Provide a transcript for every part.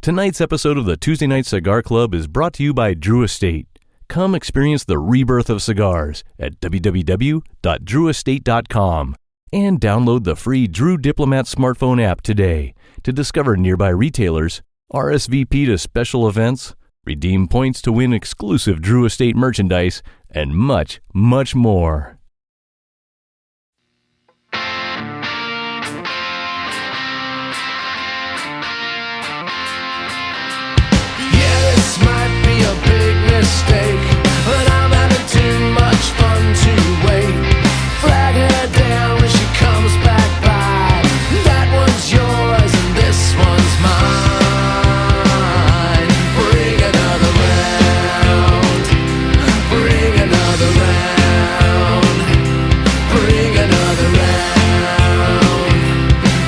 Tonight's episode of the Tuesday Night Cigar Club is brought to you by Drew Estate. Come experience the rebirth of cigars at www.drewestate.com and download the free Drew Diplomat smartphone app today to discover nearby retailers, RSVP to special events, redeem points to win exclusive Drew Estate merchandise, and much, much more. Might be a big mistake, but I'm having too much fun to wait. Flag her down when she comes back by. That one's yours and this one's mine. Bring another round. Bring another round. Bring another round.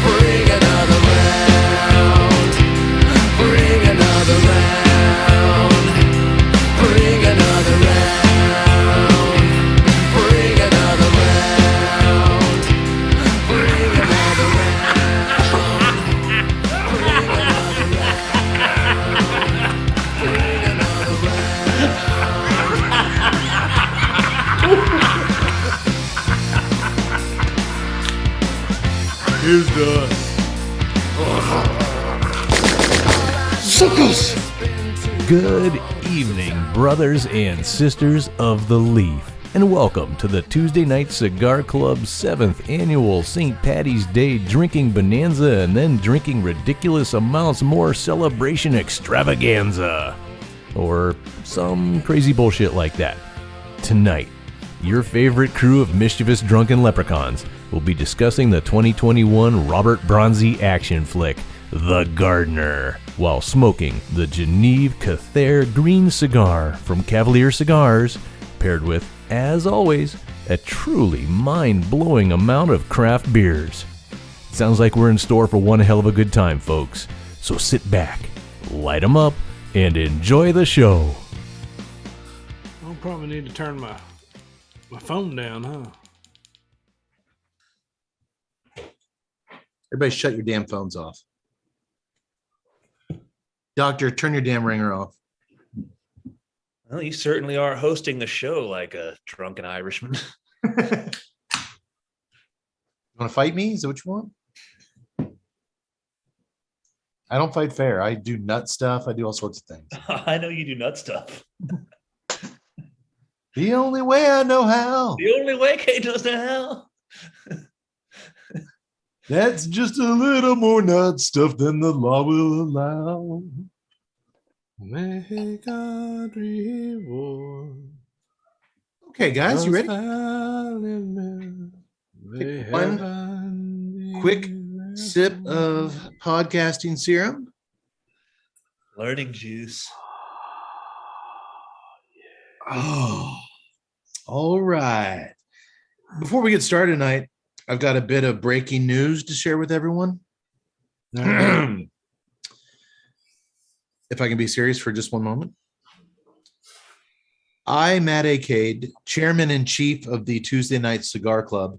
Bring another round. Bring another round. Here's the suckers. Good evening, brothers and sisters of the Leaf, and welcome to the Tuesday Night Cigar Club's 7th annual St. Patty's Day Drinking Bonanza and then Drinking Ridiculous Amounts More Celebration Extravaganza, or some crazy bullshit like that. Tonight, your favorite crew of mischievous drunken leprechauns will be discussing the 2021 Robert Bronzi action flick, The Gardener, while smoking the Genève Ceathair green cigar from Cavalier Cigars, paired with, as always, a truly mind-blowing amount of craft beers. Sounds like we're in store for one hell of a good time, folks. So sit back, light 'em up, and enjoy the show. I'll probably need to turn my phone down, huh? Everybody shut your damn phones off. Doctor, turn your damn ringer off. Well, you certainly are hosting the show like a drunken Irishman. You want to fight me? Is that what you want? I don't fight fair. I do nut stuff. I do all sorts of things. I know you do nut stuff. The only way I know how. The only way Kate knows how. That's just a little more nut stuff than the law will allow. May God reward. Okay, guys, you ready? One quick sip of podcasting serum. Learning juice. Oh, all right. Before we get started tonight, I've got a bit of breaking news to share with everyone. If I can be serious for just one moment. I, Matt Acade, chairman and chief of the Tuesday Night Cigar Club,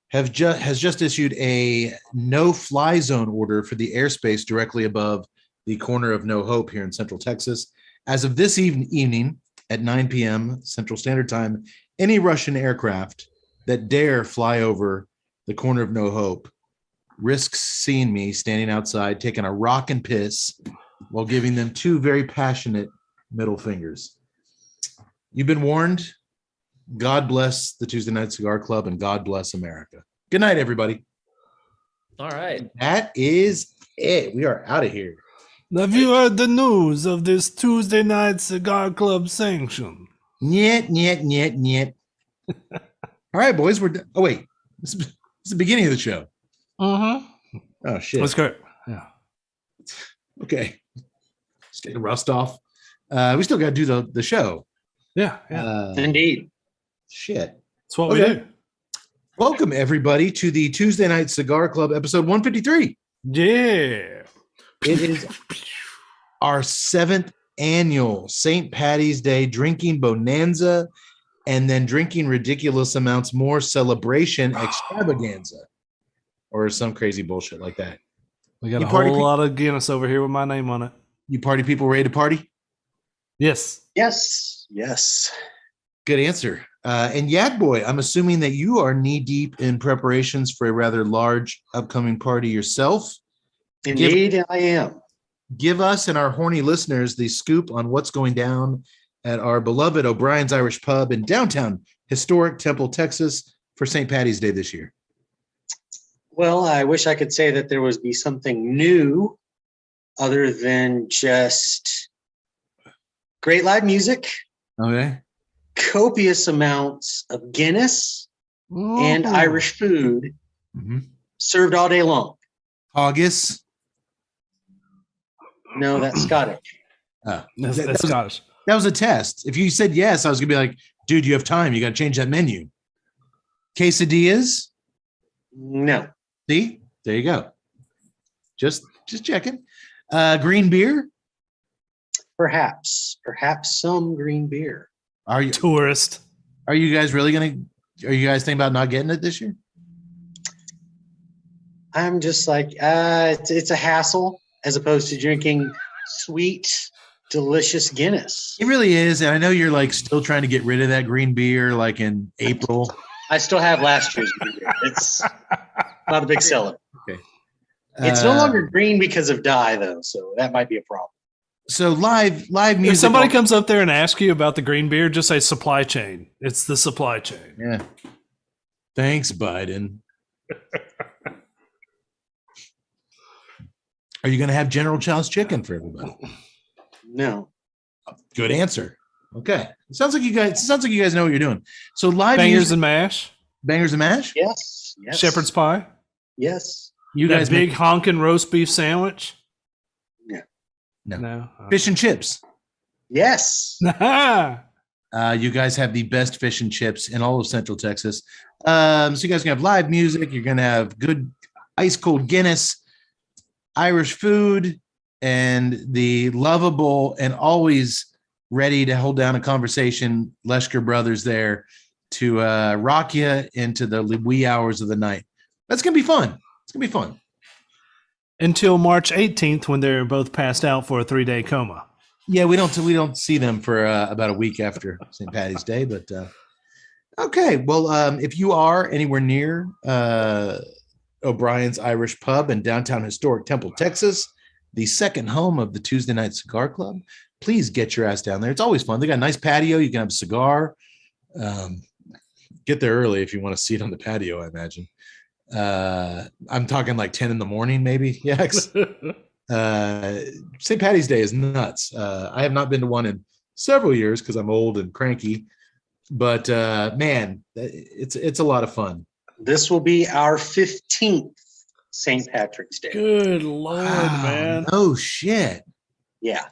has just issued a no-fly zone order for the airspace directly above the corner of No Hope here in Central Texas. As of this evening at 9 p.m. Central Standard Time, any Russian aircraft that dare fly over the corner of No Hope risks seeing me standing outside taking a rockin' piss while giving them two very passionate middle fingers. You've been warned. God bless the Tuesday Night Cigar Club and God bless America. Good night, everybody. All right. That is it. We are out of here. Have you heard the news of this Tuesday Night Cigar Club sanction? Niet. All right, boys. We're done. Oh, wait. This is the beginning of the show. Mm-hmm. Oh, shit. That's correct. Yeah. Okay. Just getting rust off. We still got to do the show. Yeah. Indeed. Shit. That's what we do. Welcome, everybody, to the Tuesday Night Cigar Club, episode 153. Yeah. It is our 7th annual St. Patty's Day drinking bonanza and then drinking ridiculous amounts more celebration extravaganza or some crazy bullshit like that. We got a whole lot of Guinness over here with my name on it. You party people ready to party? Yes. Yes. Good answer. And Yad Boy, I'm assuming that you are knee deep in preparations for a rather large upcoming party yourself. Indeed, I am. Give us and our horny listeners the scoop on what's going down at our beloved O'Brien's Irish Pub in downtown historic Temple, Texas for St. Patty's Day this year. Well, I wish I could say that there would be something new other than just great live music, Okay. copious amounts of Guinness and Irish food served all day long. Haggis. No, that's Scottish. That's Scottish. That was a test. If you said yes, I was going to be like, dude, you have time. You got to change that menu. Quesadillas. No. See? There you go. Just checking. Green beer. Perhaps some green beer. Are you Tourist. guys really going to, are you guys thinking about not getting it this year? I'm just like, it's a hassle as opposed to drinking sweet, delicious Guinness. It really is. And I know you're like still trying to get rid of that green beer like in April. I still have last year's green beer. It's not a big seller. Okay. It's no longer green because of dye, though, so that might be a problem. So live music. If somebody comes up there and asks you about the green beer, just say supply chain. It's the supply chain. Yeah. Thanks, Biden. Are you going to have General Chow's chicken for everybody? No. Good answer. Okay. It sounds like you guys know what you're doing. So live Bangers music, and mash. bangers and mash. Yes. Shepherd's pie. Yes. You That guys big make honkin' roast beef sandwich. No. No. fish and chips. Yes. You guys have the best fish and chips in all of Central Texas. So you guys can have live music. You're going to have good ice cold Guinness, Irish food, and the lovable and always ready to hold down a conversation Leshker brothers there to rock you into the wee hours of the night. That's going to be fun. It's going to be fun. Until March 18th, when they're both passed out for a 3-day coma. Yeah, we don't see them for about a week after St. Patty's Day, but okay. Well, if you are anywhere near O'Brien's Irish Pub in downtown historic Temple, Texas, the second home of the Tuesday Night Cigar Club, please get your ass down there. It's always fun. They got a nice patio. You can have a cigar. Get there early if you want to see it on the patio, I imagine. I'm talking like 10 in the morning, maybe. Yes. St. Patty's Day is nuts. I have not been to one in several years because I'm old and cranky, but man, it's a lot of fun. This will be our 15th St. Patrick's Day. Good Lord, man. Oh shit. Yeah.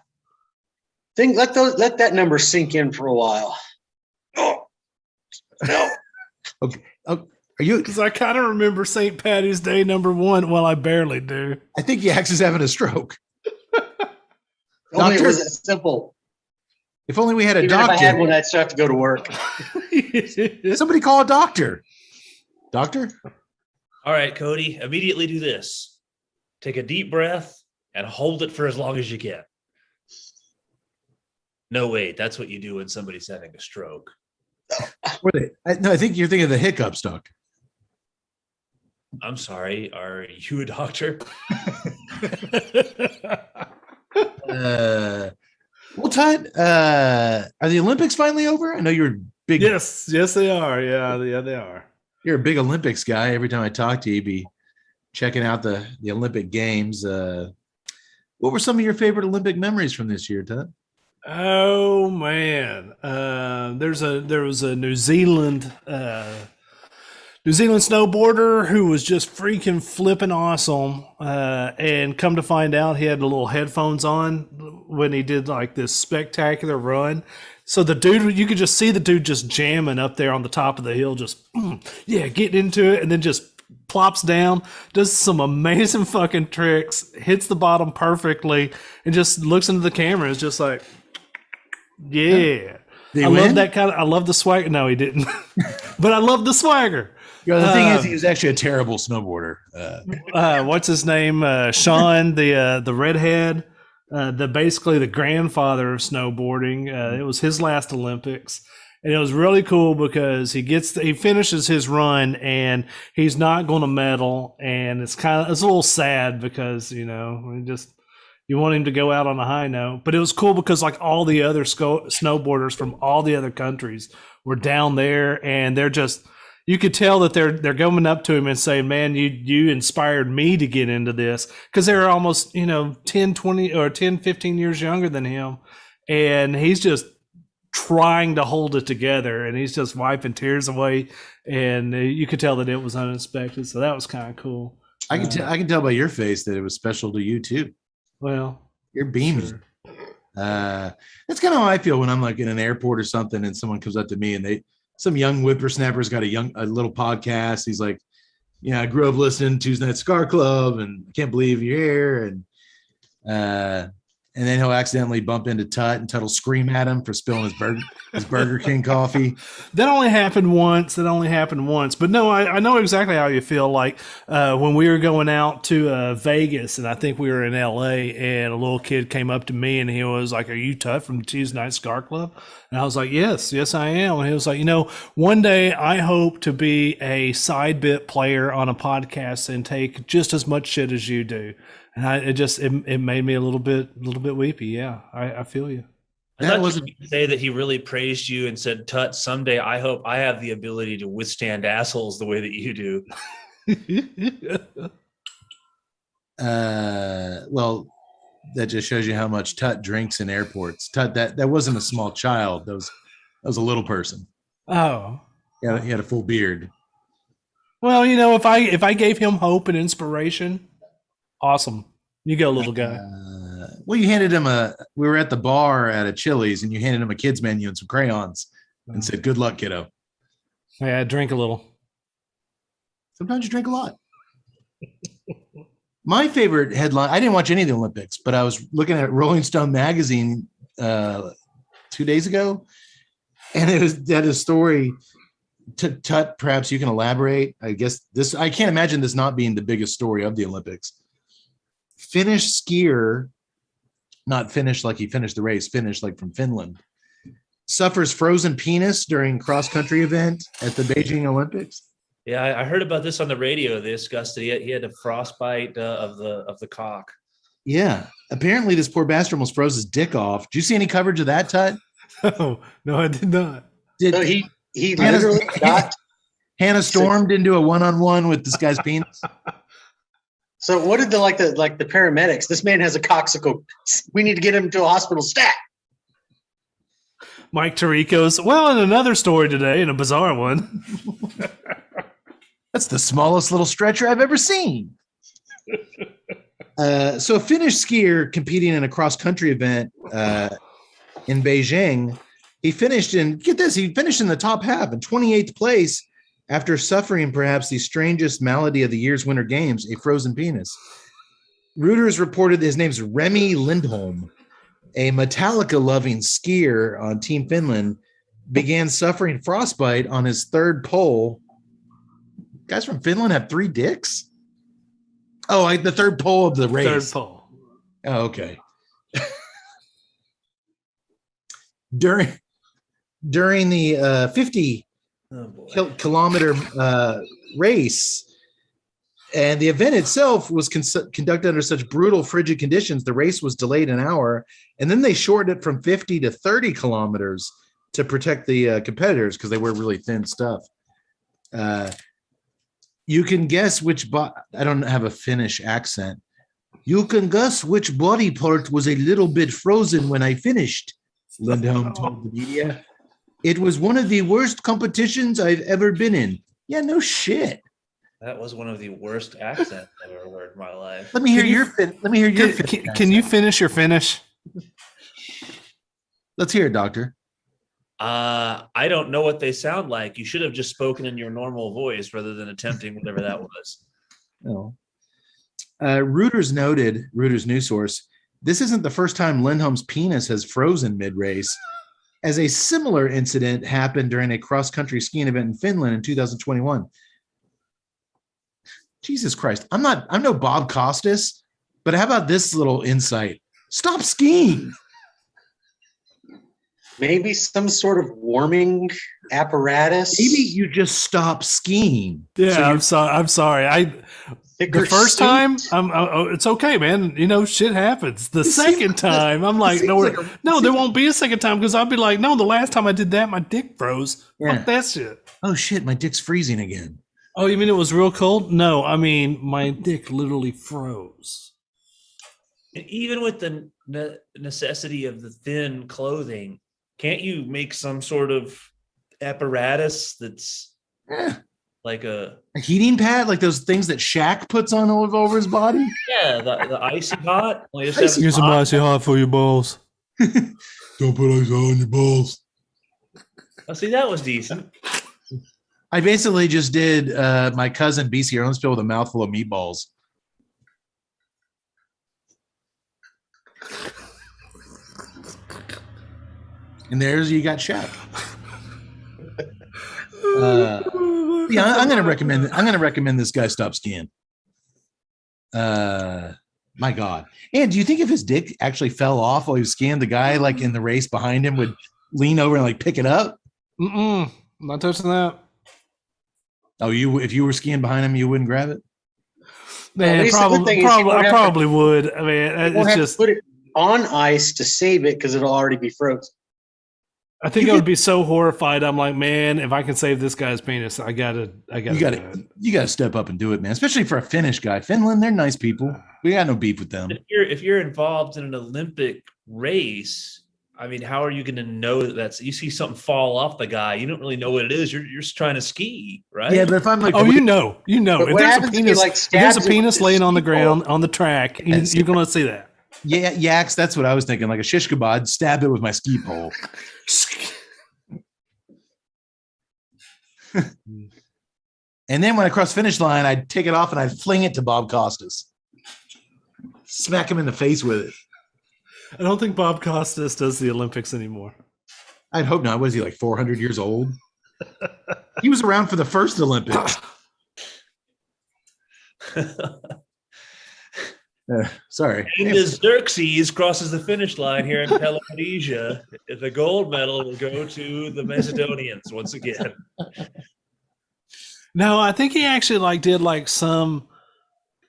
Let that number sink in for a while. Oh, no. Okay. Oh, are you? Because I kind of remember St. Patty's Day #1. Well, I barely do. I think Yax is having a stroke. Only it Doctor? was that simple. If only we had a Even if I had doctor. one, I'd still have to go to work. Somebody call a doctor. Doctor? All right, Cody, immediately do this. Take a deep breath and hold it for as long as you can. No, wait, that's what you do when somebody's having a stroke. No, I think you're thinking of the hiccups, doctor. I'm sorry, are you a doctor? Well, Todd, are the Olympics finally over? I know you're big. Yes, they are. Yeah, they are. You're a big Olympics guy. Every time I talk to you, you'd be checking out the Olympic Games. What were some of your favorite Olympic memories from this year, Todd? Oh man, there was a New Zealand snowboarder who was just freaking flipping awesome, and come to find out he had the little headphones on when he did like this spectacular run. So the dude, you could just see the dude just jamming up there on the top of the hill, just getting into it, and then just plops down, does some amazing fucking tricks, hits the bottom perfectly, and just looks into the camera. It's just like, yeah. I love that kind of. I love the swagger. No, he didn't, but I love the swagger. You know, the thing is, he was actually a terrible snowboarder. What's his name? Sean, the redhead. basically the grandfather of snowboarding. It was his last Olympics. And it was really cool because he finishes his run and he's not going to medal. And it's a little sad because, you want him to go out on a high note. But it was cool because like all the other snowboarders from all the other countries were down there, and they're just, you could tell that they're going up to him and saying, man, you inspired me to get into this, because they're almost 10, 20 or 10, 15 years younger than him. And he's just trying to hold it together, and he's just wiping tears away, and you could tell that it was unexpected. So that was kind of cool. I can tell by your face that it was special to you too. Well, you're beaming. Sure. That's kind of how I feel when I'm like in an airport or something and someone comes up to me and some young whippersnapper's got a little podcast. He's like, I grew up listening to Tuesday Night Cigar Club and can't believe you're here. And then he'll accidentally bump into Tut, and Tut will scream at him for spilling his Burger King coffee. That only happened once. But no, I know exactly how you feel. Like when we were going out to Vegas, and I think we were in LA, and a little kid came up to me and he was like, "Are you Tut from the Tuesday Night Cigar Club?" And I was like, yes, I am. And he was like, one day I hope to be a side bit player on a podcast and take just as much shit as you do. And it made me a little bit weepy. Yeah, I feel you. That wasn't to say that he really praised you and said, "Tut, someday I hope I have the ability to withstand assholes the way that you do." Well, that just shows you how much Tut drinks in airports. Tut, that wasn't a small child. That was a little person. Oh, yeah, he had a full beard. Well, if I gave him hope and inspiration. Awesome. You go, little guy. Well, you handed him we were at the bar at a Chili's, and you handed him a kid's menu and some crayons and said, "Good luck, kiddo." Yeah, drink a little. Sometimes you drink a lot. My favorite headline, I didn't watch any of the Olympics, but I was looking at Rolling Stone magazine 2 days ago, and it had a story. Tut, perhaps you can elaborate. I guess I can't imagine this not being the biggest story of the Olympics. Finnish skier, not Finnish like he finished the race, Finnish like from Finland, suffers frozen penis during cross-country event at the Beijing Olympics. Yeah, I heard about this on the radio. They discussed that he had a frostbite of the cock. Yeah, apparently this poor bastard almost froze his dick off. Did you see any coverage of that, Tut? Oh, no, I did not. So he literally got Hannah stormed into a one-on-one with this guy's penis. So what did the paramedics? This man has a coxicle. We need to get him to a hospital stat. Mike Tirico's, well, in another story today, in a bizarre one. That's the smallest little stretcher I've ever seen. So a Finnish skier competing in a cross-country event in Beijing, he finished in the top half in 28th place after suffering perhaps the strangest malady of the year's Winter Games, a frozen penis. Reuters reported his name's Remi Lindholm, a Metallica-loving skier on Team Finland, began suffering frostbite on his third pole. Guys from Finland have 3 dicks? Oh, the third pole of the race. Third pole. Oh, okay. During the 50 kilometer race, and the event itself was conducted under such brutal, frigid conditions, the race was delayed an hour, and then they shortened it from 50 to 30 kilometers to protect the competitors because they wear really thin stuff. You can guess which I don't have a Finnish accent. You can guess which body part was a little bit frozen when I finished, Lindholm told the media. It was one of the worst competitions I've ever been in. Yeah, no shit. That was one of the worst accents I've ever heard in my life. Let me hear your Can you finish your Finnish? Let's hear it, Doctor. I don't know what they sound like. You should have just spoken in your normal voice rather than attempting whatever that was. No. Reuters news source, this isn't the first time Lindholm's penis has frozen mid-race, as a similar incident happened during a cross-country skiing event in Finland in 2021. Jesus Christ. I'm no Bob Costas, but how about this little insight? Stop skiing. Maybe some sort of warming apparatus. Maybe you just stop skiing. Yeah, I'm sorry. The first time, it's okay, man. You know, shit happens. The second time, I'm like, no, there won't be a second time because I'll be like, no, the last time I did that, my dick froze. Yeah. Fuck that shit. Oh shit, my dick's freezing again. Oh, you mean it was real cold? No, I mean my dick literally froze. Even with the necessity of the thin clothing, can't you make some sort of apparatus that's like a heating pad, like those things that Shaq puts on over his body? Yeah, the icy hot. Here's some icy hot for your balls. Don't put ice on your balls. Oh, see, that was decent. I basically just did my cousin BC Owensville with a mouthful of meatballs. And there's you got Shaq. Yeah, I'm gonna recommend this guy stop skiing. My God. And do you think if his dick actually fell off while he was skiing, the guy like in the race behind him would lean over and like pick it up? I'm not touching that. Oh, if you were skiing behind him, you wouldn't grab it? Man, I probably would. I mean, it's just put it on ice to save it because it'll already be frozen. I think I would be so horrified. I'm like, man, if I can save this guy's penis, I gotta. You gotta step up and do it, man. Especially for a Finnish guy. Finland, they're nice people. We got no beef with them. If you're involved in an Olympic race, I mean, how are you going to know that's? You see something fall off the guy, you don't really know what it is. You're just trying to ski, right? Yeah, but if I'm like, you know, if there's a penis laying on the ground on the track, you're gonna see that. Yeah, yaks. That's what I was thinking. Like a shish kebab, stab it with my ski pole. And then when I cross finish line, I'd take it off and I'd fling it to Bob Costas. Smack him in the face with it. I don't think Bob Costas does the Olympics anymore. I'd hope not. Was he like 400 years old? He was around for the first Olympics. Sorry. And as Xerxes crosses the finish line here in Peloponnnesia, the gold medal will go to the Macedonians once again. No, I think he actually did some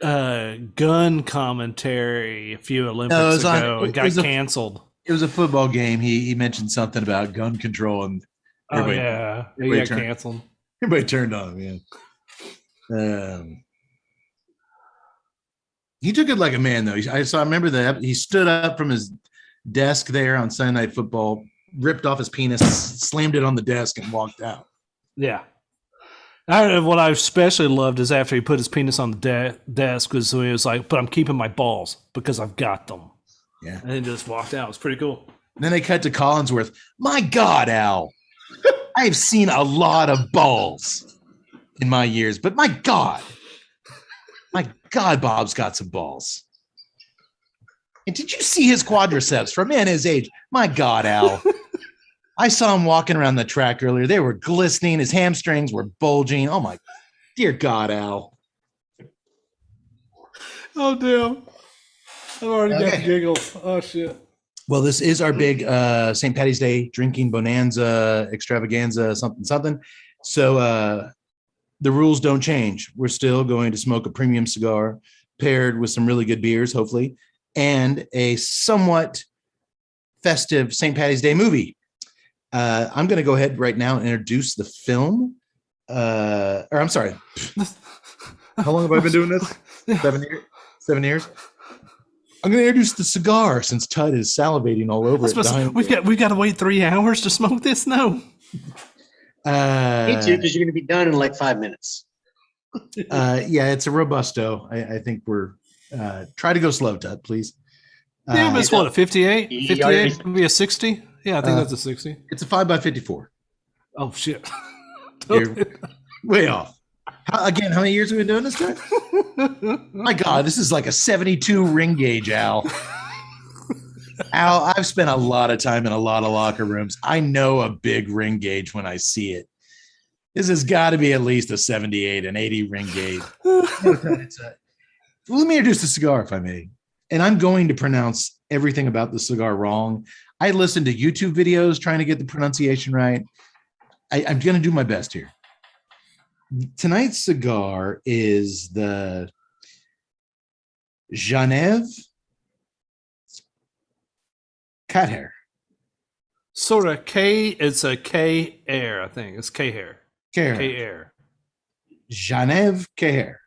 gun commentary a few Olympics ago and got canceled. It was a football game. He mentioned something about gun control and everybody, he got canceled. Everybody turned on him, man. He took it like a man, though. I remember that he stood up from his desk there on Sunday Night Football, ripped off his penis, slammed it on the desk, and walked out. Yeah. What I especially loved is after he put his penis on the desk, was he was like, "But I'm keeping my balls because I've got them." Yeah, and then just walked out. It was pretty cool. And then they cut to Collinsworth. My God, Al, I've seen a lot of balls in my years, but my God, Bob's got some balls. And did you see his quadriceps for a man his age? My God, Al. I saw him walking around the track earlier. They were glistening. His hamstrings were bulging. Oh, my dear God, Al. Oh, damn. I've already got the giggles. Oh, shit. Well, this is our big St. Patty's Day drinking bonanza, extravaganza, something. So the rules don't change. We're still going to smoke a premium cigar paired with some really good beers, hopefully, and a somewhat festive St. Patty's Day movie. I'm going to go ahead right now and introduce the film. I'm sorry. How long have I been doing this? 7 years? 7 years? I'm going to introduce the cigar since Tud is salivating all over it. We've got to wait 3 hours to smoke this? No. Me too, because you're going to be done in like 5 minutes. Yeah, it's a Robusto. I think we're try to go slow, Tud, please. Yeah, but it's what, a 58? 58? Maybe a 60? Yeah, I think that's a 60. It's a 5x54. Oh, shit. You're way off. How many years have we been doing this, guy? My God, this is like a 72 ring gauge, Al. Al, I've spent a lot of time in a lot of locker rooms. I know a big ring gauge when I see it. This has got to be at least a 78, an 80 ring gauge. Let me introduce the cigar, if I may. And I'm going to pronounce everything about the cigar wrong. I listened to YouTube videos trying to get the pronunciation right. I'm going to do my best here. Tonight's cigar is the Genève Ceathair. Sort of K. It's a K air, I think. It's K hair. K air. Genève Ceathair.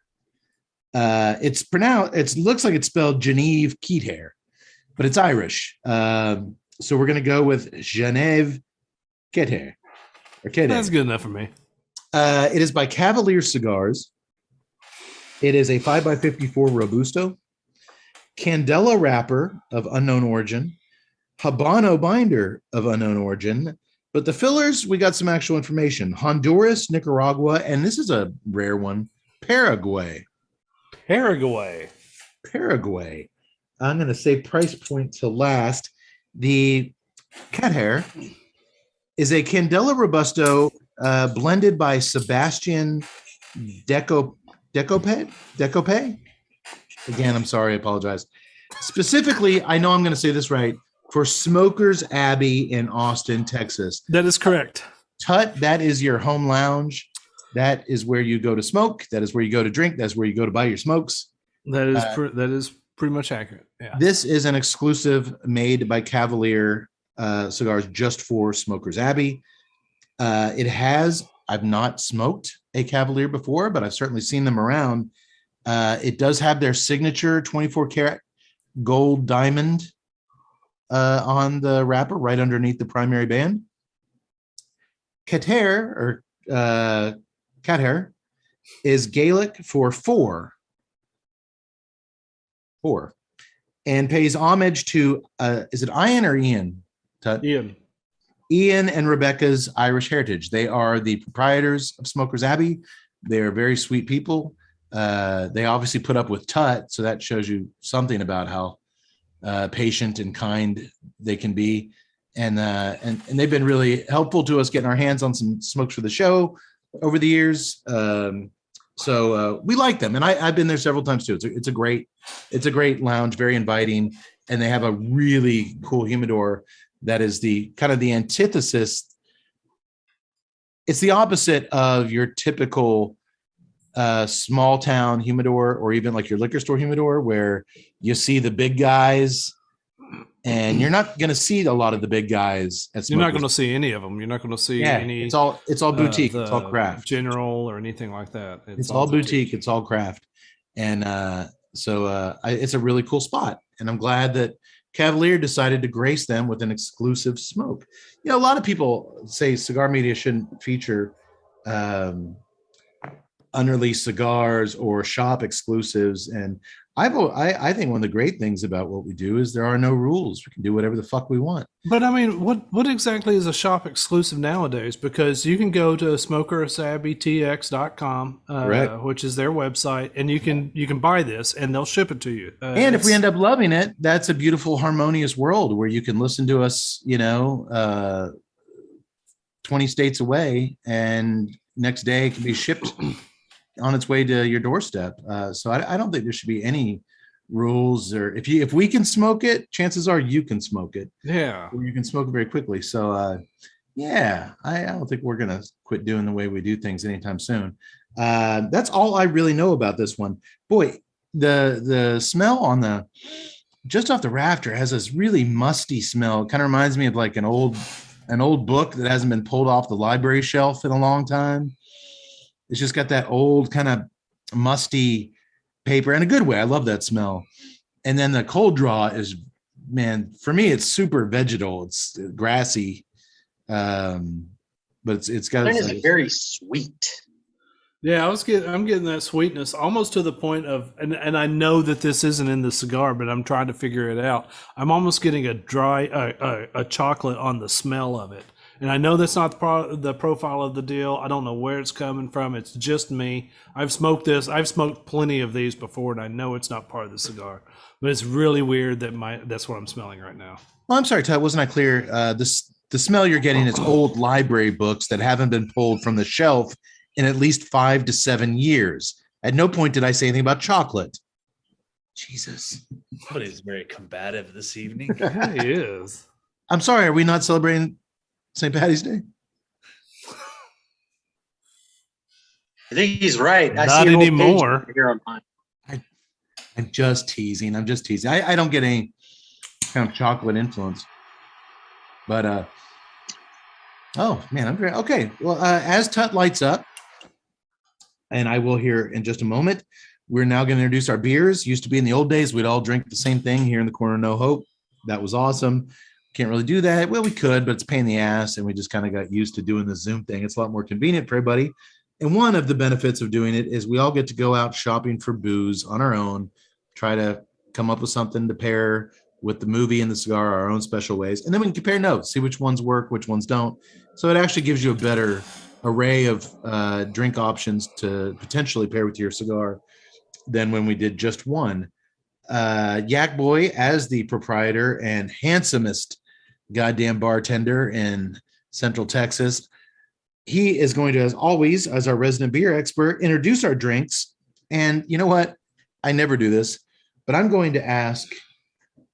It's pronounced. It looks like it's spelled Genève Ceathair, but it's Irish. So we're gonna go with Genève Ceathair. That's good enough for me. It is by Cavalier Cigars. It is a 5x54 Robusto, Candela wrapper of unknown origin, Habano binder of unknown origin, but the fillers, we got some actual information. Honduras, Nicaragua, and this is a rare one, Paraguay. Paraguay. I'm going to say price point to last. The Ceathair is a Candela Robusto blended by Sebastian Decope. Again, I'm sorry, I apologize. Specifically, I know I'm going to say this right, for Smokers Abbey in Austin, Texas. That is correct. Tut, that is your home lounge. That is where you go to smoke. That is where you go to drink. That's where you go to buy your smokes. That is pretty much accurate. Yeah. This is an exclusive made by Cavalier Cigars just for Smokers Abbey. I've not smoked a Cavalier before, but I've certainly seen them around. It does have their signature 24 karat gold diamond on the wrapper right underneath the primary band. Ceathair is Gaelic for four, and pays homage to is it Ian or Ian? Ian and Rebecca's Irish heritage. They are the proprietors of Smokers Abbey. They are very sweet people. They obviously put up with Tut, so that shows you something about how patient and kind they can be. And they've been really helpful to us getting our hands on some smokes for the show over the years. So we like them, and I've been there several times too. It's a great lounge, very inviting, and they have a really cool humidor that is the kind of the antithesis. It's the opposite of your typical small town humidor, or even like your liquor store humidor, where you see the big guys, and you're not going to see a lot of the big guys at Smokers. You're not going to see any of them. You're not going to see any. It's all boutique. It's all craft, general or anything like that. It's all boutique. It's all craft, and it's a really cool spot. And I'm glad that Cavalier decided to grace them with an exclusive smoke. You know, a lot of people say cigar media shouldn't feature unreleased cigars or shop exclusives, and I think one of the great things about what we do is there are no rules. We can do whatever the fuck we want. But I mean, what exactly is a shop exclusive nowadays? Because you can go to smokersabbeytx.com, which is their website, and you can buy this and they'll ship it to you. And if we end up loving it, that's a beautiful, harmonious world where you can listen to us, 20 states away, and next day it can be shipped on its way to your doorstep. So I don't think there should be any rules, or if we can smoke it, chances are you can smoke it. Yeah. Or you can smoke it very quickly. So I don't think we're going to quit doing the way we do things anytime soon. That's all I really know about this one. Boy, the smell on just off the rafter has this really musty smell. It kind of reminds me of like an old book that hasn't been pulled off the library shelf in a long time. It's just got that old kind of musty paper in a good way. I love that smell. And then the cold draw is, man, for me, it's super vegetal. It's grassy. But it's got. Mine is very sweet. Yeah, I'm getting that sweetness almost to the point of, and I know that this isn't in the cigar, but I'm trying to figure it out. I'm almost getting a chocolate on the smell of it. And I know that's not the profile of the deal. I don't know where it's coming from. It's just me. I've smoked this. I've smoked plenty of these before, and I know it's not part of the cigar. But it's really weird that's what I'm smelling right now. Well, I'm sorry, Todd. Wasn't I clear? The smell you're getting is old library books that haven't been pulled from the shelf in at least 5 to 7 years. At no point did I say anything about chocolate. Jesus. Somebody's very combative this evening. Yeah, he is. I'm sorry. Are we not celebrating St. Patty's Day? I think he's right. Not see an old page anymore. here on mine. I'm just teasing. I don't get any kind of chocolate influence. But oh man, I'm great. Okay. Well, as Tut lights up, and I will hear in just a moment, we're now going to introduce our beers. Used to be in the old days, we'd all drink the same thing here in the corner, No Hope. That was awesome. Can't really do that. Well, we could, but it's a pain in the ass, and we just kind of got used to doing the Zoom thing. It's a lot more convenient for everybody. And one of the benefits of doing it is we all get to go out shopping for booze on our own, try to come up with something to pair with the movie and the cigar our own special ways. And then we can compare notes, see which ones work, which ones don't. So it actually gives you a better array of drink options to potentially pair with your cigar than when we did just one. Yak Boy, as the proprietor and handsomest goddamn bartender in Central Texas, he is going to, as always, as our resident beer expert, introduce our drinks. And you know what? I never do this, but I'm going to ask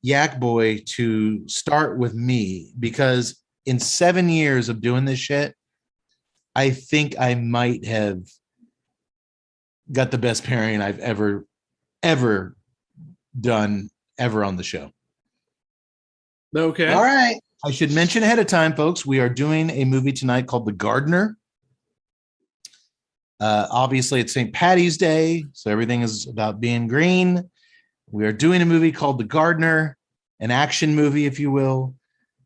Yak Boy to start with me, because in 7 years of doing this shit, I think I might have got the best pairing I've ever done on the show. Okay. All right. I should mention ahead of time, folks, we are doing a movie tonight called The Gardener. Obviously, it's St. Patty's Day, so everything is about being green. We are doing a movie called The Gardener, an action movie, if you will.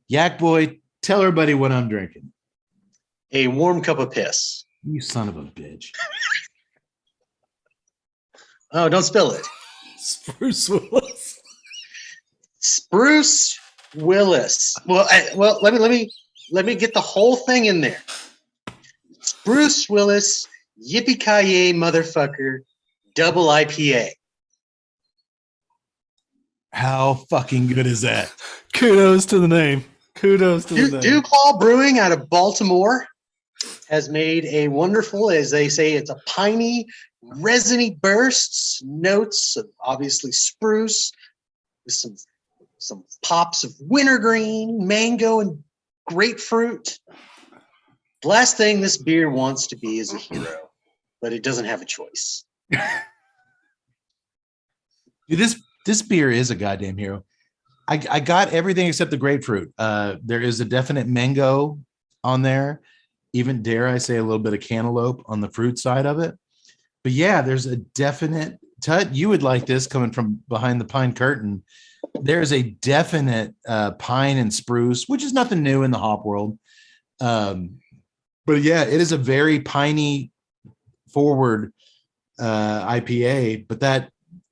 Yak Boy, tell everybody what I'm drinking. A warm cup of piss. You son of a bitch. Oh, don't spill it. Spruce Willis. Spruce Willis. Well, let me get the whole thing in there. Spruce Willis, yippee-ki-yay motherfucker, double IPA. How fucking good is that? Kudos to the name. Kudos to the name. Dewclaw Brewing out of Baltimore has made a wonderful, as they say, it's a piney, resiny bursts, notes of obviously spruce, with some pops of wintergreen, mango, and grapefruit. The last thing this beer wants to be is a hero, but it doesn't have a choice. Dude, this beer is a goddamn hero. I got everything except the grapefruit. There is a definite mango on there. Even, dare I say, a little bit of cantaloupe on the fruit side of it. But yeah, there's a definite, Tut, you would like this coming from behind the pine curtain. There's a definite pine and spruce, which is nothing new in the hop world. But yeah, it is a very piney forward IPA, but that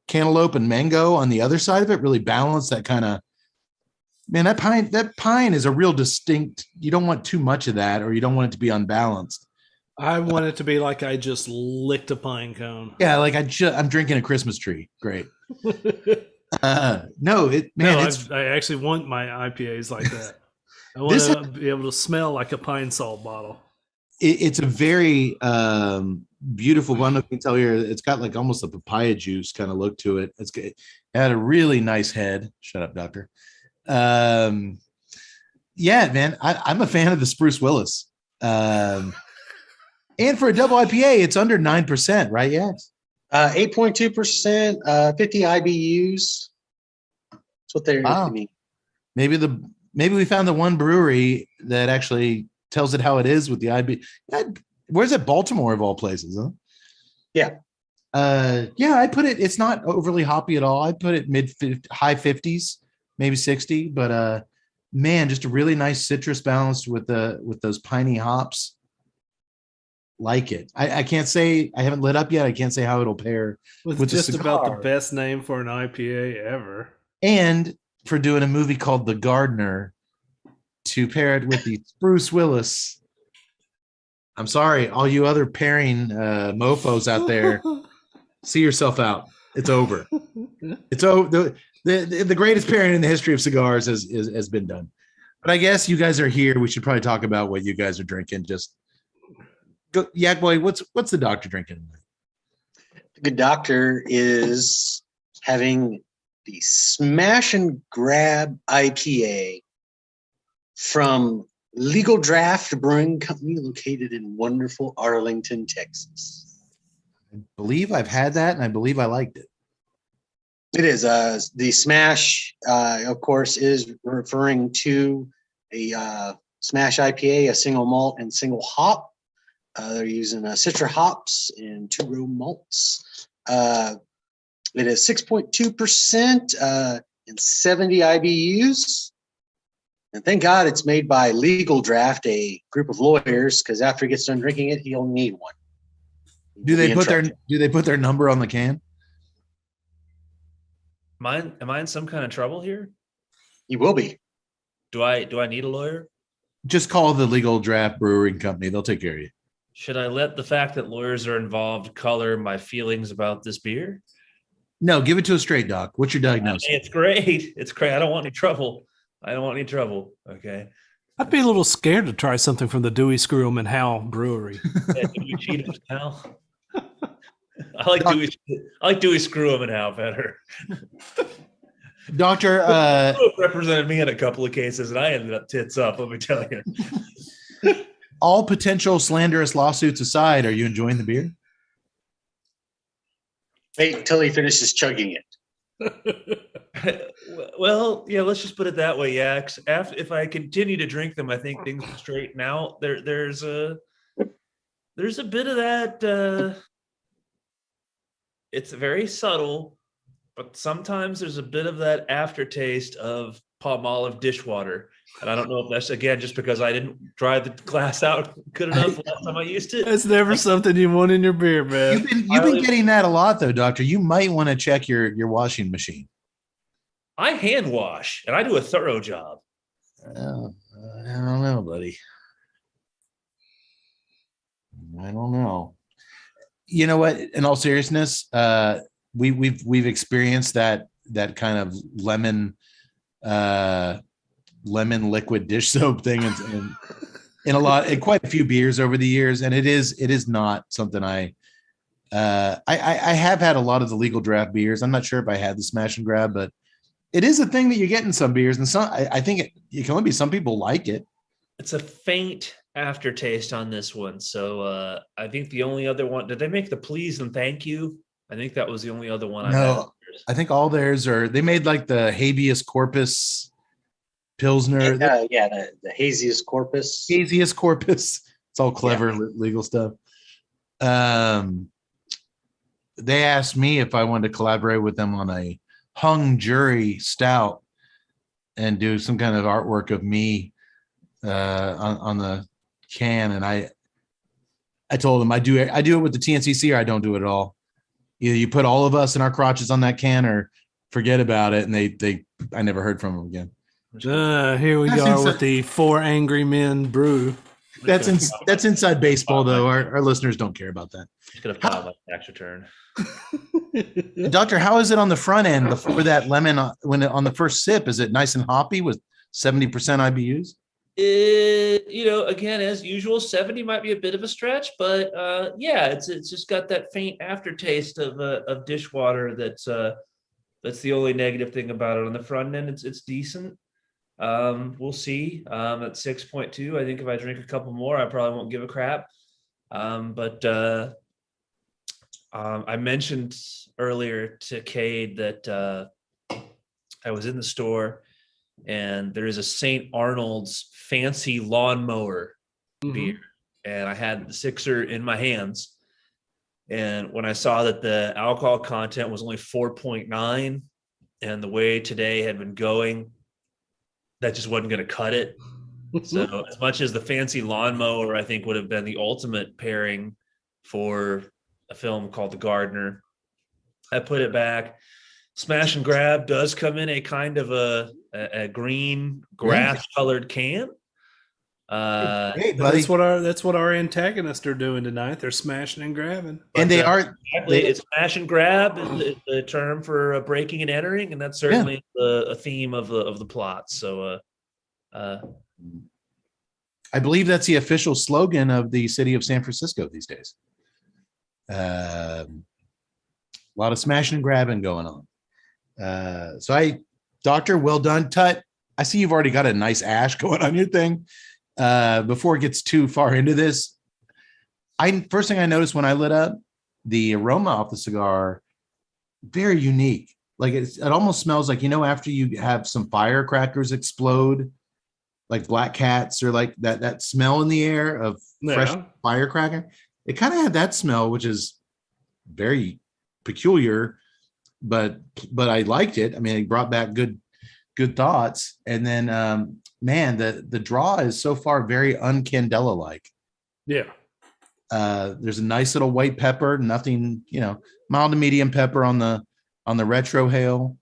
cantaloupe and mango on the other side of it really balance that kind of, man, that pine is a real distinct, you don't want too much of that, or you don't want it to be unbalanced. I want it to be like I just licked a pine cone. Yeah, like I'm drinking a Christmas tree. Great. I actually want my IPAs like that. I want to be able to smell like a pine salt bottle. It's a very beautiful one. I can tell you, it's got like almost a papaya juice kind of look to it. It had a really nice head. Shut up, doctor. Yeah, man, I'm a fan of the Spruce Willis. And for a double IPA, it's under 9%, right? Yeah. 8.2%, 50 IBUs. That's what they're Wow. me. Maybe we found the one brewery that actually tells it how it is with the IB. Where's it? Baltimore of all places, huh? Yeah. Yeah, I put it, it's not overly hoppy at all. I put it high 50s, maybe 60, but man, just a really nice citrus balance with those piney hops. Like it. I can't say, I haven't lit up yet. I can't say how it'll pair It's with just the about the cigar. best name for an IPA ever. And for doing a movie called The Gardener, to pair it with the Spruce Willis. I'm sorry, all you other pairing mofos out there, see yourself out. It's over. It's over. The greatest pairing in the history of cigars has been done. But I guess you guys are here. We should probably talk about what you guys are drinking. Just go, Yak Boy. What's the doctor drinking? The good doctor is having the Smash and Grab IPA from Legal Draft Brewing Company, located in wonderful Arlington, Texas. I believe I've had that, and I believe I liked it. It is. The Smash, of course, is referring to a Smash IPA, a single malt and single hop. They're using Citra hops and 2-row malts. It is 6.2% and 70 IBUs. And thank God it's made by Legal Draft, a group of lawyers, because after he gets done drinking it, he'll need one. Do they put their number on the can? Am I in some kind of trouble here? He will be. Do I need a lawyer? Just call the Legal Draft Brewing Company. They'll take care of you. Should I let the fact that lawyers are involved color my feelings about this beer? No, give it to a straight doc. What's your diagnosis? It's great. It's great. I don't want any trouble. Okay. I'd be a little scared to try something from the Dewey Screw'em and Howe Brewery. Yeah, Dewey Cheaters, Hal. I like Dewey Screw'em and Hal better. Doctor, represented me in a couple of cases, and I ended up tits up. Let me tell you. all potential slanderous lawsuits aside, are you enjoying the beer? Wait until he finishes chugging it. Well, yeah, let's just put it that way. Yeah, if I continue to drink them, I think things will straighten out. There's a bit of that. It's very subtle, but sometimes there's a bit of that aftertaste of Palmolive dishwater. And I don't know if that's, again, just because I didn't dry the glass out good enough last time I used it. It's never something you want in your beer, man. You've been getting that a lot, though, Doctor. You might want to check your washing machine. I hand wash, and I do a thorough job. Oh, I don't know, buddy. I don't know. You know what? In all seriousness, we've experienced that kind of lemon liquid dish soap thing in quite a few beers over the years, and it is not something I have had a lot of the Legal Draft beers. I'm not sure if I had the Smash and Grab, but it is a thing that you get in some beers, and some I think it can only be some people like it. It's a faint aftertaste on this one. So I think the only other one, did they make the please and thank you? I think that was the only other one. No, I think all theirs they made like the habeas corpus Pilsner. The habeas corpus. Habeas corpus. It's all clever legal stuff. They asked me if I wanted to collaborate with them on a hung jury stout and do some kind of artwork of me on the can, and I told them I do it with the TNCC, or I don't do it at all. Either you put all of us in our crotches on that can, or forget about it. And I never heard from them again. Here we are with the 4 Angry Men brew. That's inside baseball, though. Our listeners don't care about that. Just gonna file my tax return. Doctor, how is it on the front end before that lemon? On the first sip, is it nice and hoppy with 70% IBUs? Again, as usual, 70 might be a bit of a stretch, but it's just got that faint aftertaste of dishwater. That's the only negative thing about it. On the front end, it's decent. We'll see. At 6.2, I think if I drink a couple more, I probably won't give a crap. I mentioned earlier to Cade that I was in the store, and there is a St. Arnold's fancy lawnmower beer, and I had the sixer in my hands. And when I saw that the alcohol content was only 4.9, and the way today had been going, that just wasn't going to cut it. So as much as the fancy lawnmower, I think, would have been the ultimate pairing for a film called The Gardener, I put it back. Smash and Grab does come in a kind of a green grass colored can. Hey, buddy. That's what our antagonists are doing tonight. They're smashing and grabbing, and they are. It's smash and grab is the term for breaking and entering, and that's certainly a theme of the plot. So, I believe that's the official slogan of the city of San Francisco these days. A lot of smashing and grabbing going on. Doctor, well done. Tut, I see you've already got a nice ash going on your thing. Before it gets too far into this, first thing I noticed when I lit up, the aroma off the cigar, very unique. Like it almost smells like, after you have some firecrackers explode, like black cats, or like that smell in the air of fresh firecracker. It kind of had that smell, which is very peculiar, but I liked it. I mean, it brought back good thoughts. And then, man, the draw is so far very uncandela like. Yeah. There's a nice little white pepper, nothing, mild to medium pepper on the retro hail.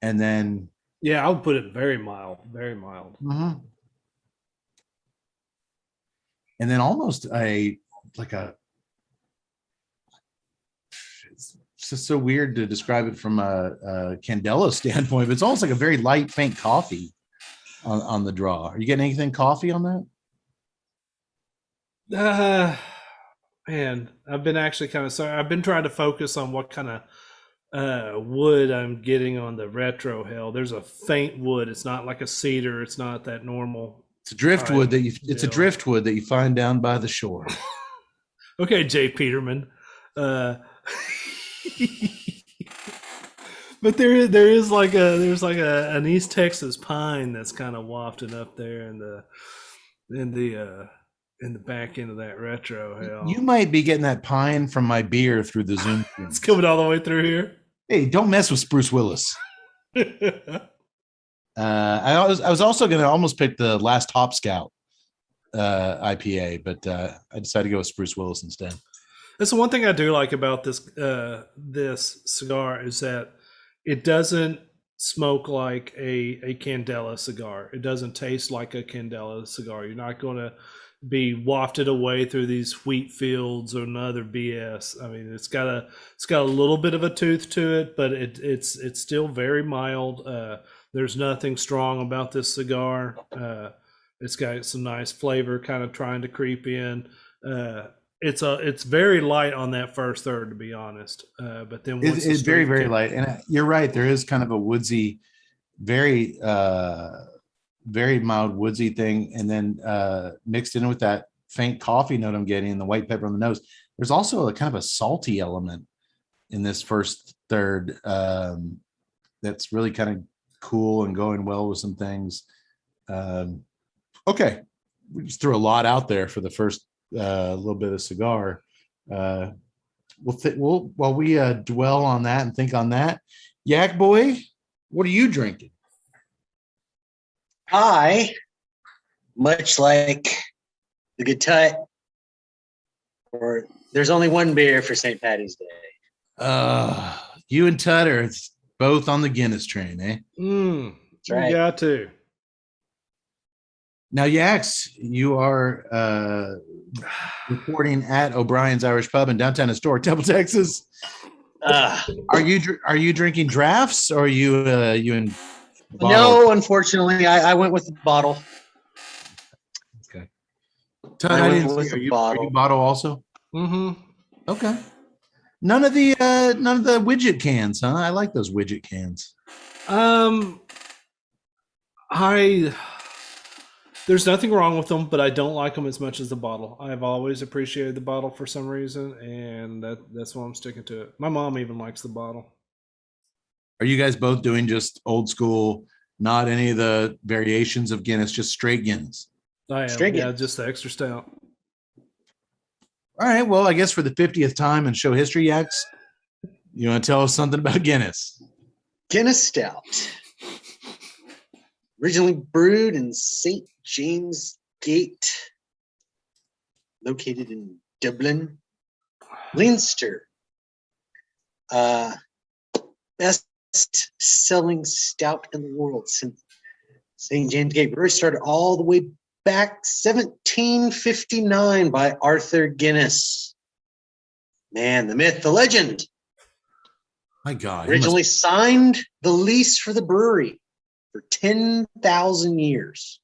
And then, yeah, I would put it very mild, very mild. Mm-hmm. And then almost it's just so weird to describe it from a candela standpoint, but it's almost like a very light, faint coffee on the draw. Are you getting anything coffee on that? Man, I've been actually kind of sorry. I've been trying to focus on what kind of wood I'm getting on the retro hail. There's a faint wood. It's not like a cedar. It's not that normal. It's a driftwood a driftwood that you find down by the shore. Okay, Jay Peterman. But there's like an East Texas pine that's kind of wafting up there in the back end of that retro hail. You might be getting that pine from my beer through the Zoom. It's coming all the way through here. Hey, don't mess with Spruce Willis. I was also going to almost pick the last Hop Scout IPA, but I decided to go with Spruce Willis instead. That's the one thing I do like about this cigar is that it doesn't smoke like a Candela cigar. It doesn't taste like a Candela cigar. You're not going to be wafted away through these wheat fields or another BS. I mean, it's got a little bit of a tooth to it, but it's still very mild. There's nothing strong about this cigar. It's got some nice flavor kind of trying to creep in. It's very light on that first third, to be honest. But then once it's very, very light. And you're right. There is kind of a woodsy, very, very mild woodsy thing. And then mixed in with that faint coffee note I'm getting and the white pepper on the nose. There's also a kind of a salty element in this first third that's really kind of cool and going well with some things. Okay. We just threw a lot out there for the first little bit of cigar. We'll while we dwell on that and think on that. Yak Boy, what are you drinking? I, much like the Good Tut, or there's only one beer for St. Patty's Day. You and Tut are both on the Guinness train, eh? That's right. You got to. Now, Yaks, you are reporting at O'Brien's Irish Pub in downtown historic Temple, Texas. Are you drinking drafts, or are you in? No, unfortunately, I went with the bottle. Okay. Todd, I didn't see. Are you bottle also? Mm-hmm. Okay. None of the widget cans, huh? I like those widget cans. There's nothing wrong with them, but I don't like them as much as the bottle. I've always appreciated the bottle for some reason, and that's why I'm sticking to it. My mom even likes the bottle. Are you guys both doing just old school, not any of the variations of Guinness, just straight Guinness? I am. Straight yeah, Guinness. just the extra stout. All right. Well, I guess for the 50th time in show history, Yaks, you want to tell us something about Guinness? Guinness Stout. Originally brewed in St. James Gate, located in Dublin, Leinster. Best-selling stout in the world since St. James Gate Brewery started all the way back 1759 by Arthur Guinness. Man, the myth, the legend. My God. Originally signed the lease for the brewery for 10,000 years.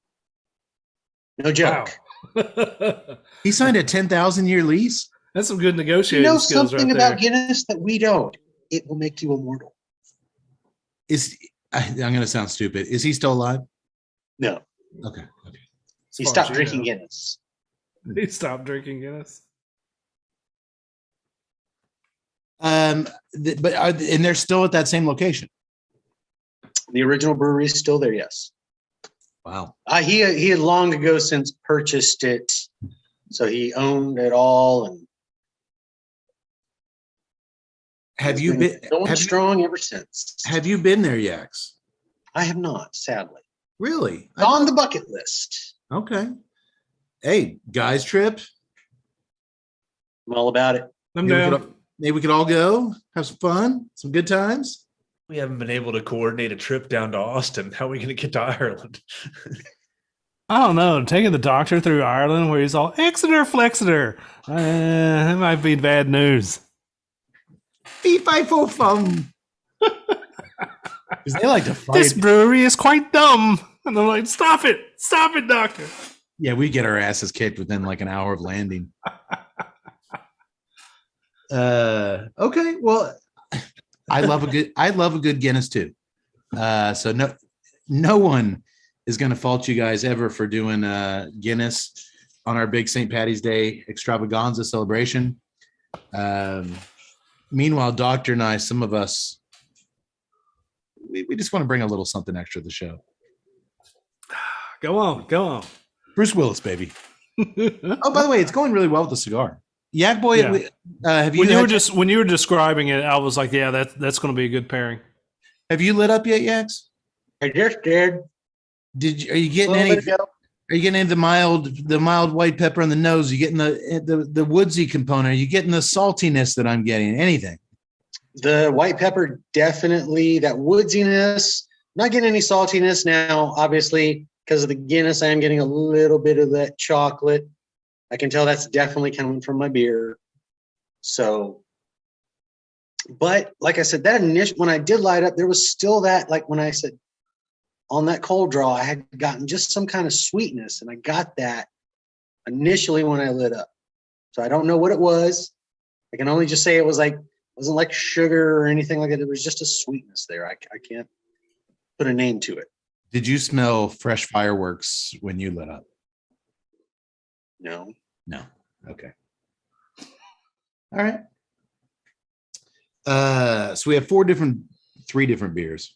No joke. Wow. He signed a 10,000-year lease? That's some good negotiating You know skills something right about there. Guinness that we don't. It will make you immortal. I'm going to sound stupid. Is he still alive? No, Okay. he far stopped as you drinking know. Guinness. He stopped drinking Guinness. And they're still at that same location. The original brewery is still there. Yes. Wow. He had long ago since purchased it, so he owned it all, and Have you been going strong ever since? Have you been there, Yax? I have not, sadly. Really? On the bucket list. Okay. Hey, guys trip. I'm all about it. I'm Maybe we, down. could, maybe we could all go, have some fun, some good times. We haven't been able to coordinate a trip down to Austin. How are we going to get to Ireland? I don't know. Taking the doctor through Ireland where he's all Exeter Flexeter. That might be bad news. Fee fi fo fum. Because they like to fight. This brewery is quite dumb. And I'm like, stop it, doctor. Yeah, we get our asses kicked within like an hour of landing. Okay, well, I love a good Guinness too. So no one is going to fault you guys ever for doing Guinness on our big St. Patty's Day Extravaganza celebration. Meanwhile, Doctor and I, some of us, we just want to bring a little something extra to the show. Go on. Bruce Willis, baby. Oh, by the way, it's going really well with the cigar. Yak Boy, Yeah. Have you When you were describing it, I was like, yeah, that's going to be a good pairing. have you lit up yet, Yaks? I just did. Are you getting any? Are you getting any of the mild white pepper on the nose? Are you getting the woodsy component? Are you getting the saltiness that I'm getting? Anything? The white pepper, definitely. That woodsiness. Not getting any saltiness now, obviously, because of the Guinness. I am getting a little bit of that chocolate. I can tell that's definitely coming from my beer. So, but like I said, that initial, when I did light up, there was still that, like when I said on that cold draw, I had gotten just some kind of sweetness, and I got that initially when I lit up. So I don't know what it was. I can only just say it wasn't like sugar or anything like that. It was just a sweetness there. I can't put a name to it. Did you smell fresh fireworks when you lit up? No. Okay. All right. So we have three different beers.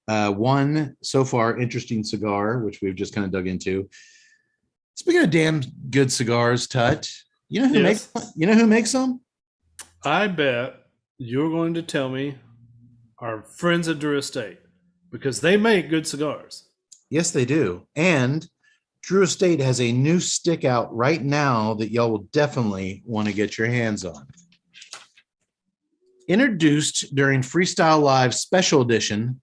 One so far interesting cigar, which we've just kind of dug into. Speaking of damn good cigars, Tut, you know who makes them? I bet you're going to tell me our friends at Drew Estate, because they make good cigars. Yes, they do. And Drew Estate has a new stick out right now that y'all will definitely want to get your hands on. Introduced during Freestyle Live Special Edition,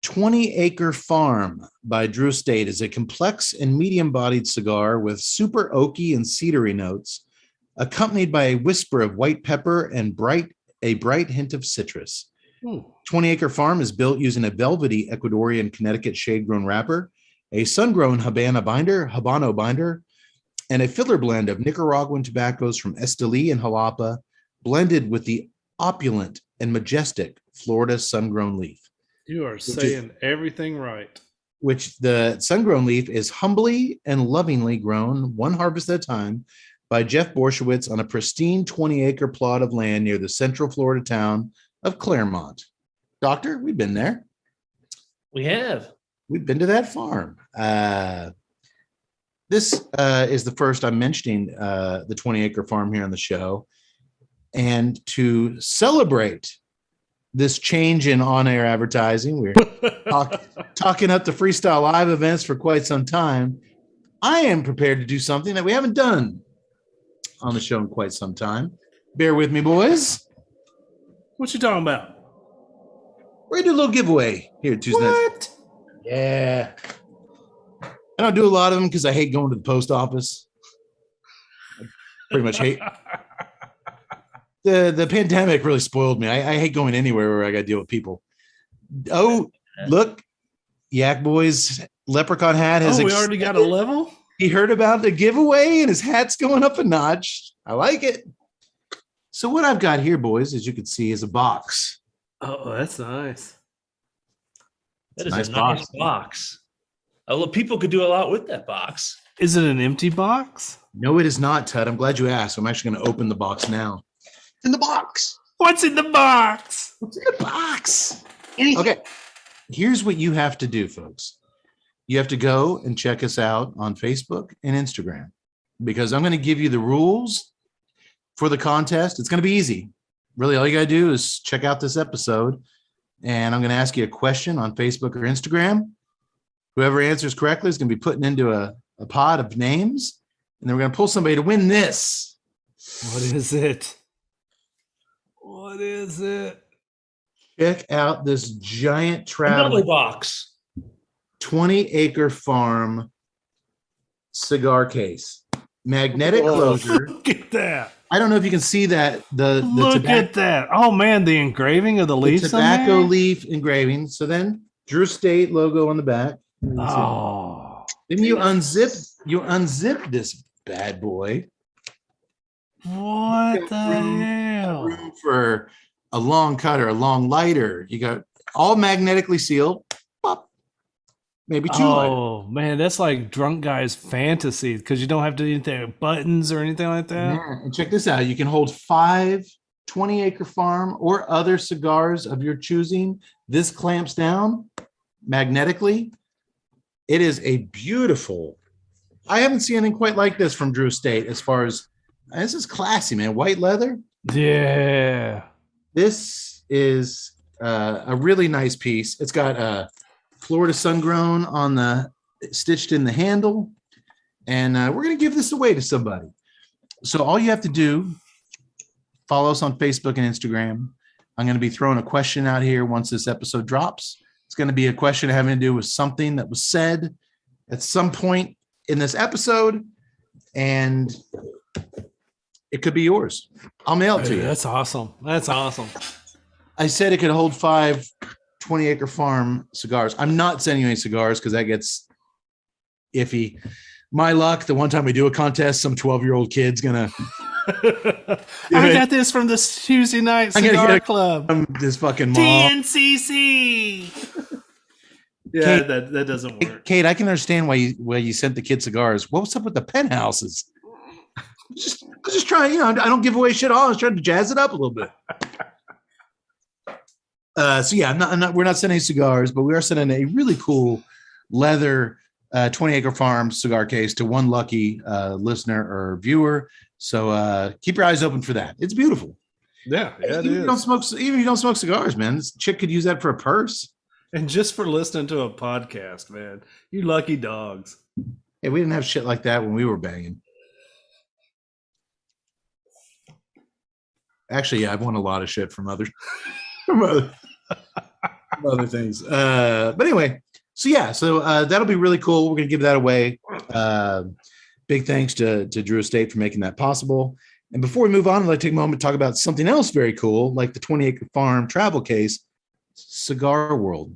20 Acre Farm by Drew Estate is a complex and medium-bodied cigar with super oaky and cedary notes, accompanied by a whisper of white pepper and a bright hint of citrus. 20 Acre Farm is built using a velvety Ecuadorian Connecticut shade-grown wrapper, a sun-grown Habano binder, and a filler blend of Nicaraguan tobaccos from Esteli and Jalapa, blended with the opulent and majestic Florida sun-grown leaf. You are saying everything right. Which the sun-grown leaf is humbly and lovingly grown, one harvest at a time, by Jeff Borshowitz on a pristine 20-acre plot of land near the central Florida town of Claremont. Doctor, we've been there. We have. We've been to that farm. This is the first I'm mentioning the 20 Acre Farm here on the show. And to celebrate this change in on-air advertising, we're talking up the Freestyle Live events for quite some time. I am prepared to do something that we haven't done on the show in quite some time. Bear with me, boys. What you talking about? We're going to do a little giveaway here Tuesday night. What? Yeah. I don't do a lot of them because I hate going to the post office. I pretty much hate. The pandemic really spoiled me. I hate going anywhere where I got to deal with people. Oh, look. Yak Boy's leprechaun hat has. Oh, we already got a level? He heard about the giveaway and his hat's going up a notch. I like it. So what I've got here, boys, as you can see, is a box Oh, that's nice. That It's is a a nice nice box. Although people could do a lot with that box. Is it an empty box? No, it is not, Tud. I'm glad you asked. I'm actually going to open the box now. In the box. What's in the box? What's in the box? Anything. Okay. Here's what you have to do, folks. You have to go and check us out on Facebook and Instagram because I'm going to give you the rules for the contest. It's going to be easy. Really, all you got to do is check out this episode, and I'm going to ask you a question on Facebook or Instagram. Whoever answers correctly is going to be putting into a pot of names, and then we're going to pull somebody to win this. What is it? What is it? Check out this giant Another travel box. 20-acre farm cigar case. Magnetic closure. Look at that. I don't know if you can see that. The Look at that. Oh, man, the engraving of the leaves on tobacco there? leaf engraving. So then Drew State logo on the back. Oh. Then you unzip this bad boy. What the hell? Room for a long cutter, a long lighter. You got all magnetically sealed. Pop. Maybe two lighters. Oh, man, that's like drunk guy's fantasy because you don't have to do anything buttons or anything like that. Yeah, and check this out. You can hold 5 20-acre farm or other cigars of your choosing. This clamps down magnetically. It is a beautiful. I haven't seen anything quite like this from Drew State as far as this is classy, man. White leather. Yeah. This is a really nice piece. It's got Florida sun-grown on the stitched in the handle, and we're going to give this away to somebody. So all you have to do, follow us on Facebook and Instagram. I'm going to be throwing a question out here once this episode drops. It's going to be a question having to do with something that was said at some point in this episode, and it could be yours. I'll mail it to you. That's awesome. That's awesome. I said it could hold 5 20-acre farm cigars. I'm not sending you any cigars because that gets iffy. My luck, the one time we do a contest, some 12-year-old kid's gonna. I got this from the Tuesday Night I'm gonna Cigar get it Club. from this fucking mom. TNCC. Yeah, Kate- that doesn't work. Kate, I can understand why you sent the kid cigars. What's up with the penthouses? I was just trying, I don't give away shit all. I was trying to jazz it up a little bit. So yeah, we're not sending cigars, but we are sending a really cool leather 20-acre farm cigar case to one lucky listener or viewer. So keep your eyes open for that. It's beautiful. Yeah, it Even if you don't smoke cigars, man. This chick could use that for a purse. And just for listening to a podcast, man, you lucky dogs. Hey, we didn't have shit like that when we were banging. Actually, yeah, I've won a lot of shit from other things. But anyway, so that'll be really cool. We're gonna give that away. Big thanks to Drew Estate for making that possible. And before we move on, I'd like to take a moment to talk about something else very cool, like the 20-acre farm travel case, Cigar World.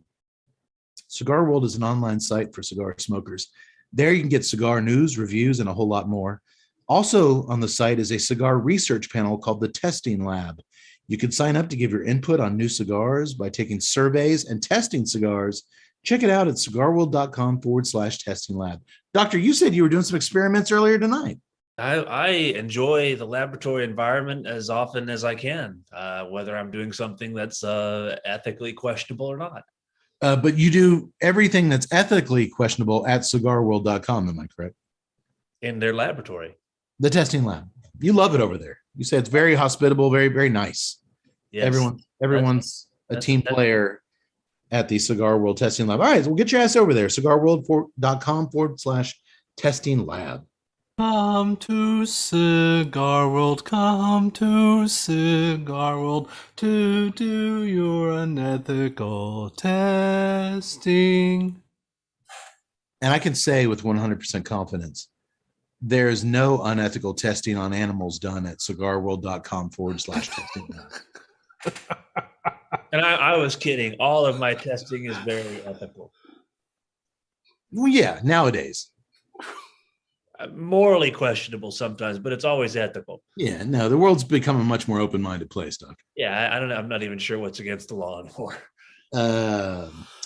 Cigar World is an online site for cigar smokers. There you can get cigar news, reviews, and a whole lot more. Also on the site is a cigar research panel called the Testing Lab. You can sign up to give your input on new cigars by taking surveys and testing cigars. Check it out at cigarworld.com/testing lab. Doctor, you said you were doing some experiments earlier tonight. I enjoy the laboratory environment as often as I can, whether I'm doing something that's ethically questionable or not. But you do everything that's ethically questionable at cigarworld.com. Am I correct? In their laboratory. The testing lab. You love it over there. You said it's very hospitable, very, very nice. Yes. Everyone's a that's- team player at the Cigar World Testing Lab. All right, so we'll get your ass over there. cigarworld.com/testing lab. Come to Cigar World, come to Cigar World to do your unethical testing. And I can say with 100% confidence, there is no unethical testing on animals done at cigarworld.com/testing lab. And I was kidding. All of my testing is very ethical. Well, yeah, nowadays. morally questionable sometimes, but it's always ethical. Yeah, no, the world's become a much more open-minded place, Doc. Yeah, I don't know. I'm not even sure what's against the law anymore.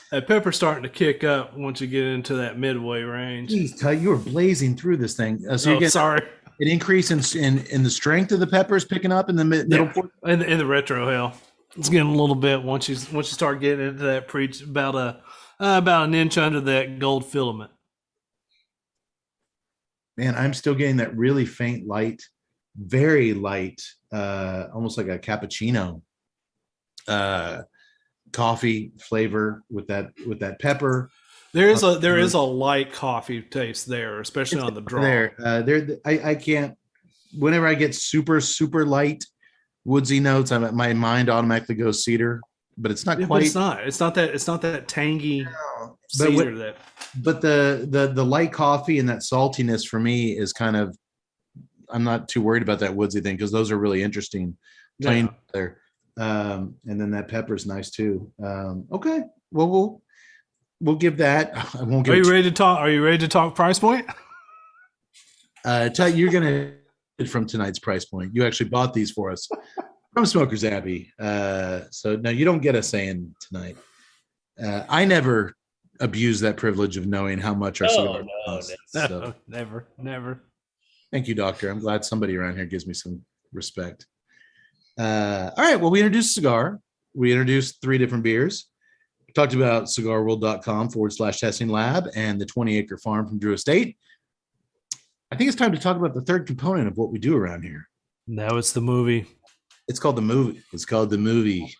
That pepper's starting to kick up once you get into that midway range. Geez, Tut, you were blazing through this thing. So you get sorry. an increase in the strength of the peppers picking up in the middle portion. In the retro hell, it's getting a little bit once you start getting into that preach about an inch under that gold filament. Man, I'm still getting that really faint light, very light, almost like a cappuccino coffee flavor with that pepper. There is a light coffee taste there, especially on the draw. I can't. Whenever I get super light woodsy notes, my mind automatically goes cedar, but it's not quite. But it's not that tangy cedar But the light coffee and that saltiness for me is kind of. I'm not too worried about that woodsy thing because those are really interesting playing there. And then that pepper's nice too. Okay, well we'll give that. I won't give. Are you ready to talk? Are you ready to talk price point? You're gonna from tonight's price point. You actually bought these for us from Smokers Abbey. So no, you don't get a saying tonight. I never abuse that privilege of knowing how much our cigar costs. No, never. Thank you, Doctor. I'm glad somebody around here gives me some respect. All right. Well, we introduced cigar. We introduced 3 different beers. We talked about cigarworld.com/testing lab and the 20-acre farm from Drew Estate. I think it's time to talk about the third component of what we do around here. Now it's the movie. It's called the movie. It's called the movie,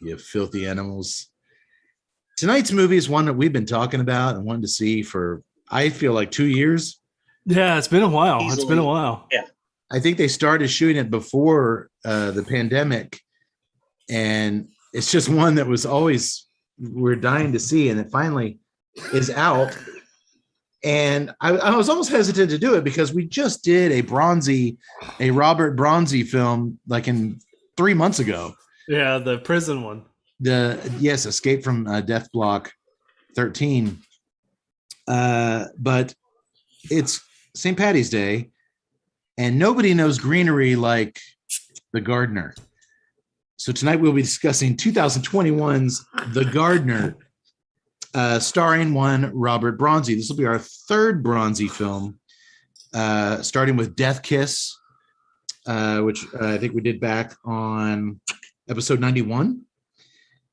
you filthy animals. Tonight's movie is one that we've been talking about and wanted to see for, I feel like 2 years. Yeah, it's been a while. Easily. It's been a while. Yeah. I think they started shooting it before the pandemic, and it's just one that was always we're dying to see, and it finally is out. And I was almost hesitant to do it because we just did a Robert Bronzi film like in 3 months ago. Yeah, the prison one. Escape from Death Block 13. But it's St. Paddy's Day. And nobody knows greenery like The Gardener. So tonight we'll be discussing 2021's The Gardener, starring one Robert Bronzi. This will be our third Bronzi film, starting with Death Kiss, which I think we did back on episode 91.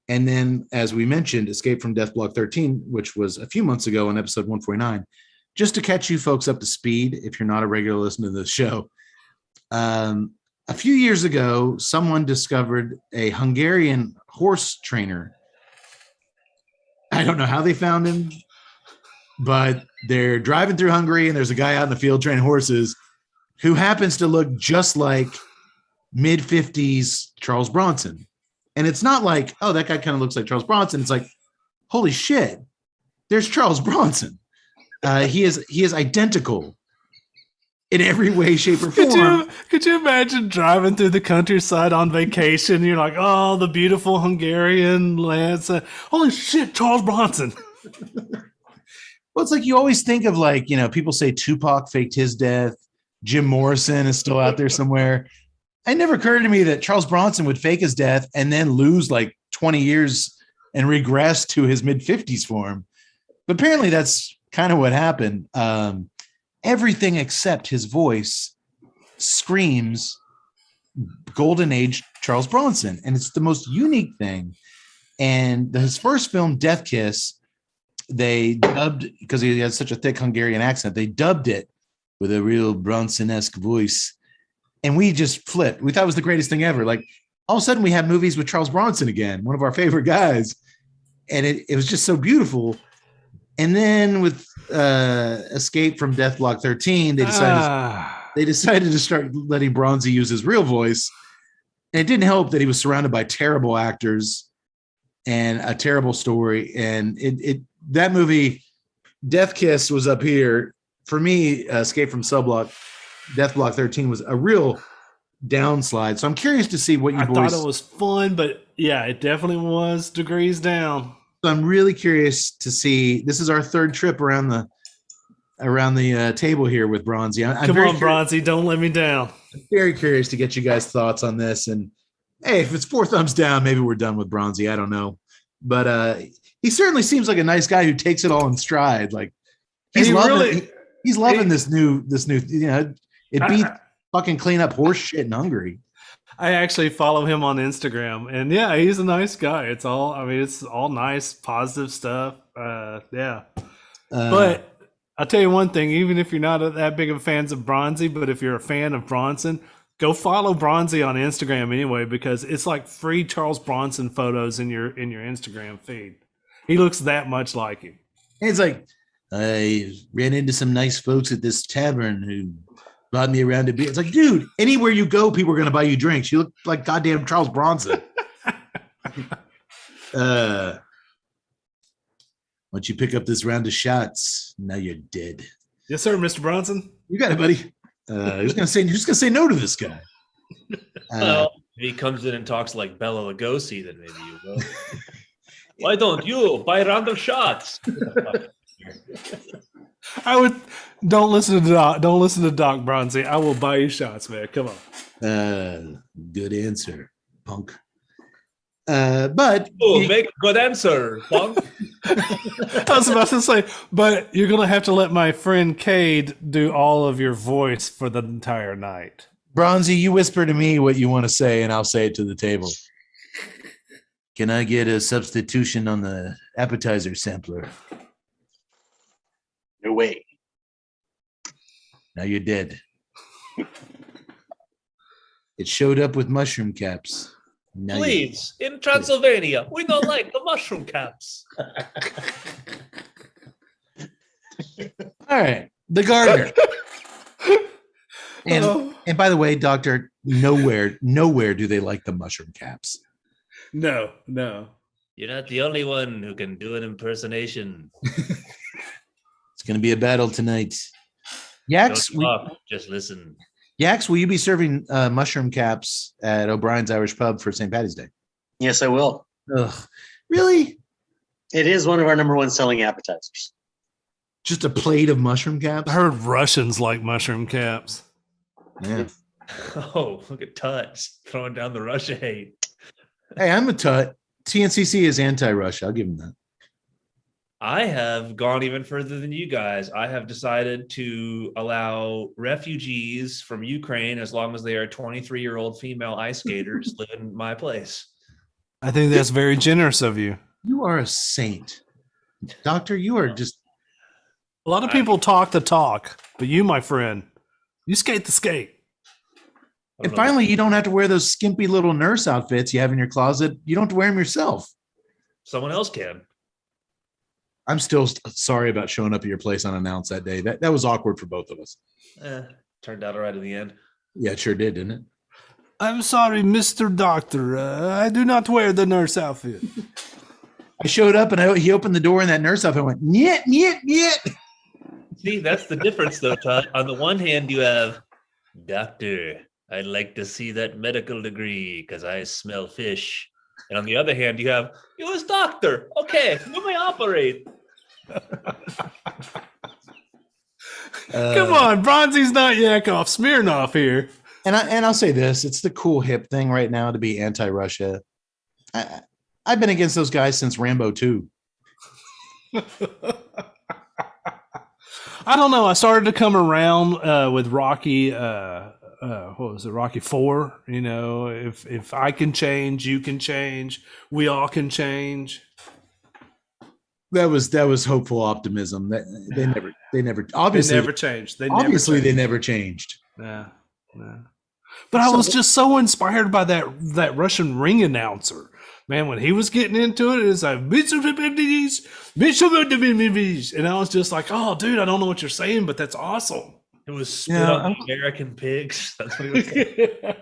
And then, as we mentioned, Escape from Death Block 13, which was a few months ago on episode 149. Just to catch you folks up to speed, if you're not a regular listener to the show, a few years ago, someone discovered a Hungarian horse trainer. I don't know how they found him, but they're driving through Hungary, and there's a guy out in the field training horses who happens to look just like mid-50s Charles Bronson. And it's not like, oh, that guy kind of looks like Charles Bronson. It's like, holy shit, there's Charles Bronson. He is identical in every way, shape, or form. Could you imagine driving through the countryside on vacation? You're like, oh, the beautiful Hungarian lands. Holy shit, Charles Bronson. Well, it's like you always think of like, people say Tupac faked his death. Jim Morrison is still out there somewhere. It never occurred to me that Charles Bronson would fake his death and then lose like 20 years and regress to his mid-50s form. But apparently that's kind of what happened. Everything except his voice screams golden age Charles Bronson. And it's the most unique thing. And his first film, Death Kiss, they dubbed, because he had such a thick Hungarian accent, they dubbed it with a real Bronson-esque voice. And we just flipped. We thought it was the greatest thing ever. Like all of a sudden we have movies with Charles Bronson again, one of our favorite guys. And it was just so beautiful. And then with Escape from Death Block 13, they decided to start letting Bronzi use his real voice. And it didn't help that he was surrounded by terrible actors and a terrible story. And that movie, Death Kiss, was up here. For me, Escape from Death Block 13 was a real downslide. So I'm curious to see what you boys... I thought it was fun, but yeah, it definitely was degrees down. So I'm really curious to see. This is our third trip around around the table here with Bronzi. I'm Come very on, Bronzi, don't let me down. very curious to get you guys' thoughts on this. And hey, if it's 4 thumbs down, maybe we're done with Bronzi. I don't know, but he certainly seems like a nice guy who takes it all in stride. Like he's loving this new. It beats fucking clean up horse shit in Hungary. I actually follow him on Instagram, and yeah, he's a nice guy. It's all nice, positive stuff. Yeah. But I'll tell you one thing, even if you're not that big of fans of Bronzi, but if you're a fan of Bronson, go follow Bronzi on Instagram anyway, because it's like free Charles Bronson photos in your Instagram feed. He looks that much like him. It's like, I ran into some nice folks at this tavern who bought me around a beer. It's like, dude, anywhere you go, people are going to buy you drinks. You look like goddamn Charles Bronson. Once you pick up this round of shots, now you're dead. Yes, sir, Mr. Bronson. You got it, buddy. Who's gonna say no to this guy? Well, if he comes in and talks like Bela Lugosi, then maybe you will. Why don't you buy a round of shots? Don't listen to Doc Bronzi. I will buy you shots, man. Come on. Good answer, punk. But make a good answer, punk. I was about to say, but you're gonna have to let my friend Cade do all of your voice for the entire night. Bronzi, you whisper to me what you want to say, and I'll say it to the table. Can I get a substitution on the appetizer sampler? No way. Now you're dead. It showed up with mushroom caps. Now Please, in Transylvania, we don't like the mushroom caps. All right, the gardener. And by the way, doctor, nowhere do they like the mushroom caps. No. You're not the only one who can do an impersonation. It's going to be a battle tonight. Yax, Don't talk, just listen. Yax, will you be serving mushroom caps at O'Brien's Irish Pub for St. Paddy's Day? Yes, I will. Ugh, really? It is one of our number one selling appetizers. Just a plate of mushroom caps? I heard Russians like mushroom caps. Yeah. Oh, look at Tut throwing down the Russia hate. Hey, I'm a tut. TNCC is anti-Russia. I'll give him that. I have gone even further than you guys. I have decided to allow refugees from Ukraine, as long as they are 23-year-old female ice skaters, live in my place. I think that's very generous of you. You are a saint. Doctor, you are just... A lot of people talk the talk, but you, my friend, you skate the skate. And finally, you don't have to wear those skimpy little nurse outfits you have in your closet. You don't have to wear them yourself. Someone else can. I'm still sorry about showing up at your place unannounced that day. That was awkward for both of us. Turned out all right in the end. Yeah, it sure did, didn't it? I'm sorry, Mr. Doctor. I do not wear the nurse outfit. I showed up and he opened the door in that nurse outfit and went, niet, niet, niet. See, that's the difference, though, Todd. On the one hand, you have, Doctor, I'd like to see that medical degree because I smell fish. And on the other hand, you have, you was doctor. Okay, you may operate. Come on, Bronzi's not Yakov Smirnoff here. And I'll say this: it's the cool hip thing right now to be anti-Russia. I've been against those guys since Rambo 2. I don't know. I started to come around with Rocky. What was it? Rocky 4. You know, if I can change, you can change. We all can change. That was hopeful optimism. They never obviously they never changed. They never changed. Yeah. But I was just so inspired by that Russian ring announcer. Man, when he was getting into it, it's like, and I was just like, oh, dude, I don't know what you're saying, but that's awesome. It was spit on the American pigs. That's what it was.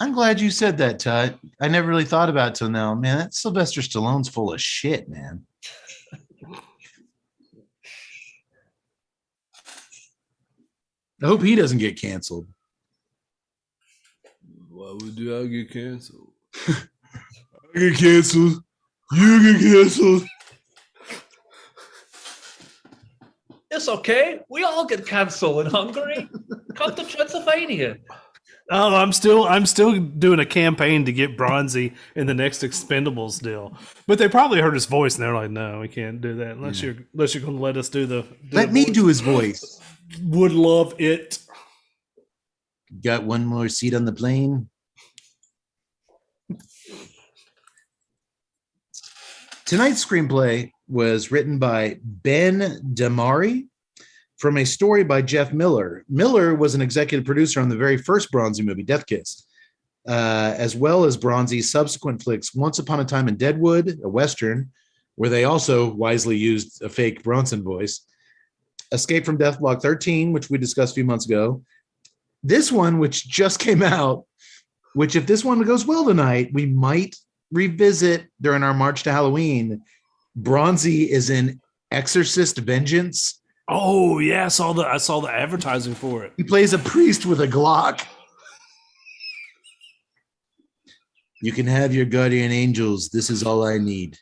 I'm glad you said that, Tut. I never really thought about it till now. Man, that Sylvester Stallone's full of shit, man. I hope he doesn't get canceled. Why would I get canceled? I get canceled. You get canceled. You It's okay. We all get canceled in Hungary. Come to Transylvania. Oh, I'm still doing a campaign to get Bronzi in the next Expendables deal. But they probably heard his voice and they're like, "No, we can't do that unless you're going to let us do the." Let me do his voice. Would love it. Got one more seat on the plane. Tonight's screenplay was written by Ben Damari from a story by Jeff Miller. Miller was an executive producer on the very first Bronzi movie, Death Kiss, as well as Bronzi's subsequent flicks, Once Upon a Time in Deadwood, a Western, where they also wisely used a fake Bronson voice, Escape from Death Block 13, which we discussed a few months ago. This one, which just came out, which if this one goes well tonight, we might revisit during our March to Halloween. Bronzi is in Exorcist Vengeance. Oh yeah, I saw the advertising for it. He plays a priest with a Glock. You can have your guardian angels. This is all I need.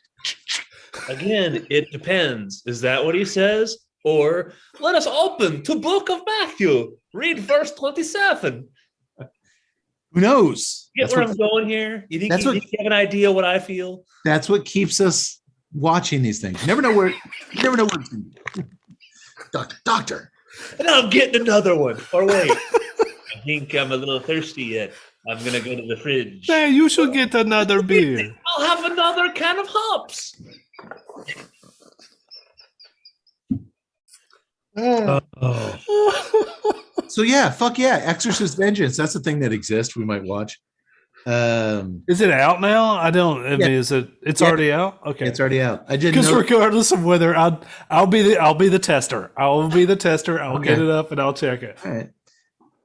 Again, it depends. Is that what he says? Or let us open to Book of Matthew. Read verse 27. Who knows? Get where I'm going here? You think you have an idea what I feel? That's what keeps us watching these things. You never know where it's going to be. Doctor. And I'm getting another one. Or wait, I think I'm a little thirsty yet. I'm going to go to the fridge. Hey, you should get another beer. I'll have another can of hops. So yeah, fuck yeah, Exorcist Vengeance. That's the thing that exists. We might watch. Is it out now? I mean, is it? It's already out. Okay, it's already out. I didn't. Because regardless of whether I'll be the tester. I'll be the tester. I'll get it up and I'll check it. All right.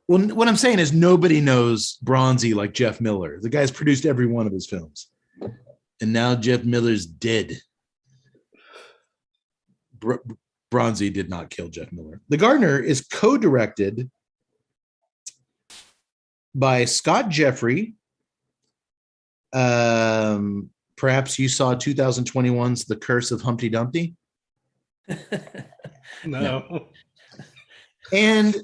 Well, what I'm saying is nobody knows Bronzi like Jeff Miller. The guy's produced every one of his films, and now Jeff Miller's dead. Bronzi did not kill Jeff Miller. The Gardener is co-directed by Scott Jeffrey. Perhaps you saw 2021's The Curse of Humpty Dumpty. No. And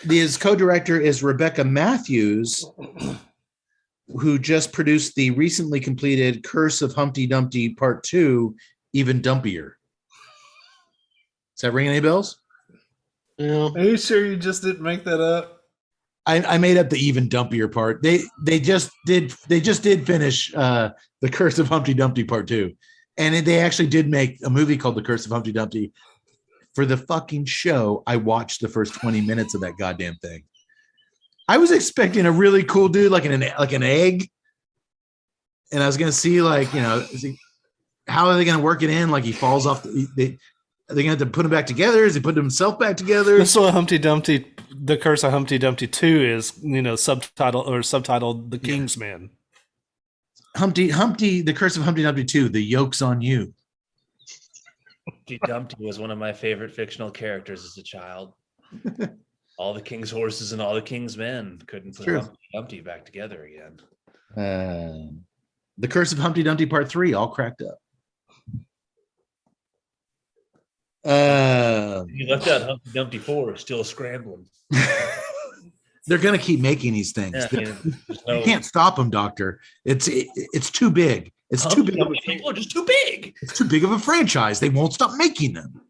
his co-director is Rebecca Matthews, who just produced the recently completed Curse of Humpty Dumpty Part 2, Even Dumpier. Does that ring any bells? Yeah. Are you sure you just didn't make that up? I made up the even dumpier part. They just did finish The Curse of Humpty Dumpty Part 2. And they actually did make a movie called The Curse of Humpty Dumpty. For the fucking show, I watched the first 20 minutes of that goddamn thing. I was expecting a really cool dude like an egg. And I was gonna see how are they gonna work it in? Like he falls off are they gonna have to put him back together? Is he putting himself back together? That's what Humpty Dumpty, The Curse of Humpty Dumpty 2 is, subtitled The King's Man. Humpty, The Curse of Humpty Dumpty 2, The Yoke's on You. Humpty Dumpty was one of my favorite fictional characters as a child. All the king's horses and all the king's men couldn't put Humpty Dumpty back together again. The Curse of Humpty Dumpty Part 3, all cracked up. You left out Humpty Dumpty 4, still scrambling. They're gonna keep making these things. Yeah, you can't stop them, Doctor. It's too big. It's too big. People are just too big. It's too big of a franchise. They won't stop making them.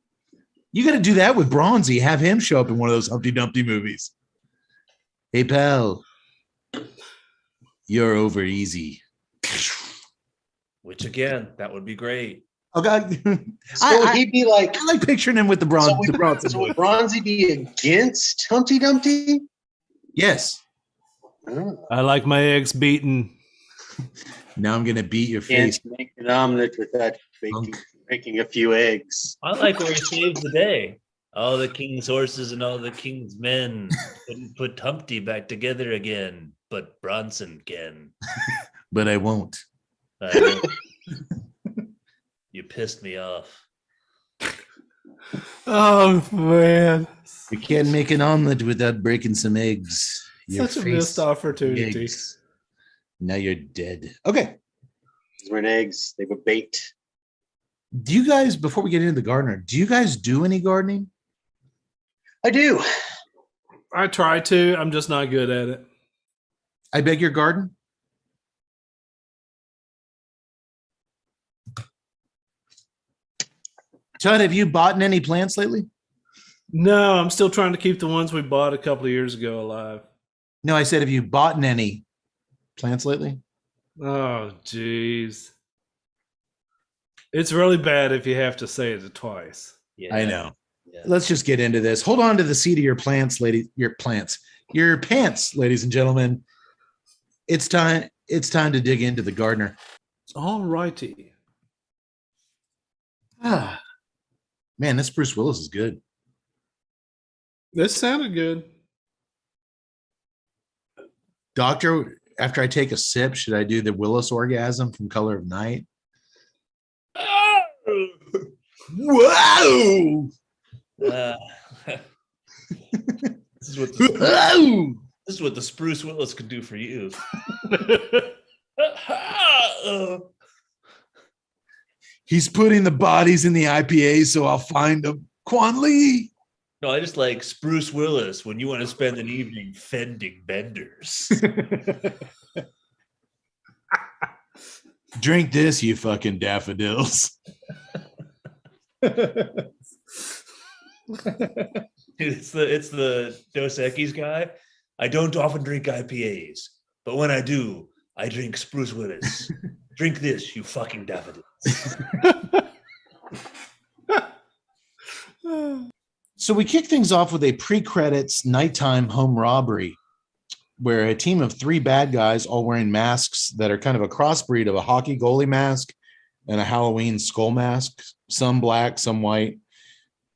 You got to do that with Bronzi. Have him show up in one of those Humpty Dumpty movies. Hey, pal, you're over easy. Which again, that would be great. Oh God! So he'd be like, I like picturing him with the Bronzi. So would Bronzi be against Humpty Dumpty? Yes. Oh. I like my eggs beaten. Now I'm gonna beat your Can't face. make an omelet without breaking a few eggs. I like where he saves the day. All the king's horses and all the king's men couldn't put Humpty back together again, but Bronson can. But I won't. You pissed me off. Oh man! You can't make an omelet without breaking some eggs. Your Such a face, missed opportunity. eggs. Now you're dead. Okay. These weren't eggs; they were bait. Do you guys, before we get into the gardener, do you guys do any gardening? I do. I try to. I'm just not good at it. I beg your garden. Todd, have you bought any plants lately? No, I'm still trying to keep the ones we bought a couple of years ago alive. No, I said, have you bought any plants lately? Oh, jeez. It's really bad if you have to say it twice. Yeah, I know. Yeah. Let's just get into this. Hold on to the seat of your plants, your pants, ladies and gentlemen. It's time to dig into the gardener. All righty. Ah, man, this Bruce Willis is good. This sounded good. Doctor, after I take a sip, should I do the Willis orgasm from Color of Night? Whoa! This is what the Spruce Willis could do for you. He's putting the bodies in the IPA, so I'll find them. Quan Lee. No, I just like Spruce Willis when you want to spend an evening fending benders. Drink this, you fucking daffodils. It's the Dos Equis guy. I don't often drink IPAs, but when I do, I drink Spruce Willis. Drink this, you fucking daffodils. So we kick things off with a pre-credits nighttime home robbery where a team of 3 bad guys, all wearing masks that are kind of a crossbreed of a hockey goalie mask and a Halloween skull mask, some black, some white,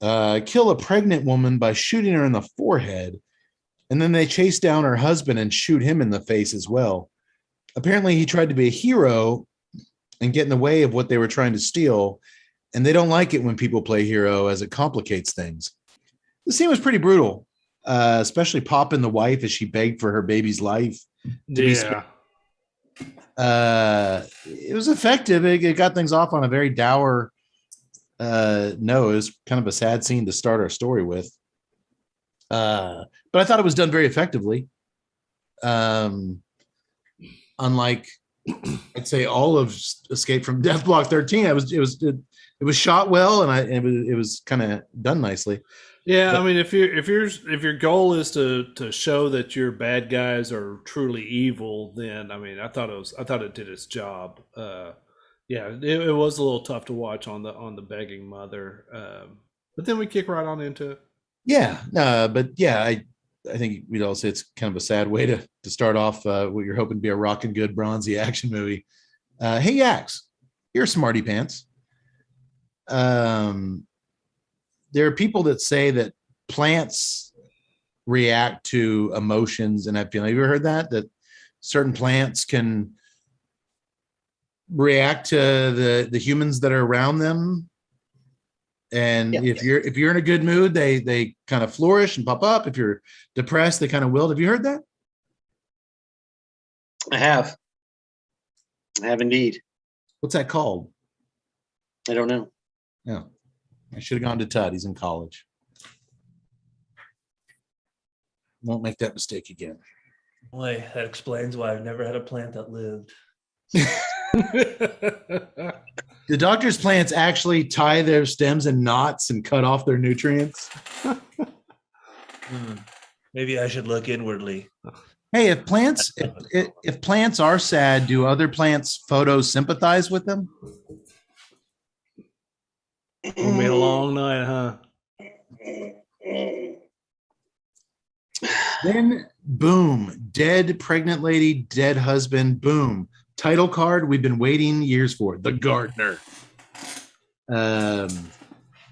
kill a pregnant woman by shooting her in the forehead. And then they chase down her husband and shoot him in the face as well. Apparently he tried to be a hero and get in the way of what they were trying to steal. And they don't like it when people play hero as it complicates things. The scene was pretty brutal, especially popping the wife as she begged for her baby's life. Yeah. It was effective. It got things off on a very dour note. It was kind of a sad scene to start our story with. But I thought it was done very effectively. Unlike, I'd say, all of Escape from Death Block 13, it was shot well, and it was kind of done nicely. Yeah, I mean, if your goal is to show that your bad guys are truly evil, then I mean, I thought it did its job. Yeah, it was a little tough to watch on the begging mother, but then we kick right on into it. Yeah, but yeah, I think we'd all say it's kind of a sad way to start off what you're hoping to be a rockin' good Bronzi action movie. Hey, Yax, you're smarty pants. There are people that say that plants react to emotions and that feeling. Have you ever heard that certain plants can react to the humans that are around them? And Yeah. if you're in a good mood, they kind of flourish and pop up. If you're depressed, they kind of wilt. Have you heard that? I have indeed. What's that called? I don't know. No, I should have gone to Todd. He's in college. Won't make that mistake again. Boy, that explains why I've never had a plant that lived. The doctor's plants actually tie their stems in knots and cut off their nutrients. Maybe I should look inwardly. Hey, if plants are sad, do other plants photosynthesize with them? It'll be a long night, huh? Then, boom, dead pregnant lady, dead husband, boom. Title card we've been waiting years for, The Gardener.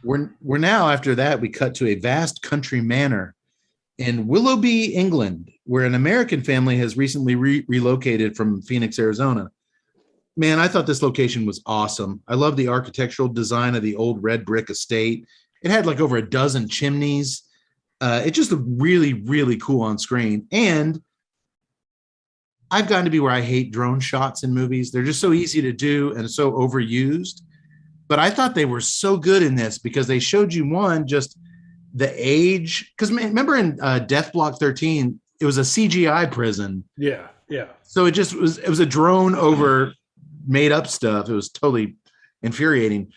We're now, after that, we cut to a vast country manor in Willoughby, England, where an American family has recently relocated from Phoenix, Arizona. Man, I thought this location was awesome. I love the architectural design of the old red brick estate. It had like over a dozen chimneys. It just looked really, really cool on screen. And I've gotten to be where I hate drone shots in movies. They're just so easy to do and so overused. But I thought they were so good in this because they showed you, one, just the age, because remember in Death Block 13, it was a CGI prison. Yeah. So it was a drone over made up stuff. It was totally infuriating.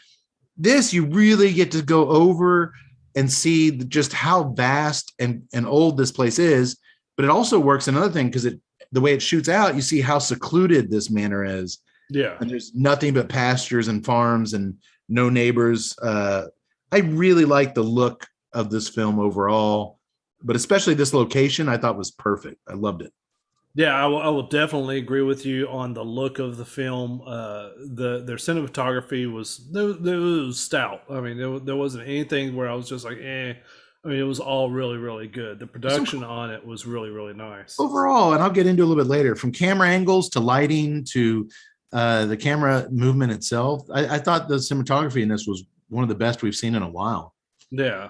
This, you really get to go over and see just how vast and old this place is. But it also works another thing, because the way it shoots out, you see how secluded this manor is. Yeah. And there's nothing but pastures and farms and no neighbors. I really like the look of this film overall, but especially this location I thought was perfect. I loved it. Yeah, I will definitely agree with you on the look of the film. Their cinematography was stout. I mean, there wasn't anything where I was just like, eh. I mean, it was all really, really good. The production on it was really, really nice. Overall, and I'll get into a little bit later, from camera angles to lighting to the camera movement itself, I thought the cinematography in this was one of the best we've seen in a while. Yeah.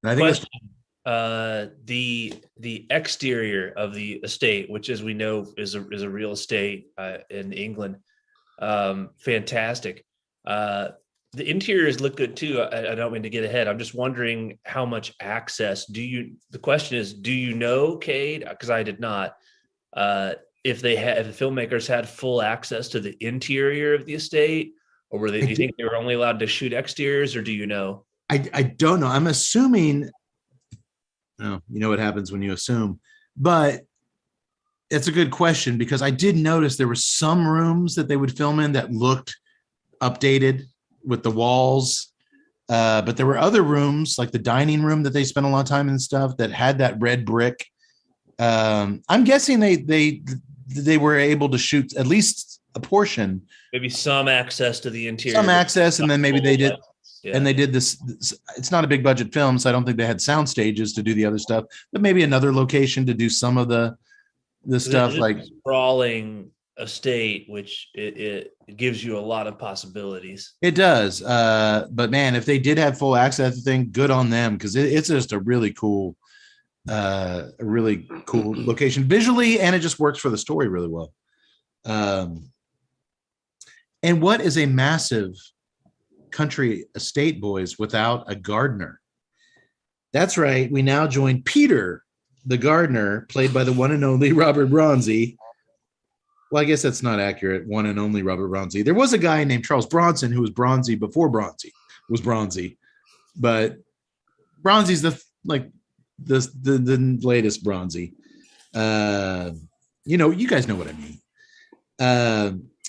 And I think it's the exterior of the estate, which, as we know, is a real estate in England, fantastic. The interiors look good too. I don't mean to get ahead. I'm just wondering how much access the question is, do you know, Cade? Because I did not. If the filmmakers had full access to the interior of the estate, or do you think they were only allowed to shoot exteriors, or do you know? I don't know. I'm assuming. No, you know what happens when you assume, but it's a good question, because I did notice there were some rooms that they would film in that looked updated with the walls, but there were other rooms, like the dining room that they spent a lot of time and stuff, that had that red brick. I'm guessing they were able to shoot at least a portion, maybe some access to the interior, and then maybe they did. Yeah. And they did this. It's not a big budget film, so I don't think they had sound stages to do the other stuff, but maybe another location to do some of the stuff, like sprawling estate, which it gives you a lot of possibilities. It does. But man, if they did have full access to the thing, good on them, because it's just a really cool location visually, and it just works for the story really well. And what is a massive country estate, boys, without a gardener? That's right. We now join Peter, the gardener, played by the one and only Robert Bronzi. Well, I guess that's not accurate. One and only Robert Bronzi. There was a guy named Charles Bronson who was Bronzi before Bronzi was Bronzi, but Bronzi's the latest Bronzi. You guys know what I mean.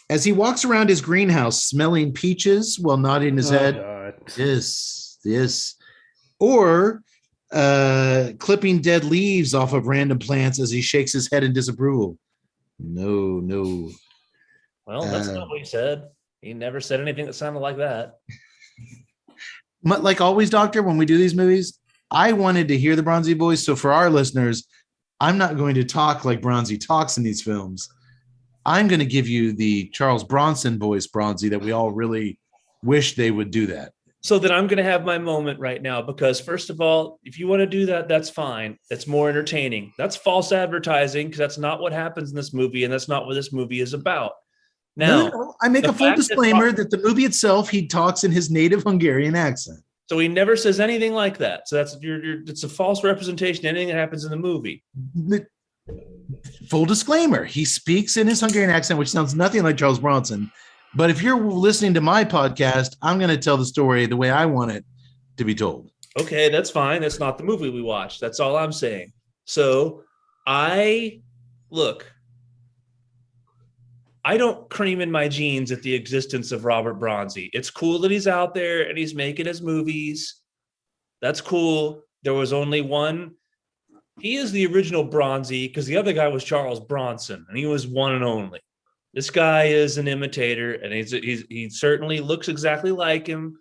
As he walks around his greenhouse smelling peaches while nodding his head, God. yes, or clipping dead leaves off of random plants as he shakes his head in disapproval. No. Well, that's not what he said. He never said anything that sounded like that. Like always, Doctor, when we do these movies, I wanted to hear the Bronzi voice. So for our listeners, I'm not going to talk like Bronzi talks in these films. I'm going to give you the Charles Bronson voice, Bronzi, that we all really wish they would do that. So then I'm going to have my moment right now, because first of all, if you want to do that, that's fine. It's more entertaining. That's false advertising, because that's not what happens in this movie, and that's not what this movie is about. Now, no, I make a full disclaimer that the movie itself, he talks in his native Hungarian accent. So he never says anything like that. So that's it's a false representation of anything that happens in the movie. Full disclaimer, he speaks in his Hungarian accent, which sounds nothing like Charles Bronson. But if you're listening to my podcast, I'm going to tell the story the way I want it to be told. Okay, that's fine. That's not the movie we watched. That's all I'm saying. So I don't cream in my jeans at the existence of Robert Bronzi. It's cool that he's out there and he's making his movies. That's cool. There was only one. He is the original Bronzi, because the other guy was Charles Bronson, and he was one and only. This guy is an imitator, and he certainly looks exactly like him.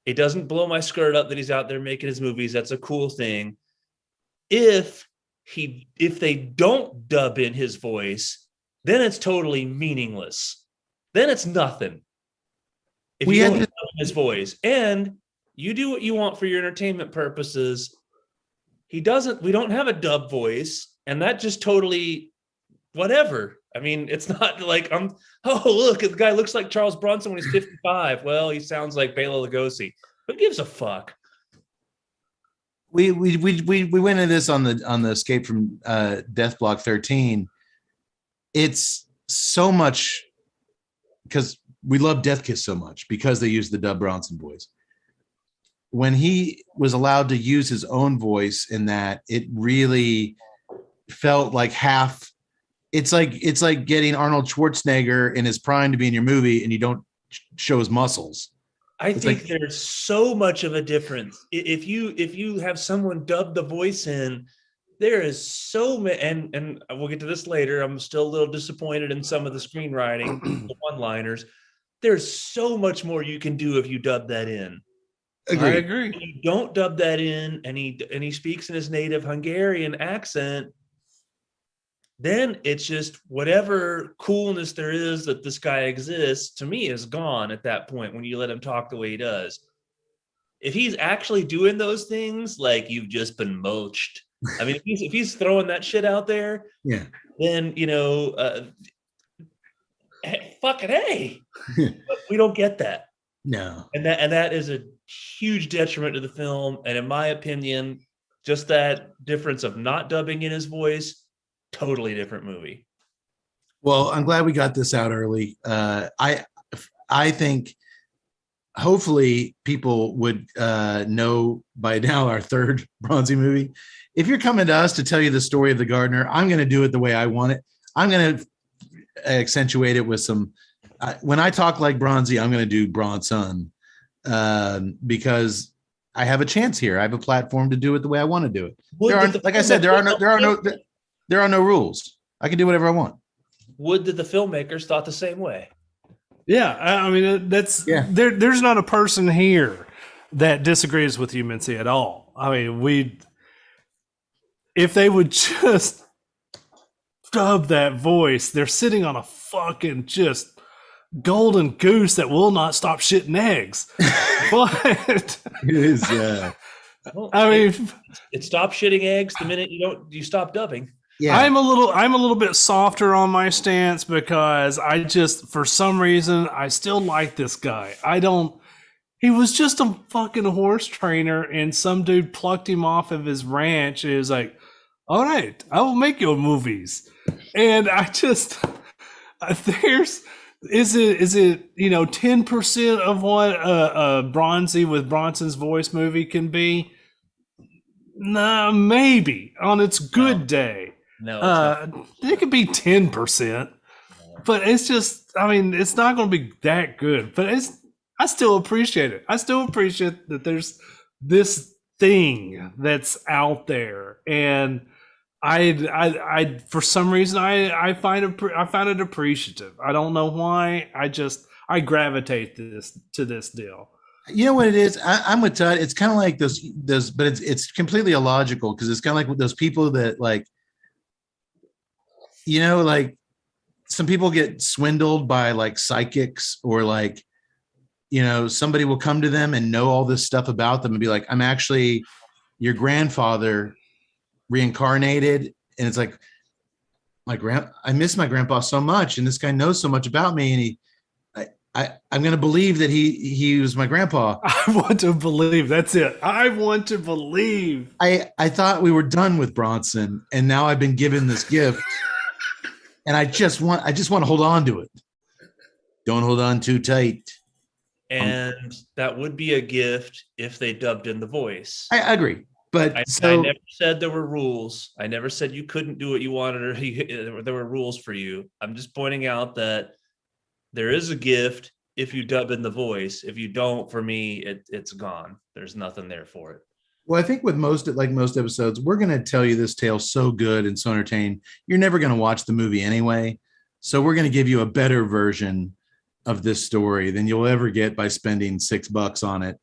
It doesn't blow my skirt up that he's out there making his movies. That's a cool thing. If they don't dub in his voice, then it's totally meaningless. Then it's nothing. If you don't dub in his voice, and you do what you want for your entertainment purposes, we don't have a dub voice, and that just totally whatever. I mean, it's not like look, the guy looks like Charles Bronson when he's 55. Well, he sounds like Bela Lugosi. Who gives a fuck? we went into this on the Escape from Death Block 13. It's so much because we love Death Kiss so much because they use the Dub Bronson voice. When he was allowed to use his own voice in that, it really felt like half. It's like getting Arnold Schwarzenegger in his prime to be in your movie, and you don't show his muscles. I think there's so much of a difference. If you have someone dub the voice in, there is so many, and we'll get to this later. I'm still a little disappointed in some of the screenwriting, the one-liners. There's so much more you can do if you dub that in. I agree. If you don't dub that in, and he speaks in his native Hungarian accent, then it's just whatever coolness there is that this guy exists, to me, is gone at that point when you let him talk the way he does. If he's actually doing those things, like, you've just been mulched. I mean, if he's throwing that shit out there, yeah, then, fucking hey, we don't get that. No. And that is a huge detriment to the film. And in my opinion, just that difference of not dubbing in his voice, totally different movie. Well, I'm glad we got this out early. I think hopefully people would know by now our third Bronzi movie. If you're coming to us to tell you the story of the gardener, I'm going to do it the way I want it. I'm going to accentuate it with some. When I talk like Bronzi, I'm going to do Bronson because I have a chance here. I have a platform to do it the way I want to do it. There are no rules. I can do whatever I want. Would that the filmmakers thought the same way? Yeah, I mean there's not a person here that disagrees with you, Mincy, at all. I mean, if they would just dub that voice, they're sitting on a fucking just golden goose that will not stop shitting eggs. But it is. I mean, it stops shitting eggs the minute you stop dubbing. Yeah. I'm a little bit softer on my stance because I just, for some reason, I still like this guy. He was just a fucking horse trainer, and some dude plucked him off of his ranch and he was like, all right, I will make your movies. And I just, is it 10% of what Bronzi with Bronson's voice movie can be? Nah, maybe on its good day. No, it could be 10%, but it's just, I mean, it's not going to be that good, but I still appreciate it. I still appreciate that there's this thing that's out there. And I for some reason, I find it appreciative. I don't know why. I gravitate to this deal. You know what it is? I'm with Todd. It's kind of like those, but it's completely illogical because it's kind of like those people that like some people get swindled by like psychics or like, somebody will come to them and know all this stuff about them and be like, I'm actually your grandfather reincarnated. And it's like, I miss my grandpa so much. And this guy knows so much about me. And I'm going to believe that he was my grandpa. I want to believe. That's it. I want to believe. I thought we were done with Bronson, and now I've been given this gift, and I just want to hold on to it. Don't hold on too tight. And that would be a gift if they dubbed in the voice. I agree, but I never said there were rules. I never said you couldn't do what you wanted or there were rules for you. I'm just pointing out that there is a gift if you dub in the voice. If you don't, for me, it's gone. There's nothing there for it. Well, I think with most episodes, we're going to tell you this tale so good and so entertaining, you're never going to watch the movie anyway. So we're going to give you a better version of this story than you'll ever get by spending $6 on it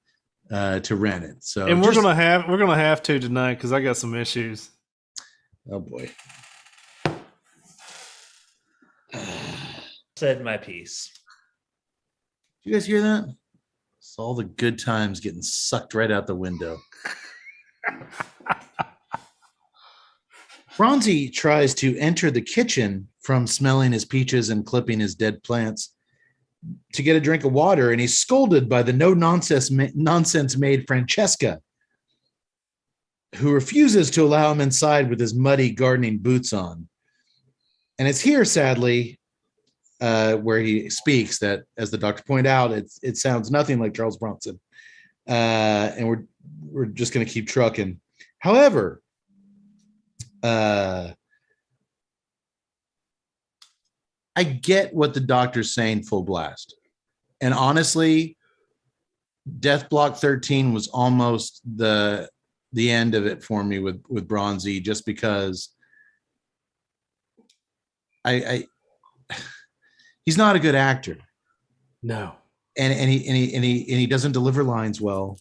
to rent it. So, and we're gonna have to tonight because I got some issues. Oh boy. Said my piece. You guys hear that? It's all the good times getting sucked right out the window. Bronzi tries to enter the kitchen from smelling his peaches and clipping his dead plants to get a drink of water, and he's scolded by the no nonsense maid Francesca. who refuses to allow him inside with his muddy gardening boots on. And it's here, sadly, where he speaks that, as the doctor pointed out, it sounds nothing like Charles Bronson. And we're just going to keep trucking. However, I get what the doctor's saying full blast. And honestly, Death Block 13 was almost the end of it for me with Bronzi, just because I he's not a good actor. No. And he doesn't deliver lines well.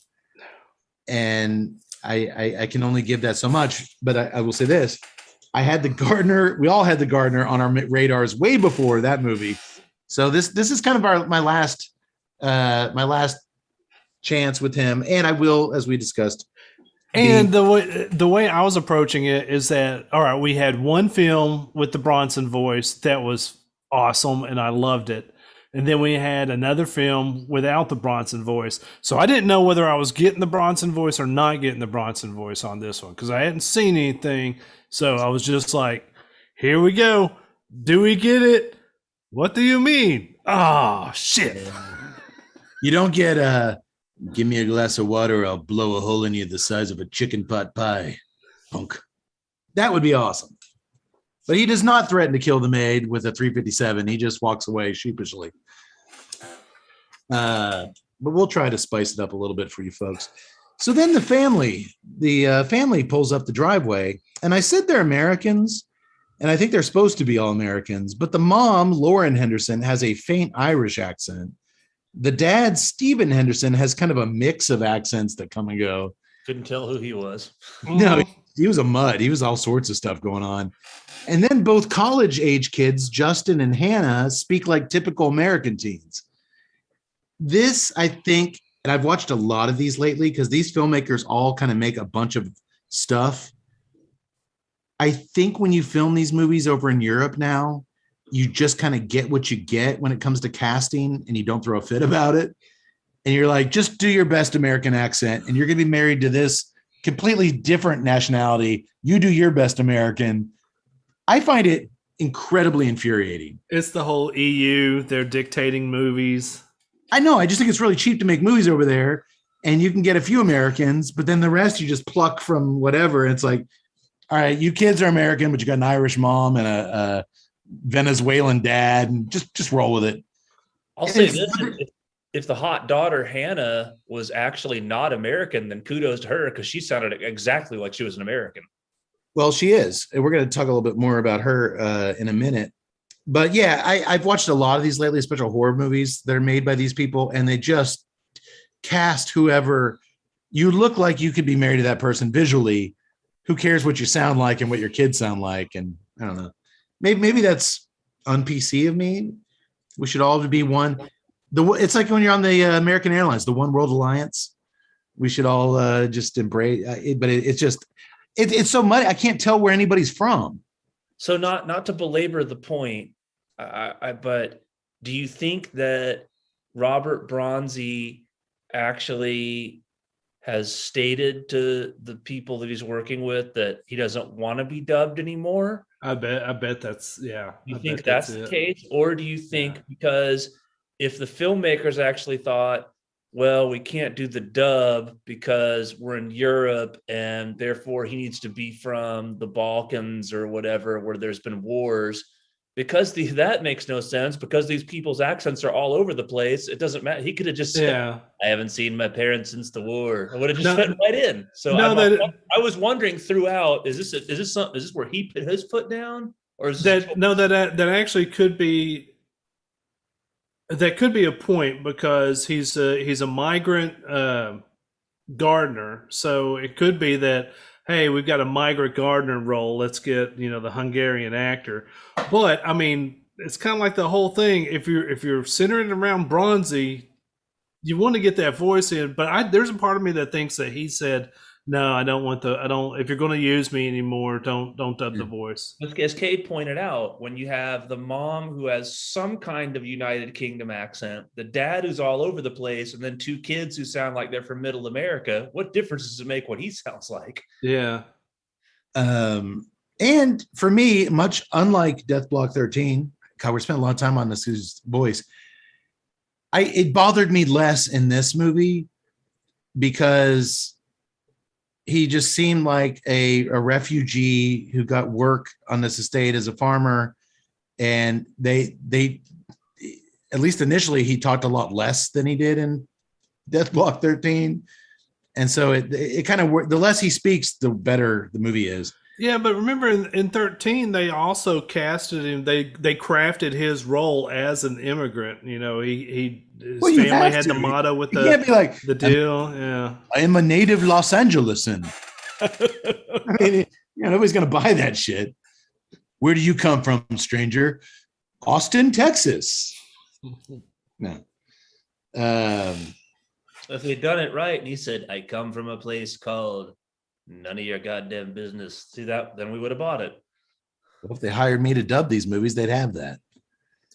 And I can only give that so much, but I will say this. I had the gardener. We all had the gardener on our radars way before that movie. So this is kind of my last chance with him. And I will, as we discussed. And the way I was approaching it is that, all right, we had one film with the Bronson voice that was awesome and I loved it. And then we had another film without the Bronson voice. So I didn't know whether I was getting the Bronson voice or not getting the Bronson voice on this one because I hadn't seen anything. So I was just like, here we go. Do we get it? What do you mean? Oh, shit. You don't get give me a glass of water, I'll blow a hole in you the size of a chicken pot pie, punk. That would be awesome. But he does not threaten to kill the maid with a 357. He just walks away sheepishly. But we'll try to spice it up a little bit for you folks. So then the family pulls up the driveway, and I said they're Americans, and I think they're supposed to be all Americans, but the mom, Lauren Henderson, has a faint Irish accent. The dad, Stephen Henderson, has kind of a mix of accents that come and go. Couldn't tell who he was. No, he was a mud. He was all sorts of stuff going on. And then both college-age kids, Justin and Hannah, speak like typical American teens. This, I think, and I've watched a lot of these lately because these filmmakers all kind of make a bunch of stuff. I think when you film these movies over in Europe now, you just kind of get what you get when it comes to casting and you don't throw a fit about it. And you're like, just do your best American accent and you're going to be married to this completely different nationality. You do your best American. I find it incredibly infuriating. It's the whole EU. They're dictating movies. I know. I just think it's really cheap to make movies over there and you can get a few Americans, but then the rest you just pluck from whatever. And it's like, all right, you kids are American, but you got an Irish mom and a Venezuelan dad, and just roll with it. I'll say this: if the hot daughter Hannah was actually not American, then kudos to her because she sounded exactly like she was an American. Well, she is, and we're going to talk a little bit more about her in a minute. But yeah, I've watched a lot of these lately, especially horror movies that are made by these people, and they just cast whoever. You look like you could be married to that person visually. Who cares what you sound like and what your kids sound like? And I don't know. Maybe that's un-PC of me. We should all be one. It's like when you're on the American Airlines, the One World Alliance. We should all just embrace it. But it's so much. I can't tell where anybody's from. So not to belabor the point, but do you think that Robert Bronzi actually has stated to the people that he's working with that he doesn't want to be dubbed anymore? I bet that's, yeah. You think that's the case? Or do you think because if the filmmakers actually thought, well, we can't do the dub because we're in Europe and therefore he needs to be from the Balkans or whatever, where there's been wars, because that makes no sense because these people's accents are all over the place. It doesn't matter. He could have just said, I haven't seen my parents since the war. I would have just fit right in. So I was wondering throughout, is this where he put his foot down, or is that that actually could be. That could be a point because he's a migrant gardener, so it could be that, hey, we've got a migrant gardener role. Let's get the Hungarian actor. But I mean, it's kind of like the whole thing. If you're centering around Bronzi, you want to get that voice in. But there's a part of me that thinks that he said, No, I don't want the. I don't. If you're going to use me anymore, don't dub the voice. As Cade pointed out, when you have the mom who has some kind of United Kingdom accent, the dad who's all over the place, and then two kids who sound like they're from Middle America, what difference does it make what he sounds like? Yeah. And for me, much unlike Death Block 13, God, we're spending a lot of time on this voice. It bothered me less in this movie because he just seemed like a refugee who got work on this estate as a farmer. And they at least initially, he talked a lot less than he did in Death Block 13. And so it kind of, the less he speaks, the better the movie is. Yeah, but remember in 13, they also casted him. They crafted his role as an immigrant. You know, his family had the motto with you can't be like, the deal. Yeah, I am a native Los Angelesan. I mean, nobody's going to buy that shit. Where do you come from, stranger? Austin, Texas. No. If he'd done it right and he said, I come from a place called none of your goddamn business, see that, then we would have bought it. Well, if they hired me to dub these movies, they'd have that.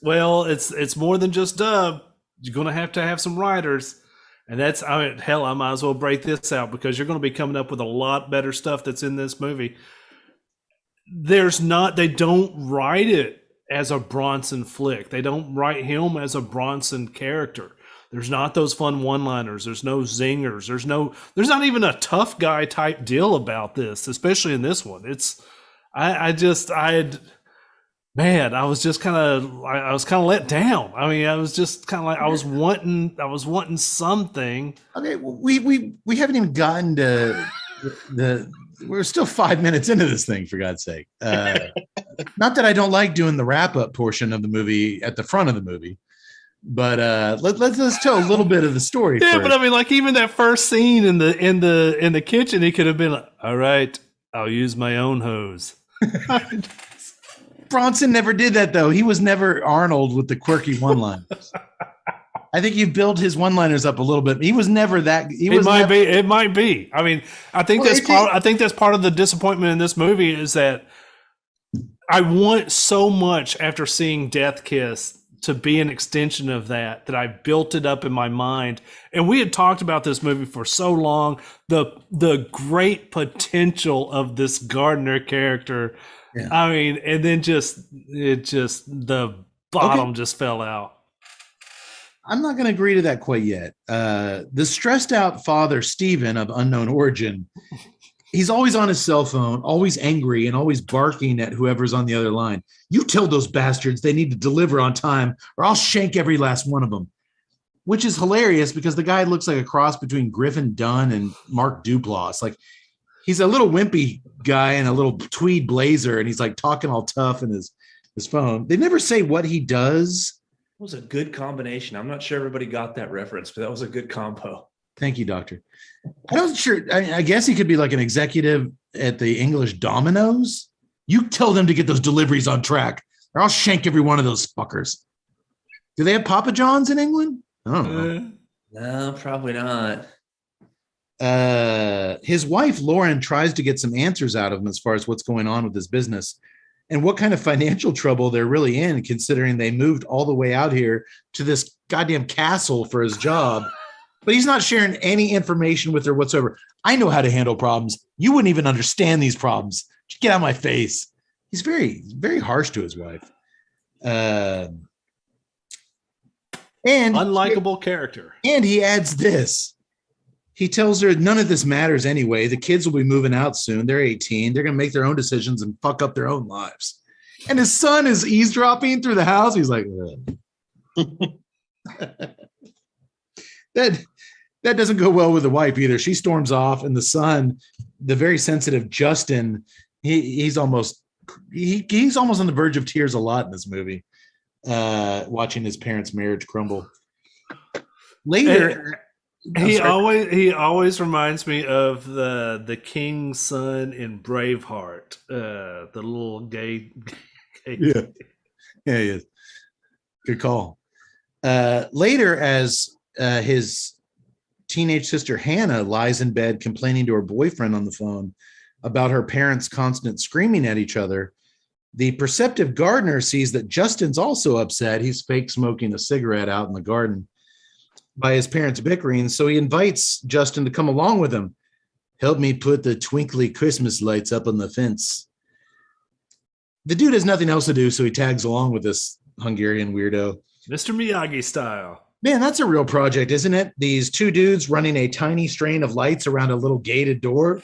Well, it's more than just dub. You're going to have some writers. And that's, I might as well break this out because you're going to be coming up with a lot better stuff that's in this movie. They don't write it as a Bronson flick. They don't write him as a Bronson character. There's not those fun one-liners. There's no zingers. There's not even a tough guy type deal about this, especially in this one. I was just kind of let down. I mean, I was just kind of like, I was wanting something. Okay. We haven't even gotten to we're still 5 minutes into this thing, for God's sake. Not that I don't like doing the wrap up portion of the movie at the front of the movie. But let's tell a little bit of the story. Yeah, first. but I mean, like even that first scene in the kitchen, he could have been like, "All right, I'll use my own hose." Bronson never did that though. He was never Arnold with the quirky one-liners. I think you build his one-liners up a little bit. He was never that. It might be. I mean, I think that's part of the disappointment in this movie is that I want so much after seeing Death Kiss to be an extension of that I built it up in my mind. And we had talked about this movie for so long, the great potential of this Gardner character. Yeah. I mean, and then the bottom just fell out. I'm not going to agree to that quite yet. The stressed out father, Stephen, of unknown origin, he's always on his cell phone, always angry and always barking at whoever's on the other line. You tell those bastards they need to deliver on time or I'll shank every last one of them, which is hilarious because the guy looks like a cross between Griffin Dunn and Mark Duplass. Like he's a little wimpy guy in a little tweed blazer and he's like talking all tough in his phone. They never say what he does. It was a good combination. I'm not sure everybody got that reference, but that was a good combo. Thank you, doctor. I guess he could be like an executive at the English Domino's. You tell them to get those deliveries on track, or I'll shank every one of those fuckers. Do they have Papa John's in England? I don't know. No, probably not. His wife, Lauren, tries to get some answers out of him as far as what's going on with his business and what kind of financial trouble they're really in, considering they moved all the way out here to this goddamn castle for his job. But he's not sharing any information with her whatsoever. I know how to handle problems. You wouldn't even understand these problems. Just get out of my face. He's very, very harsh to his wife. And unlikable character. And he adds this. He tells her none of this matters anyway. The kids will be moving out soon. They're 18. They're going to make their own decisions and fuck up their own lives. And his son is eavesdropping through the house. He's like, that doesn't go well with the wife either. She storms off, and the son, the very sensitive Justin, he's almost on the verge of tears a lot in this movie, watching his parents' marriage crumble. Later, he always reminds me of the king's son in Braveheart, the little gay. Yeah, he is. Good call. Later, as his teenage sister Hannah lies in bed complaining to her boyfriend on the phone about her parents' constant screaming at each other. The perceptive gardener sees that Justin's also upset. He's fake smoking a cigarette out in the garden by his parents bickering. So he invites Justin to come along with him. Help me put the twinkly Christmas lights up on the fence. The dude has nothing else to do, so he tags along with this Hungarian weirdo. Mr. Miyagi style. Man, that's a real project, isn't it? These two dudes running a tiny strain of lights around a little gated door.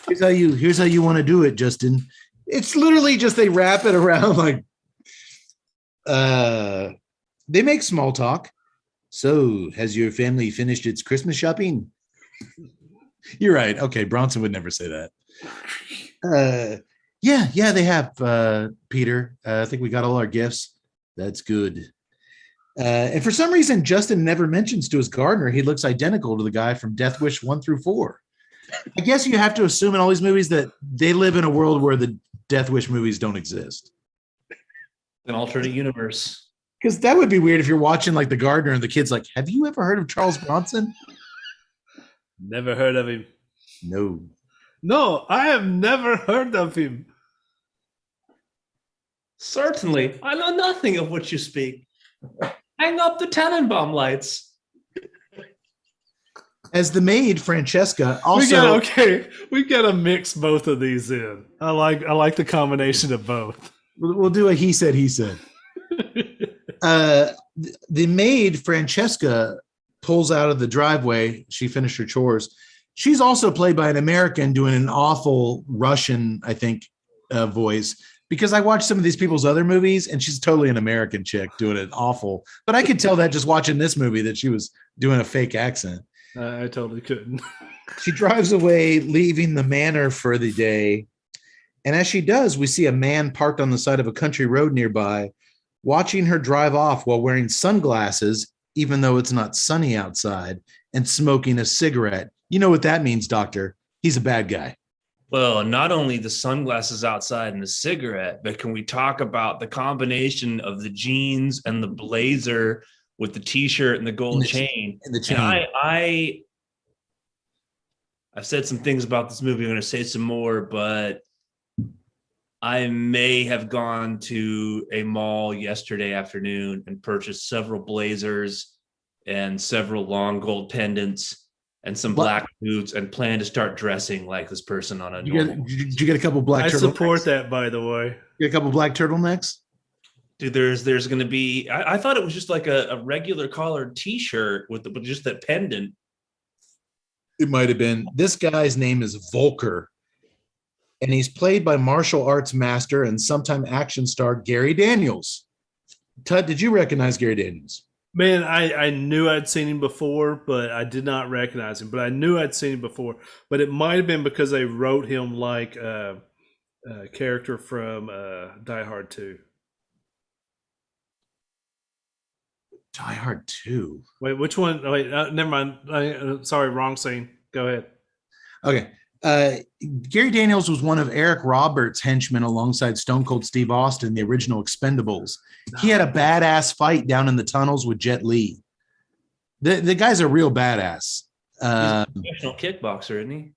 Here's how you want to do it, Justin. It's literally just they wrap it around like they make small talk. So, has your family finished its Christmas shopping? You're right. Okay, Bronson would never say that. Yeah, they have, Peter. I think we got all our gifts. That's good. And for some reason, Justin never mentions to his gardener he looks identical to the guy from Death Wish 1 through 4. I guess you have to assume in all these movies that they live in a world where the Death Wish movies don't exist. An alternate universe. Because that would be weird if you're watching like The Gardener and the kid's like, have you ever heard of Charles Bronson? Never heard of him. No, I have never heard of him. Certainly. I know nothing of which you speak. Hang up the Tannenbaum lights. As the maid, Francesca, also... We got to mix both of these in. I like the combination of both. We'll do a he said. The maid, Francesca, pulls out of the driveway. She finished her chores. She's also played by an American doing an awful Russian, I think, voice. Because I watched some of these people's other movies, and she's totally an American chick doing it awful. But I could tell that just watching this movie that she was doing a fake accent. I totally couldn't. She drives away, leaving the manor for the day. And as she does, we see a man parked on the side of a country road nearby, watching her drive off while wearing sunglasses, even though it's not sunny outside, and smoking a cigarette. You know what that means, Doctor. He's a bad guy. Well, not only the sunglasses outside and the cigarette, but can we talk about the combination of the jeans and the blazer with the T-shirt and the gold chain? And the chain. And I've said some things about this movie. I'm going to say some more, but I may have gone to a mall yesterday afternoon and purchased several blazers and several long gold pendants and some black boots and plan to start dressing like this person on a normal. Did you get a couple black turtlenecks? I support that, by the way. You get a couple black turtlenecks? Dude, there's going to be... I thought it was just like a regular collared T-shirt with just that pendant. It might have been. This guy's name is Volker, and he's played by martial arts master and sometime action star Gary Daniels. Tut, did you recognize Gary Daniels? Man, I knew I'd seen him before, but I did not recognize him. But I knew I'd seen him before. But it might have been because they wrote him like a character from Die Hard 2. Die Hard 2? Wait, which one? Oh, wait, never mind. Sorry, wrong scene. Go ahead. Okay. Gary Daniels was one of Eric Roberts' henchmen alongside Stone Cold Steve Austin, the original Expendables. He had a badass fight down in the tunnels with Jet Li. The guy's a real badass. He's a professional kickboxer, isn't he?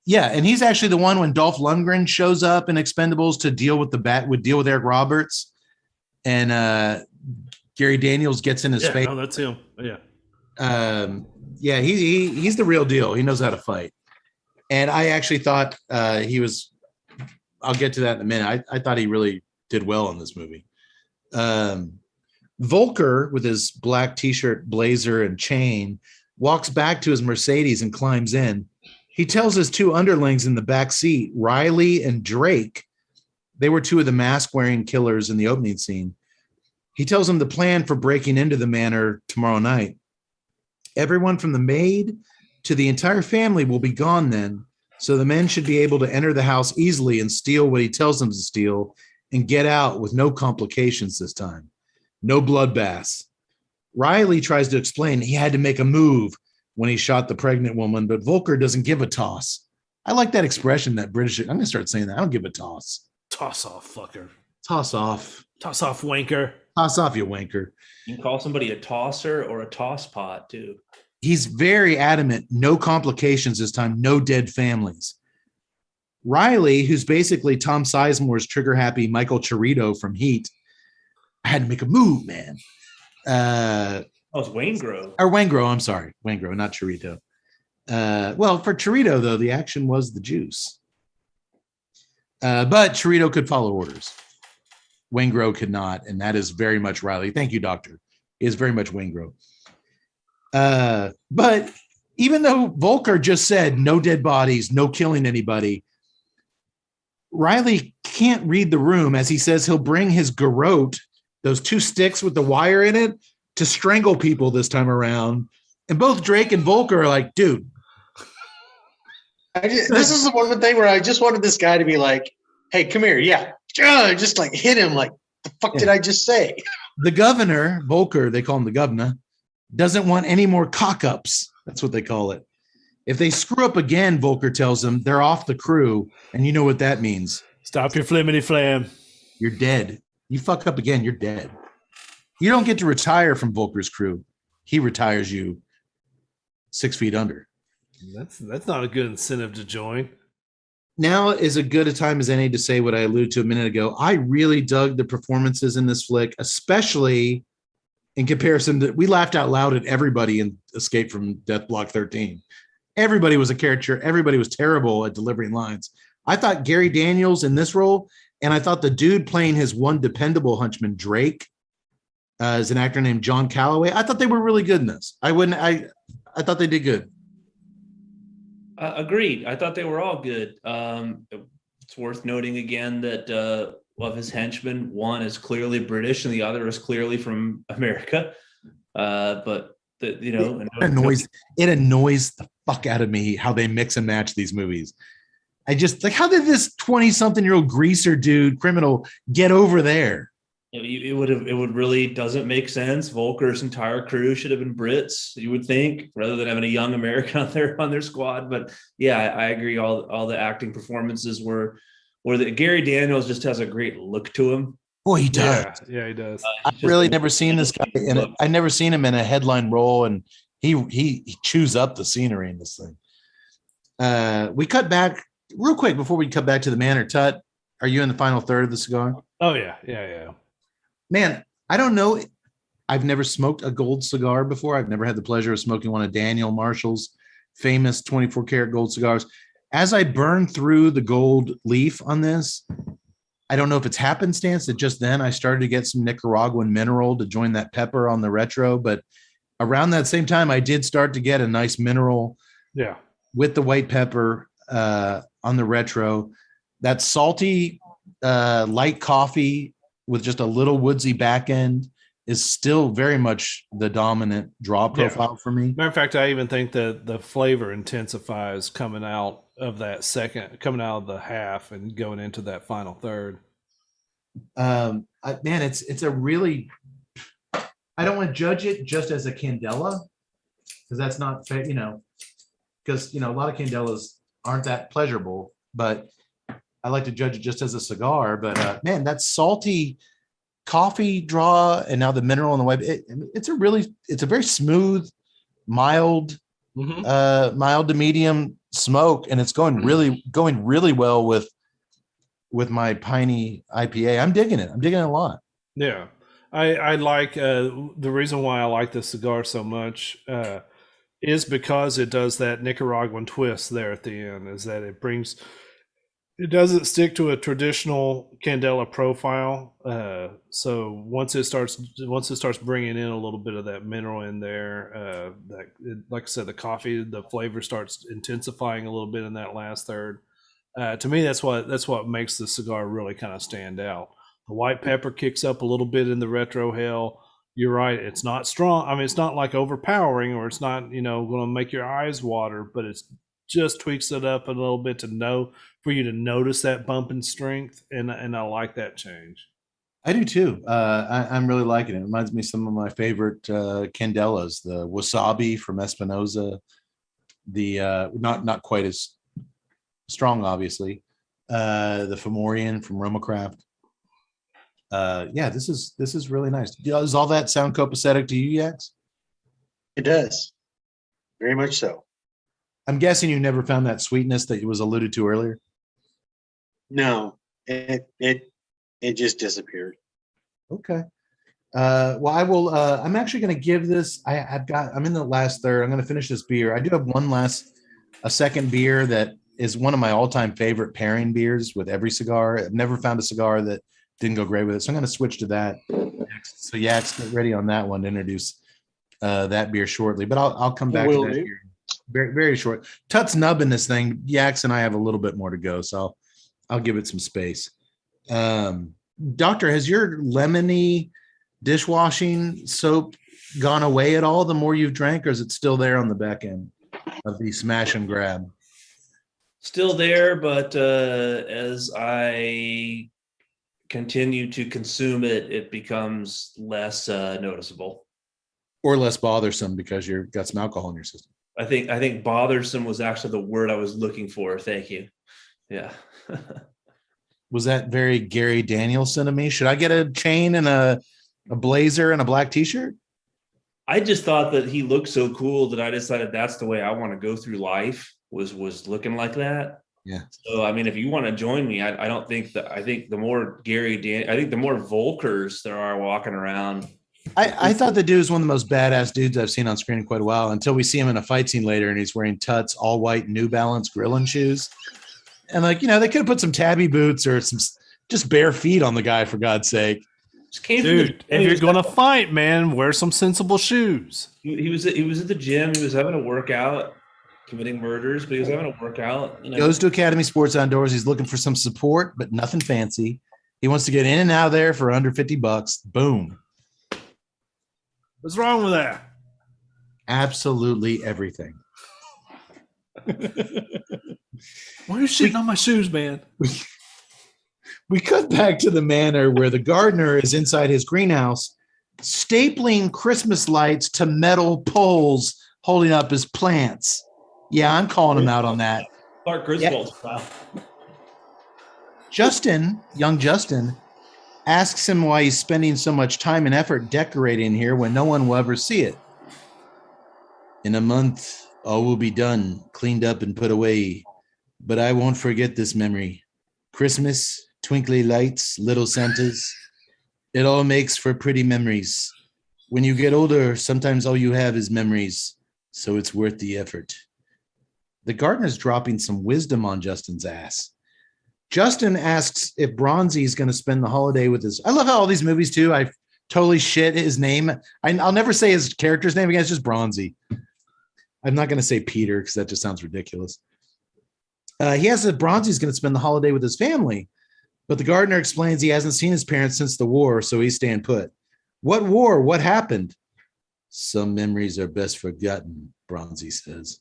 Yeah, and he's actually the one when Dolph Lundgren shows up in Expendables to deal with Eric Roberts, and Gary Daniels gets in his face. No, that's him. Yeah. Yeah, he's the real deal. He knows how to fight. And I actually thought he was, I'll get to that in a minute. I thought he really did well in this movie. Volker, with his black T-shirt, blazer, and chain, walks back to his Mercedes and climbs in. He tells his two underlings in the back seat, Riley and Drake, they were two of the mask-wearing killers in the opening scene. He tells them the plan for breaking into the manor tomorrow night. Everyone from the maid to the entire family will be gone then, so the men should be able to enter the house easily and steal what he tells them to steal and get out with no complications this time. No bloodbaths. Riley tries to explain he had to make a move when he shot the pregnant woman, but Volker doesn't give a toss. I like that expression, that British. I'm going to start saying that. I don't give a toss. Toss off, fucker. Toss off. Toss off, wanker. Toss off, you wanker. You can call somebody a tosser or a toss pot, too. he's very adamant, no complications this time, no dead families. Riley, who's basically Tom Sizemore's trigger happy Michael Chirito from Heat, I had to make a move, man. It's Waingro. Or Wangro, I'm sorry. Wangro, not Chirito. Well, for Chirito, though, the action was the juice. But Chirito could follow orders. Wangro could not, and that is very much Riley. Thank you, Doctor. It is very much Wangro. But even though Volker just said no dead bodies, no killing anybody, Riley can't read the room as he says he'll bring his garrote, those two sticks with the wire in it, to strangle people this time around. And both Drake and Volker are like, dude. This is the one thing where I just wanted this guy to be like, hey, come here. Yeah. Just like hit him like, the fuck did I just say? The governor, Volker, they call him the governor, doesn't want any more cock-ups. That's what they call it. If they screw up again, Volker tells them, they're off the crew. And you know what that means. Stop your flimity flam. You're dead. You fuck up again, you're dead. You don't get to retire from Volker's crew. He retires you 6 feet under. That's not a good incentive to join. Now is as good a time as any to say what I alluded to a minute ago. I really dug the performances in this flick, especially in comparison to, we laughed out loud at everybody in Escape from Death Block 13. Everybody was a caricature. Everybody was terrible at delivering lines. I thought Gary Daniels in this role, and I thought the dude playing his one dependable hunchman, Drake, is an actor named John Calloway. I thought they were really good in this. I thought they did good. Agreed. I thought they were all good. It's worth noting again that of his henchmen, one is clearly British and the other is clearly from America. But it annoys the fuck out of me how they mix and match these movies. I just like, how did this 20-something-year-old greaser dude criminal get over there? It would really doesn't make sense. Volker's entire crew should have been Brits, you would think, rather than having a young American on their squad. But yeah, I agree. All the acting performances were Gary Daniels just has a great look to him. Boy, he does. Yeah, he does. I've really never seen this guy in it. I've never seen him in a headline role, and he chews up the scenery in this thing. We cut back real quick before we cut back to the Manor. Tut, are you in the final third of the cigar? Oh yeah. Man, I don't know. I've never smoked a gold cigar before. I've never had the pleasure of smoking one of Daniel Marshall's famous 24 karat gold cigars. As I burn through the gold leaf on this, I don't know if it's happenstance that just then I started to get some Nicaraguan mineral to join that pepper on the retro. But around that same time, I did start to get a nice mineral with the white pepper on the retro. That salty, light coffee with just a little woodsy back end is still very much the dominant draw profile for me. Matter of fact, I even think that the flavor intensifies coming out of the half and going into that final third. It's a really, I don't want to judge it just as a Candela, because that's not fair, because, a lot of Candelas aren't that pleasurable, but I like to judge it just as a cigar. But that salty coffee draw and now the mineral on the white, it's a very smooth, mild, mild to medium smoke, and it's going really well with my piney IPA. I'm digging it a lot. Yeah, I like the reason why I like this cigar so much is because it does that Nicaraguan twist there at the end. Is that it doesn't stick to a traditional Candela profile. So once it starts bringing in a little bit of that mineral in there, like I said, the coffee, the flavor starts intensifying a little bit in that last third. To me, that's what makes the cigar really kind of stand out. The white pepper kicks up a little bit in the retro hell. You're right. It's not strong. I mean, it's not like overpowering, or it's not, going to make your eyes water, but it's just tweaks it up a little bit for you to notice that bump in strength. And I like that change. I do too. I'm really liking it. It reminds me of some of my favorite Candelas, the Wasabi from Espinosa, the not quite as strong, obviously. The Fomorian from Romacraft. This is really nice. Does all that sound copacetic to you, Yax? It does. Very much so. I'm guessing you never found that sweetness that was alluded to earlier. No, it just disappeared. Okay. Well, I will. I'm actually going to give this. I'm in the last third. I'm going to finish this beer. I do have a second beer that is one of my all-time favorite pairing beers with every cigar. I've never found a cigar that didn't go great with it, so I'm going to switch to that next. So Yaks, get ready on that one to introduce that beer shortly. But I'll come back to that beer. Very, very short. Tut's nubbing this thing. Yaks and I have a little bit more to go, so I'll give it some space. Doctor, has your lemony dishwashing soap gone away at all the more you've drank, or is it still there on the back end of the smash and grab? Still there, but as I continue to consume it, it becomes less noticeable. Or less bothersome because you've got some alcohol in your system. I think bothersome was actually the word I was looking for. Thank you. Yeah. Was that very Gary Danielson of me? Should I get a chain and a blazer and a black t-shirt? I just thought that he looked so cool that I decided that's the way I want to go through life, was looking like that. Yeah. So, I mean, if you want to join me, I think the more the more Volkers there are walking around. I thought the dude was one of the most badass dudes I've seen on screen in quite a while until we see him in a fight scene later and he's wearing Tut's all white New Balance grilling shoes. And they could have put some tabby boots or some just bare feet on the guy, for God's sake. Dude, if you're going to fight, man, wear some sensible shoes. He was at the gym. He was having a workout, committing murders, but he was having a workout. Goes to Academy Sports Outdoors. He's looking for some support, but nothing fancy. He wants to get in and out of there for under $50. Boom. What's wrong with that? Absolutely everything. Why are you shitting on my shoes, man? We cut back to the manor where the gardener is inside his greenhouse, stapling Christmas lights to metal poles, holding up his plants. Yeah, I'm calling him out on that. Clark Griswold style. Young Justin, asks him why he's spending so much time and effort decorating here when no one will ever see it. In a month, all will be done, cleaned up and put away. But I won't forget this memory. Christmas, twinkly lights, little Santas. It all makes for pretty memories. When you get older, sometimes all you have is memories. So it's worth the effort. The gardener's dropping some wisdom on Justin's ass. Justin asks if Bronzi is going to spend the holiday with his. I love how all these movies too. I totally shit his name. I'll never say his character's name again. It's just Bronzi. I'm not going to say Peter because that just sounds ridiculous. He asks if Bronzi's going to spend the holiday with his family, but the gardener explains he hasn't seen his parents since the war, so he's staying put. What war? What happened? Some memories are best forgotten, Bronzi says.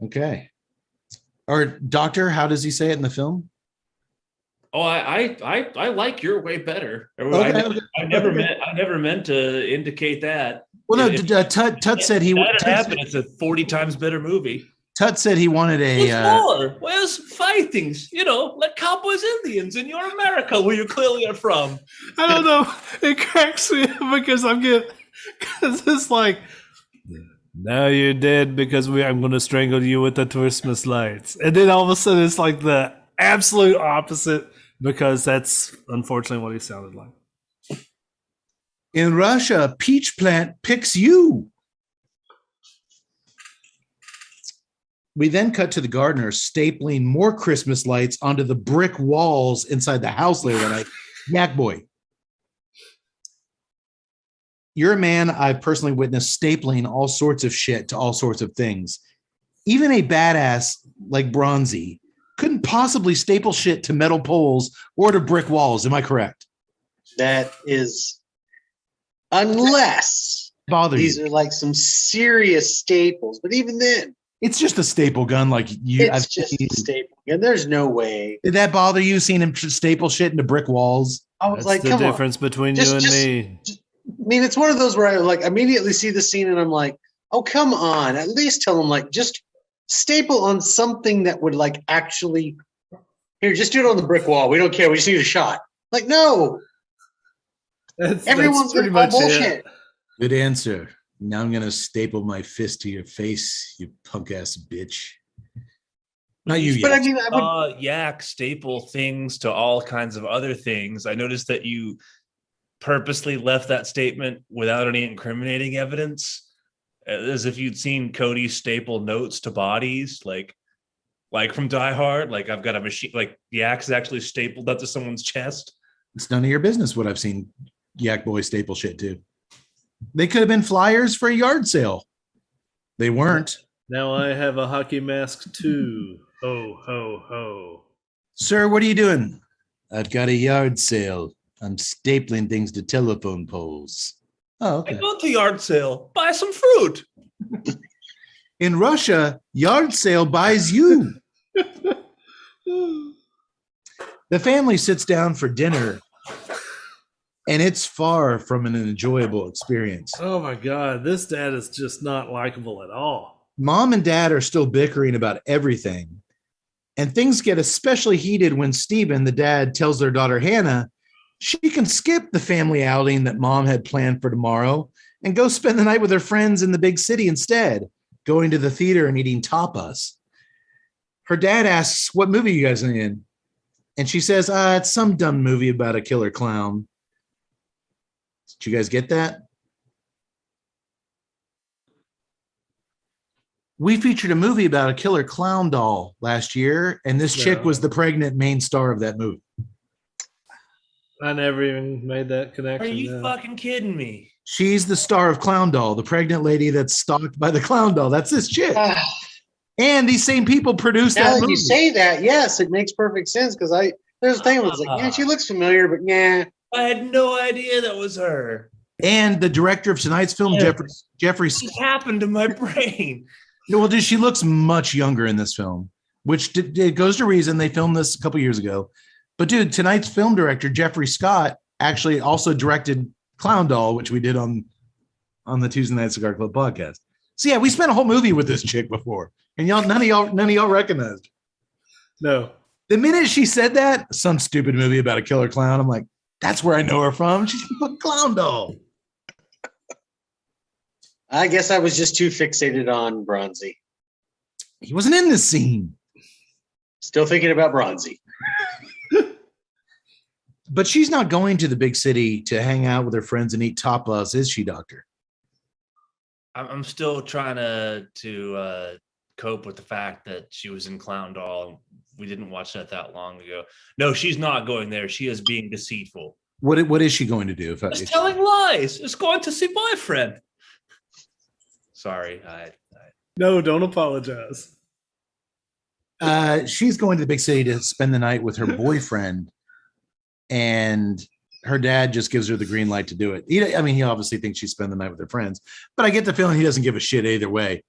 Okay. Or Doctor, how does he say it in the film? Oh, I like your way better. Okay. I never meant to indicate that. Well, no, Tut said he would. It's a 40 times better movie. Tut said he wanted Where's more? Where's fightings? Like cowboys, Indians in your America, where you clearly are from. I don't know. It cracks me up because it's like, now you're dead because I'm going to strangle you with the Christmas lights. And then all of a sudden it's like the absolute opposite because that's unfortunately what he sounded like. In Russia, peach plant picks you. We then cut to the gardener stapling more Christmas lights onto the brick walls inside the house later that night. Yak boy. You're a man I've personally witnessed stapling all sorts of shit to all sorts of things. Even a badass like Bronzi couldn't possibly staple shit to metal poles or to brick walls. Am I correct? That is, unless these are like some serious staples. But even then, it's just a staple gun. Like you, it's just a staple gun. There's no way. Did that bother you seeing him staple shit into brick walls? I was like, the difference between you and me. I mean, it's one of those where I like immediately see the scene and I'm like, oh, come on. At least tell them just staple on something that would actually, here, just do it on the brick wall. We don't care. We just need a shot. No. Everyone's pretty much bullshit. Good answer. Now I'm gonna staple my fist to your face, you punk ass bitch. Not you But yet. I mean, I would. Yak staple things to all kinds of other things. I noticed that you purposely left that statement without any incriminating evidence, as if you'd seen Cody staple notes to bodies, like from Die Hard. Like, I've got a machine, like the axe is actually stapled up to someone's chest. It's none of your business what I've seen Yak Boy staple shit to. They could have been flyers for a yard sale. They weren't. Now I have a hockey mask too. Ho, ho, ho. Sir, what are you doing? I've got a yard sale. I'm stapling things to telephone poles. Oh, I okay. go to yard sale, buy some fruit. In Russia, yard sale buys you. The family sits down for dinner, and it's far from an enjoyable experience. Oh my God, this dad is just not likable at all. Mom and dad are still bickering about everything. And things get especially heated when Stephen, the dad, tells their daughter Hannah she can skip the family outing that mom had planned for tomorrow and go spend the night with her friends in the big city instead, going to the theater and eating tapas. Her dad asks, what movie are you guys in? And she says, it's some dumb movie about a killer clown. Did you guys get that? We featured a movie about a killer clown doll last year, and this chick was the pregnant main star of that movie. I never even made that Are connection. you fucking kidding me? She's the star of Clown Doll, the pregnant lady that's stalked by the clown doll. That's this chick. And these same people produced Now that that movie. you say that, yes, it makes perfect sense because there's a thing that was like, yeah, she looks familiar, but yeah. I had no idea that was her. And the director of tonight's film, Yeah. Jeffrey. What happened to my brain? Well, dude, she looks much younger in this film, which it goes to reason they filmed this a couple years ago. But dude, tonight's film director, Jeffrey Scott, actually also directed Clown Doll, which we did on the Tuesday Night Cigar Club podcast. So yeah, we spent a whole movie with this chick before, and none of y'all recognized. No. The minute she said that, some stupid movie about a killer clown, I'm like, that's where I know her from. She's a Clown Doll. I guess I was just too fixated on Bronzi. He wasn't in this scene. Still thinking about Bronzi. But she's not going to the big city to hang out with her friends and eat tapas, is she, Doctor? I'm still trying to cope with the fact that she was in Clown Doll. We didn't watch that long ago. No, she's not going there. She is being deceitful. What is she going to do? She's telling lies. She's going to see boyfriend. Sorry. No, don't apologize. She's going to the big city to spend the night with her boyfriend, and her dad just gives her the green light to do it. He obviously thinks she spend the night with her friends, but I get the feeling he doesn't give a shit either way.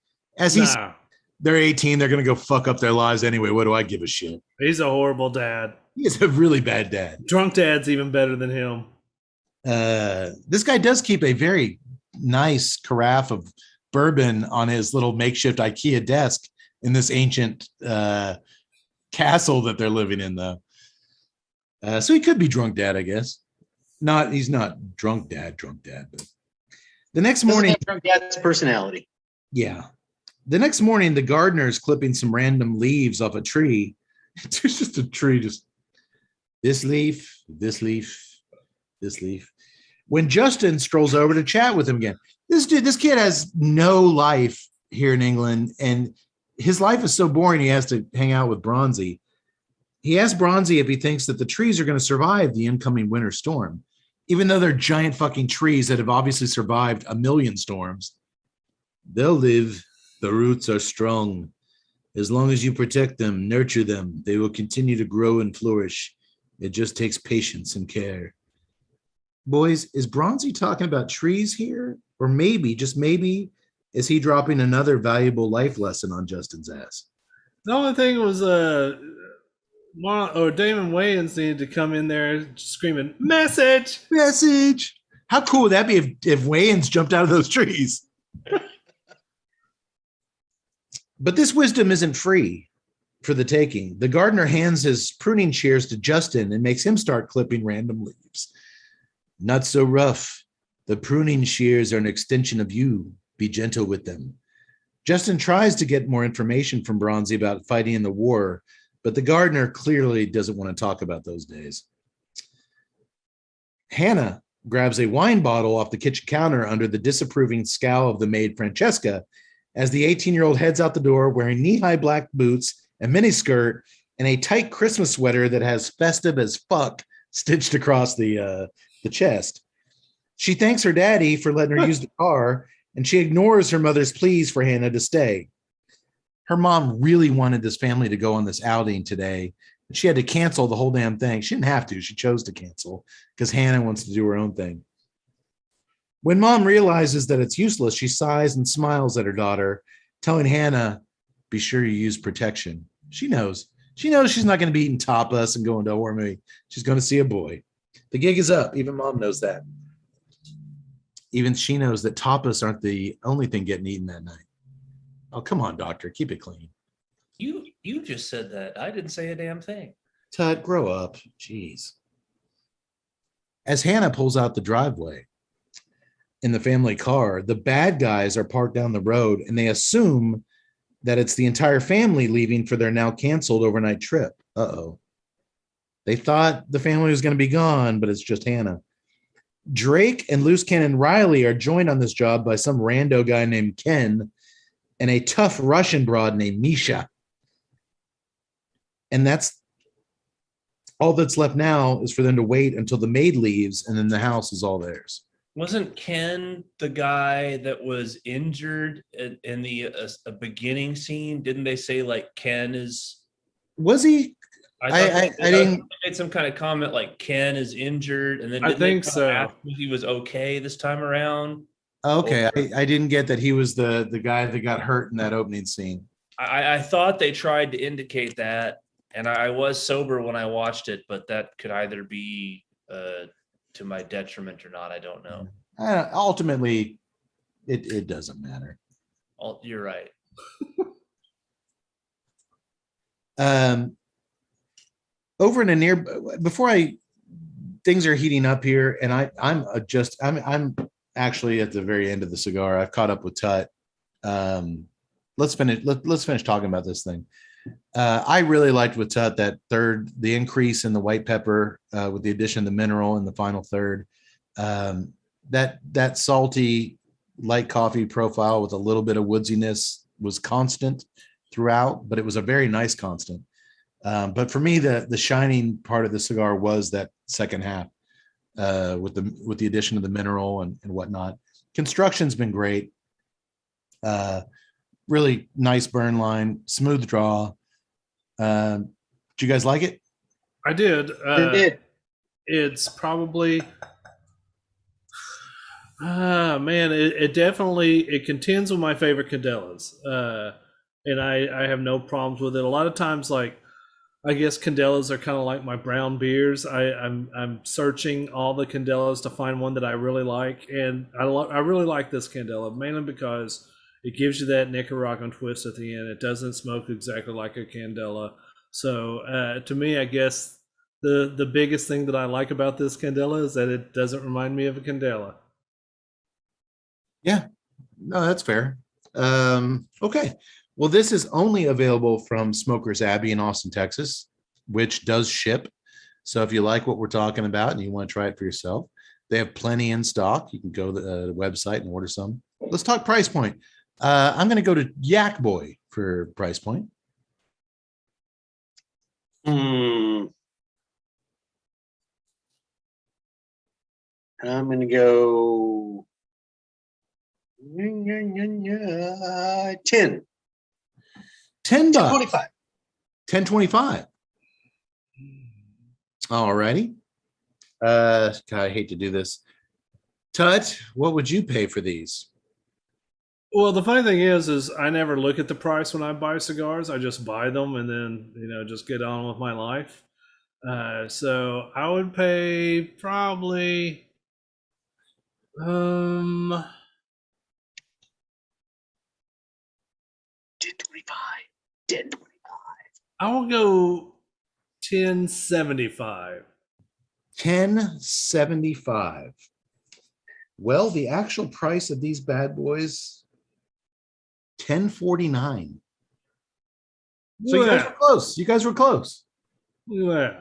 They're 18, they're going to go fuck up their lives anyway. What do I give a shit? He's a horrible dad. He is a really bad dad. Drunk dad's even better than him. This guy does keep a very nice carafe of bourbon on his little makeshift IKEA desk in this ancient castle that they're living in, though. So he could be drunk dad, I guess. He's not drunk dad, but the next morning, drunk dad's personality. Yeah. The next morning, the gardener's clipping some random leaves off a tree. It's just a tree, just this leaf, this leaf, this leaf. When Justin strolls over to chat with him again, this kid has no life here in England, and his life is so boring he has to hang out with Bronzi. He asks Bronzi if he thinks that the trees are going to survive the incoming winter storm, even though they're giant fucking trees that have obviously survived a million storms. They'll live. The roots are strong. As long as you protect them, nurture them, they will continue to grow and flourish. It just takes patience and care. Boys, is Bronzi talking about trees here? Or maybe, just maybe, is he dropping another valuable life lesson on Justin's ass? The only thing was Damon Wayans needed to come in there screaming, "Message! Message!" How cool would that be if Wayans jumped out of those trees? But this wisdom isn't free for the taking. The gardener hands his pruning shears to Justin and makes him start clipping random leaves. Not so rough. The pruning shears are an extension of you. Be gentle with them. Justin tries to get more information from Bronzi about fighting in the war, but the gardener clearly doesn't want to talk about those days. Hannah grabs a wine bottle off the kitchen counter under the disapproving scowl of the maid Francesca as the 18-year-old heads out the door wearing knee-high black boots, a miniskirt, and a tight Christmas sweater that has festive as fuck stitched across the chest. She thanks her daddy for letting her use the car, and she ignores her mother's pleas for Hannah to stay. Her mom really wanted this family to go on this outing today. She had to cancel the whole damn thing. She didn't have to. She chose to cancel because Hannah wants to do her own thing. When mom realizes that it's useless, she sighs and smiles at her daughter, telling Hannah, be sure you use protection. She knows. She knows she's not going to be eating tapas and going to a war movie. She's going to see a boy. The gig is up. Even mom knows that. Even she knows that tapas aren't the only thing getting eaten that night. Oh, come on, doctor. Keep it clean. You just said that. I didn't say a damn thing. Tut, grow up. Jeez. As Hannah pulls out the driveway in the family car, the bad guys are parked down the road, and they assume that it's the entire family leaving for their now canceled overnight trip. Uh-oh. They thought the family was going to be gone, but it's just Hannah. Drake and Loose Cannon Riley are joined on this job by some rando guy named Ken and a tough Russian broad named Misha. And that's all that's left now is for them to wait until the maid leaves, and then the house is all theirs. Wasn't Ken the guy that was injured in the beginning scene? Didn't they say like Ken is? Was he? I didn't. Made some kind of comment like Ken is injured, and then I think so. He was okay this time around. Okay, I didn't get that he was the guy that got hurt in that opening scene. I thought they tried to indicate that, and I was sober when I watched it, but that could either be to my detriment or not. I don't know. Ultimately, it doesn't matter. You're right. Over in a near before things are heating up here, and I'm actually at the very end of the cigar. I've caught up with Tut. Let's finish talking about this thing. I really liked with Tut that the increase in the white pepper with the addition of the mineral in the final third. That salty light coffee profile with a little bit of woodsiness was constant throughout, but it was a very nice constant. But for me, the shining part of the cigar was that second half with the addition of the mineral and whatnot. Construction's been great. Really nice burn line, smooth draw. Did you guys like it? I did. I did. It's probably, man, it definitely, it contends with my favorite Candelas. And I have no problems with it. A lot of times, like, I guess Candelas are kind of like my brown beers. I'm searching all the Candelas to find one that I really like, and I really like this Candela mainly because it gives you that Nicaraguan twist at the end. It doesn't smoke exactly like a Candela. So to me, I guess the biggest thing that I like about this Candela is that it doesn't remind me of a Candela. Yeah, no, that's fair. Okay. Well, this is only available from Smokers Abbey in Austin, Texas, which does ship. So if you like what we're talking about and you want to try it for yourself, they have plenty in stock. You can go to the website and order some. Let's talk price point. I'm going to go to Yak Boy for price point. I'm going to go 10. $10. 25. $10.25. All righty. God, I hate to do this. Tut, what would you pay for these? Well, the funny thing is I never look at the price when I buy cigars. I just buy them and then, just get on with my life. So I would pay probably, 10.25. 10.25. I will go 10.75. 10.75. Well, the actual price of these bad boys, $10.49. So you guys were close. You guys were close. Yeah.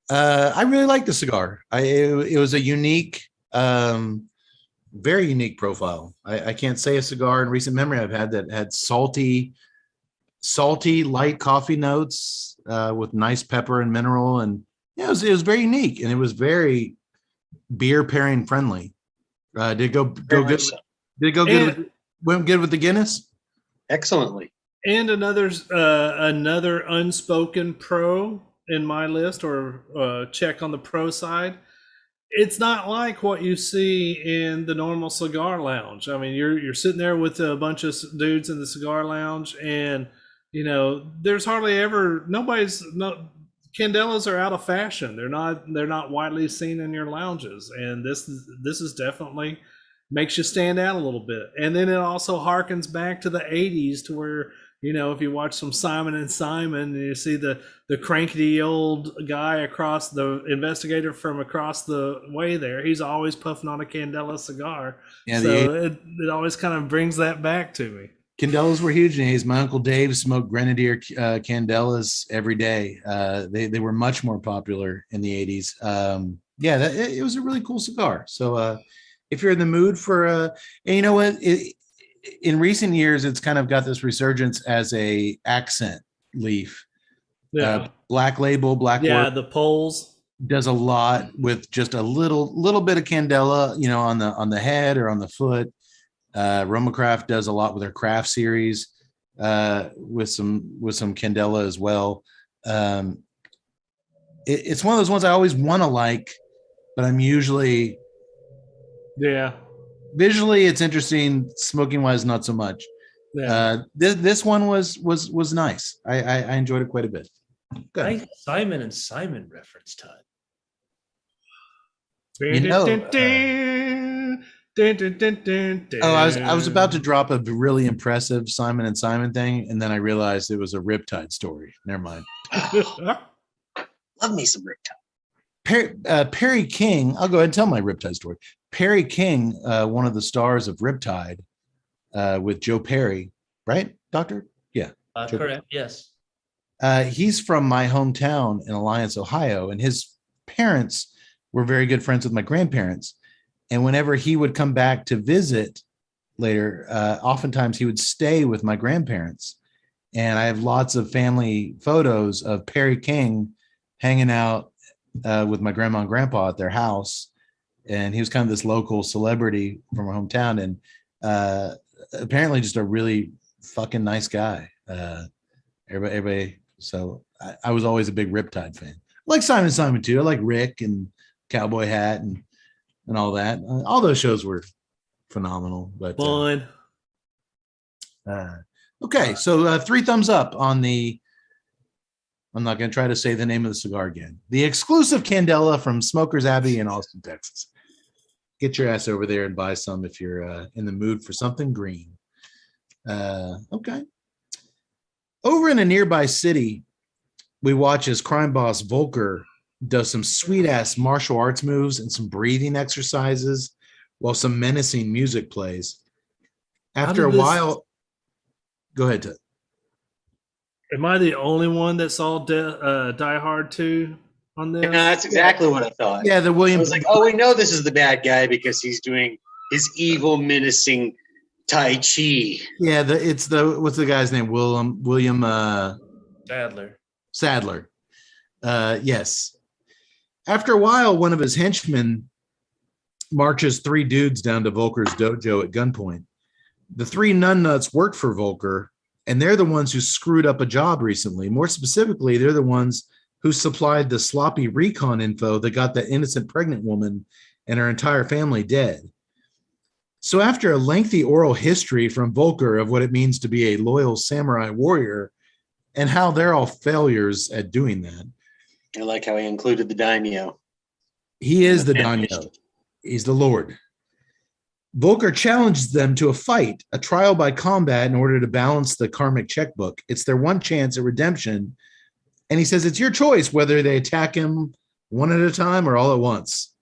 I really like the cigar. It was a unique, very unique profile. I can't say a cigar in recent memory I've had that had salty, light coffee notes with nice pepper and mineral, and yeah, it was very unique, and it was very beer pairing friendly. Did it go good? Did it go good? Went good with the Guinness? Excellently. And another unspoken pro in my list, or check on the pro side. It's not like what you see in the normal cigar lounge. I mean, you're sitting there with a bunch of dudes in the cigar lounge, and there's hardly ever Candelas are out of fashion. They're not widely seen in your lounges, and this is definitely makes you stand out a little bit. And then it also harkens back to the 80s, to where if you watch some Simon and Simon, and you see the cranky old guy across, the investigator from across the way there, he's always puffing on a Candela cigar. Yeah, so it always kind of brings that back to me. Candelas were huge days. My Uncle Dave smoked Grenadier Candelas every day. They were much more popular in the 80s. It was a really cool cigar. So if you're in the mood for and you know what, in recent years, it's kind of got this resurgence as a accent leaf. Yeah. Black Label, Black Work, the Poles does a lot with just a little bit of Candela, on the head or on the foot. Roma Craft does a lot with their craft series with some Candela as well. It's one of those ones I always want to like, but I'm usually visually it's interesting. Smoking wise, not so much. Yeah. This one was nice. I enjoyed it quite a bit. Good. Nice Simon and Simon reference time. I was about to drop a really impressive Simon and Simon thing, and then I realized it was a Riptide story. Never mind. Love me some Riptide. Perry King. I'll go ahead and tell my Riptide story. Perry King, one of the stars of Riptide, with Joe Perry, right, Doctor? Yeah. Correct. Yes. He's from my hometown in Alliance, Ohio, and his parents were very good friends with my grandparents. And whenever he would come back to visit later, oftentimes he would stay with my grandparents. And I have lots of family photos of Perry King hanging out with my grandma and grandpa at their house. And he was kind of this local celebrity from our hometown, and apparently just a really fucking nice guy. Everybody. So I was always a big Riptide fan. I like Simon too. I like Rick and Cowboy Hat and all that. All those shows were phenomenal. But fun. Okay, so 3 thumbs up on the. I'm not going to try to say the name of the cigar again. The exclusive Candela from Smokers Abbey in Austin, Texas. Get your ass over there and buy some if you're in the mood for something green. Okay. Over in a nearby city, we watch as crime boss Volker does some sweet-ass martial arts moves and some breathing exercises while some menacing music plays. After a while... Go ahead, Ted. Am I the only one that saw Die Hard 2 on this? Yeah, that's exactly what I thought. Yeah, the William... I was like, oh, we know this is the bad guy because he's doing his evil, menacing Tai Chi. Yeah, what's the guy's name? William Sadler. Yes. After a while, one of his henchmen marches 3 dudes down to Volker's dojo at gunpoint. The 3 nuts work for Volker, and they're the ones who screwed up a job recently. More specifically, they're the ones who supplied the sloppy recon info that got that innocent pregnant woman and her entire family dead. So after a lengthy oral history from Volker of what it means to be a loyal samurai warrior and how they're all failures at doing that. I like how he included the daimyo. He is the daimyo. He's the Lord. Volker challenges them to a fight, a trial by combat in order to balance the karmic checkbook. It's their one chance at redemption. And he says it's your choice whether they attack him one at a time or all at once?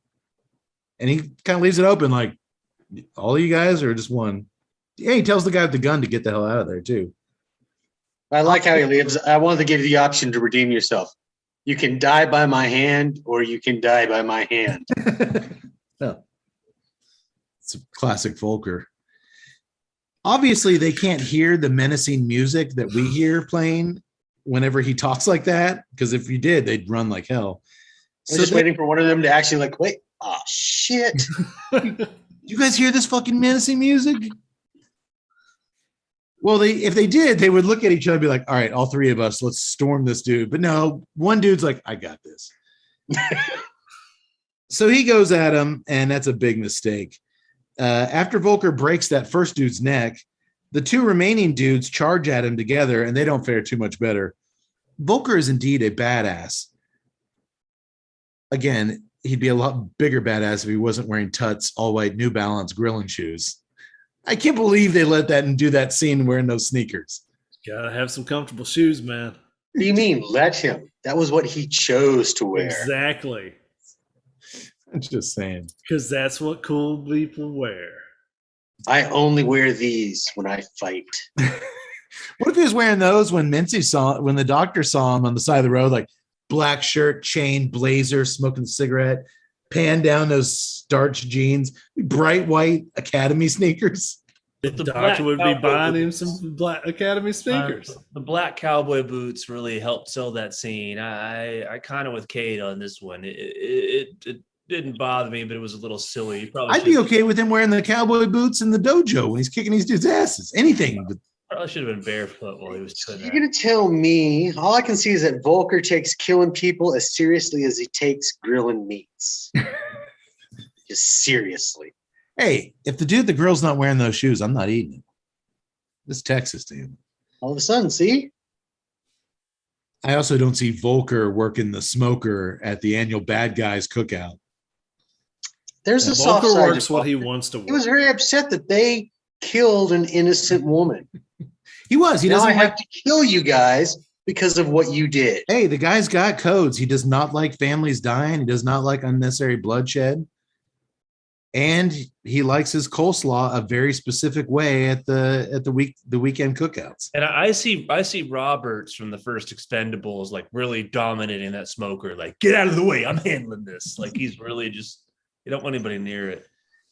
And he kind of leaves it open, like, all of you guys or just one? Yeah, he tells the guy with the gun to get the hell out of there too. I like how he leaves. I wanted to give you the option to redeem yourself. You can die by my hand, or you can die by my hand. No. It's a classic Volker. Obviously, they can't hear the menacing music that we hear playing whenever he talks like that, because if you did, they'd run like hell. I'm just waiting for one of them to actually like, wait, oh shit. You guys hear this fucking menacing music? Well, if they did, they would look at each other and be like, all right, all three of us, let's storm this dude. But no, one dude's like, I got this. So he goes at him, and that's a big mistake. After Volker breaks that first dude's neck, the two remaining dudes charge at him together, and they don't fare too much better. Volker is indeed a badass. Again, he'd be a lot bigger badass if he wasn't wearing Tuts, all-white New Balance grilling shoes. I can't believe they let that and do that scene wearing those sneakers. Gotta have some comfortable shoes, man. What do you mean, let him? That was what he chose to wear. Exactly. I'm just saying. Because that's what cool people wear. I only wear these when I fight. What if he was wearing those when when the doctor saw him on the side of the road, like black shirt, chain, blazer, smoking a cigarette, pan down those starch jeans, bright white Academy sneakers? The doctor would be buying him some Black Academy sneakers. The black cowboy boots really helped sell that scene. I kind of with Kate on this one. It didn't bother me, but it was a little silly. I'd be okay with him wearing the cowboy boots in the dojo when he's kicking these dudes' asses. Anything. Probably should have been barefoot while he was doing that. You're going to tell me, all I can see is that Volker takes killing people as seriously as he takes grilling meats. Just seriously. Hey, if the dude the grill's not wearing those shoes, I'm not eating it. This is Texas, dude. All of a sudden, see? I also don't see Volker working the smoker at the annual Bad Guys cookout. There's a soft Volker side works to what Volker. he wants to work. He was very upset that they killed an innocent woman. He was. He Now doesn't I have like. to kill you guys because of what you did. Hey, the guy's got codes. He does not like families dying. He does not like unnecessary bloodshed. And he likes his coleslaw a very specific way at the weekend cookouts. And I see Roberts from the first Expendables like really dominating that smoker. Like, get out of the way, I'm handling this. Like he's really just, you don't want anybody near it.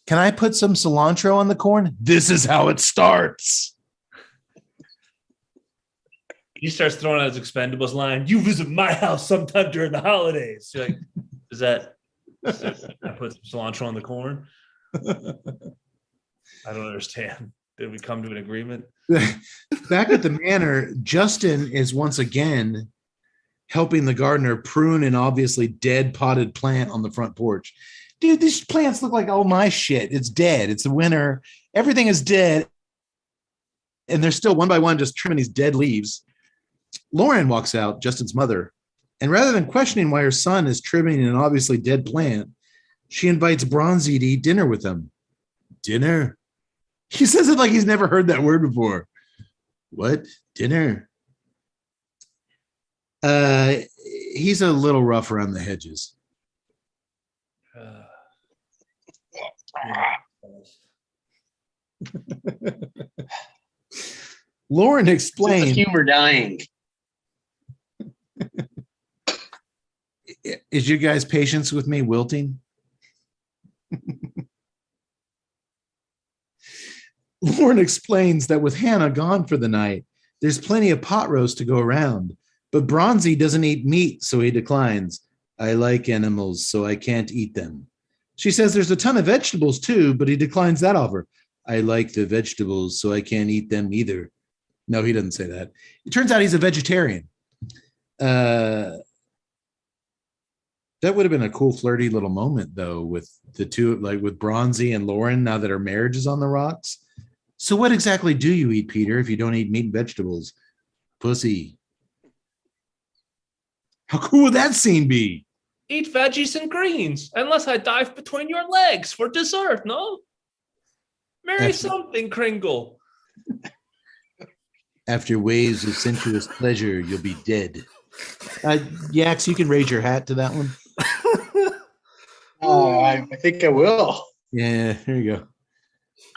Can I put some cilantro on the corn? This is how it starts. He starts throwing out his Expendables line. You visit my house sometime during the holidays. You're like, is that I put some cilantro on the corn? I don't understand. Did we come to an agreement? Back at the manor, Justin is once again helping the gardener prune an obviously dead potted plant on the front porch. Dude, these plants look like, oh my shit, it's dead. It's the winter. Everything is dead. And they're still one by one just trimming these dead leaves. Lauren walks out, Justin's mother, and rather than questioning why her son is trimming an obviously dead plant, she invites Bronzi to eat dinner with them. Dinner? He says it like he's never heard that word before. What? Dinner? He's a little rough around the hedges. Lauren explained. Humor dying. Is your guys' patience with me wilting? Lauren explains that with Hannah gone for the night, there's plenty of pot roast to go around, but Bronzi doesn't eat meat, so he declines. I like animals, so I can't eat them. She says there's a ton of vegetables too, but he declines that offer. I like the vegetables, so I can't eat them either. No, he doesn't say that. It turns out he's a vegetarian. That would have been a cool, flirty little moment, though, with the two, like with Bronzi and Lauren, now that her marriage is on the rocks. So what exactly do you eat, Peter, if you don't eat meat and vegetables? Pussy. How cool would that scene be? Eat veggies and greens, unless I dive between your legs for dessert, no? Marry something, Kringle. After waves of sensuous pleasure, you'll be dead. Yax, you can raise your hat to that one. I think I will. Yeah, here you go.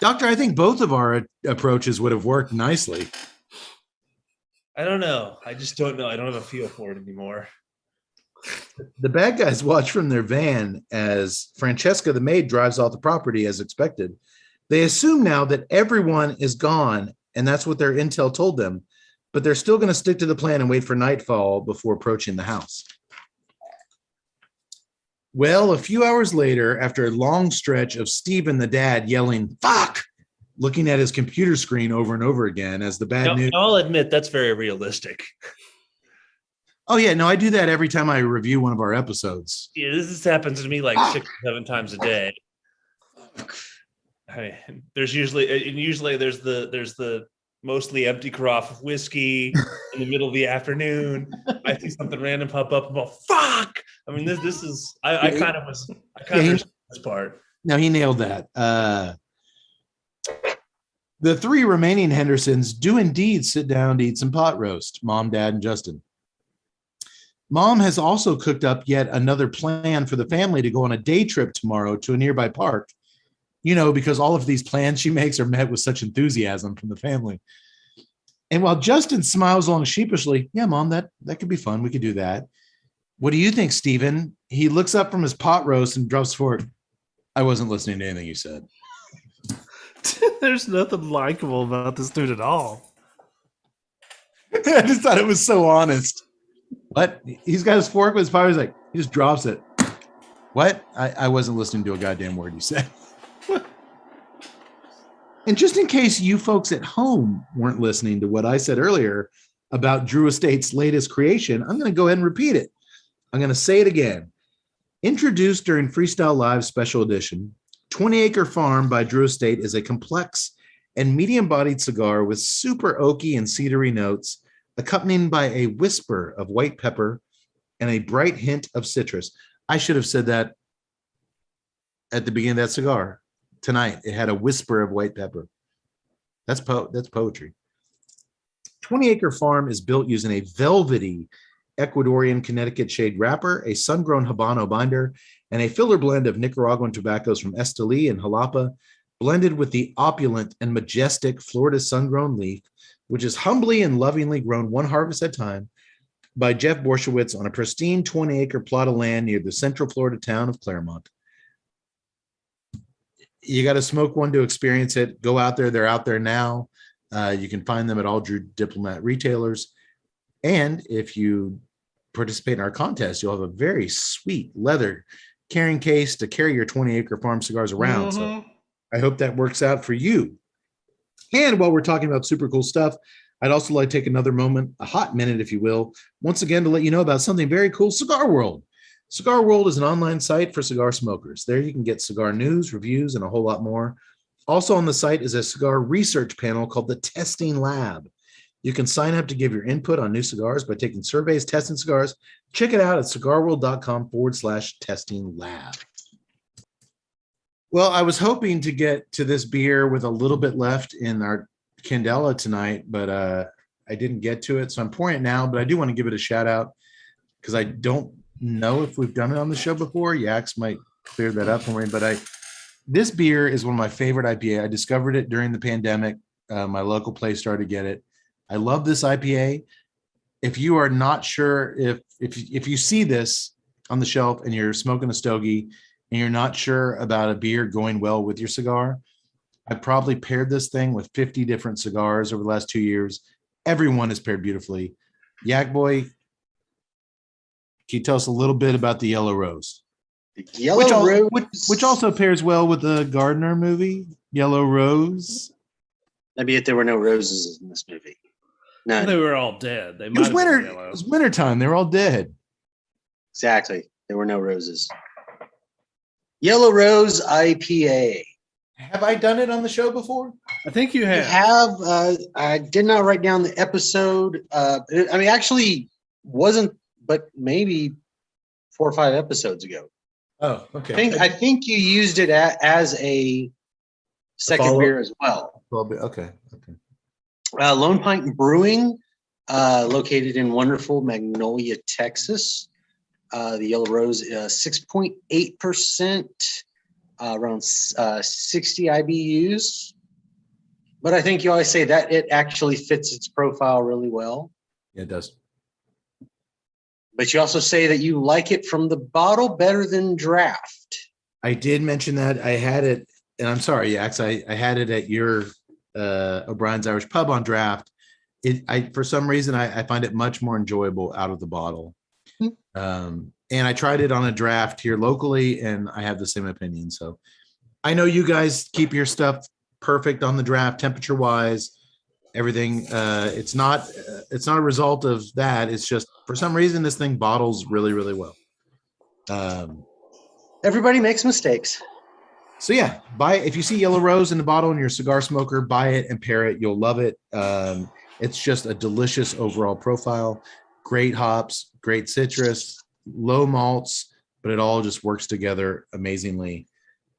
Doctor, I think both of our approaches would have worked nicely. I don't know. I just don't know. I don't have a feel for it anymore. The bad guys watch from their van as Francesca, the maid, drives off the property as expected. They assume now that everyone is gone, and that's what their intel told them, but they're still going to stick to the plan and wait for nightfall before approaching the house. Well, a few hours later, after a long stretch of Stephen, the dad, yelling, "Fuck!" looking at his computer screen over and over again as the bad news. I'll admit that's very realistic. Oh, yeah. No, I do that every time I review one of our episodes. Yeah, this happens to me like 6 or 7 times a day. There's usually there's the mostly empty carafe of whiskey in the middle of the afternoon. I see something random pop up about fuck. I mean, this is I kind of understand this part. No, he nailed that. The 3 remaining Hendersons do indeed sit down to eat some pot roast, Mom, Dad, and Justin. Mom has also cooked up yet another plan for the family to go on a day trip tomorrow to a nearby park. You know, because all of these plans she makes are met with such enthusiasm from the family. And while Justin smiles along sheepishly, yeah, Mom, that could be fun. We could do that. What do you think, Stephen? He looks up from his pot roast and drops forward. I wasn't listening to anything you said. There's nothing likable about this dude at all. I just thought it was so honest. What? He's got his fork with his pot. He's like, he just drops it. What? I wasn't listening to a goddamn word you said. And just in case you folks at home weren't listening to what I said earlier about Drew Estate's latest creation, I'm going to go ahead and repeat it. I'm going to say it again. Introduced during Freestyle Live Special Edition, 20 Acre Farm by Drew Estate is a complex and medium-bodied cigar with super oaky and cedary notes, accompanied by a whisper of white pepper and a bright hint of citrus. I should have said that at the beginning of that cigar. Tonight, it had a whisper of white pepper. That's poetry. 20 Acre Farm is built using a velvety Ecuadorian Connecticut shade wrapper, a sun-grown Habano binder, and a filler blend of Nicaraguan tobaccos from Esteli and Jalapa, blended with the opulent and majestic Florida sun-grown leaf, which is humbly and lovingly grown one harvest at a time by Jeff Borshowitz on a pristine 20-acre plot of land near the central Florida town of Claremont. You got to smoke one to experience it. Go out there. They're out there now. You can find them at all Drew Diplomat retailers. And if you participate in our contest, you'll have a very sweet leather carrying case to carry your 20 Acre Farm cigars around. So I hope that works out for you. And while we're talking about super cool stuff, I'd also like to take another moment, a hot minute, if you will, once again to let you know about something very cool, Cigar World. Cigar World is an online site for cigar smokers. There you can get cigar news, reviews, and a whole lot more. Also on the site is a cigar research panel called the Testing Lab. You can sign up to give your input on new cigars by taking surveys, testing cigars. Check it out at cigarworld.com/testing lab. Well, I was hoping to get to this beer with a little bit left in our Candela tonight, but I didn't get to it. So I'm pouring it now, but I do want to give it a shout out because I don't know if we've done it on the show before. Yax might clear that up for me, but this beer is one of my favorite IPA. I discovered it during the pandemic. My local place started to get it. I love this IPA. If you are not sure if you see this on the shelf and you're smoking a stogie and you're not sure about a beer going well with your cigar, I've probably paired this thing with 50 different cigars over the last 2 years. Everyone is paired beautifully. Yak Boy, can you tell us a little bit about the Yellow Rose? The Yellow Rose. Which also pairs well with the Gardner movie, Yellow Rose. Maybe if there were no roses in this movie. No, They were all dead. They It was might have winter. been yellow. It was wintertime. They were all dead. exactly. There were no roses. Yellow Rose IPA. Have I done it on the show before? I think you I have. have. I did not write down the episode. Actually wasn't, but maybe 4 or 5 episodes ago. Oh, okay. I think you used it as a second follow-up? beer as well. Okay. Lone Pint Brewing, located in wonderful Magnolia, Texas. The Yellow Rose, 6.8%, around 60 IBUs. But I think you always say that it actually fits its profile really well. Yeah, it does. But you also say that you like it from the bottle better than draft. I did mention that. I had it, and I'm sorry, Yax, I had it at your O'Brien's Irish Pub on draft. For some reason, I find it much more enjoyable out of the bottle. And I tried it on a draft here locally, and I have the same opinion. So I know you guys keep your stuff perfect on the draft, temperature wise, everything. It's not a result of that. It's just for some reason this thing bottles really, really well. Everybody makes mistakes. So yeah, buy it. If you see Yellow Rose in the bottle and you're a cigar smoker, buy it and pair it. You'll love it. It's just a delicious overall profile. Great hops, great citrus, low malts, but it all just works together amazingly.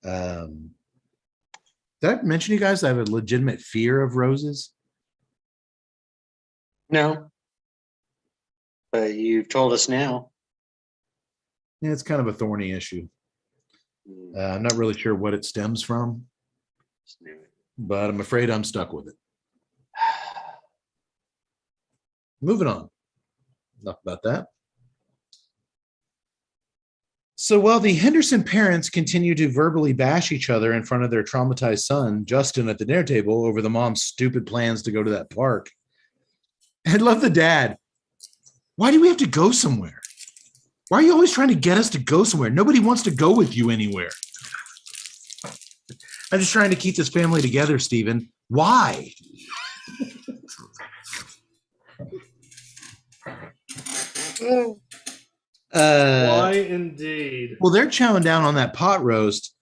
Did I mention you guys I have a legitimate fear of roses? No. But you've told us now. Yeah, it's kind of a thorny issue. I'm not really sure what it stems from, but I'm afraid I'm stuck with it. Moving on. Enough about that. So while the Henderson parents continue to verbally bash each other in front of their traumatized son, Justin, at the dinner table over the mom's stupid plans to go to that park, I love the dad. Why do we have to go somewhere? Why are you always trying to get us to go somewhere? Nobody wants to go with you anywhere. I'm just trying to keep this family together, Stephen. Why? Why indeed? Well, they're chowing down on that pot roast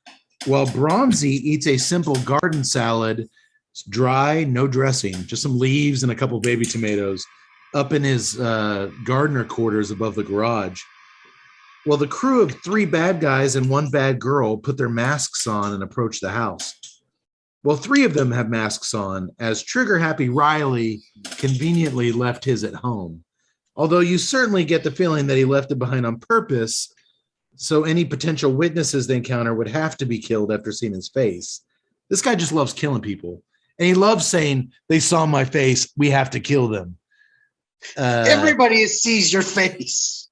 while Bronzi eats a simple garden salad. It's dry, no dressing, just some leaves and a couple baby tomatoes up in his gardener quarters above the garage. Well, the crew of 3 bad guys and 1 bad girl put their masks on and approach the house. Well, 3 of them have masks on, as trigger-happy Riley conveniently left his at home. Although you certainly get the feeling that he left it behind on purpose, so any potential witnesses they encounter would have to be killed after seeing his face. This guy just loves killing people. And he loves saying, they saw my face, we have to kill them. Everybody sees your face.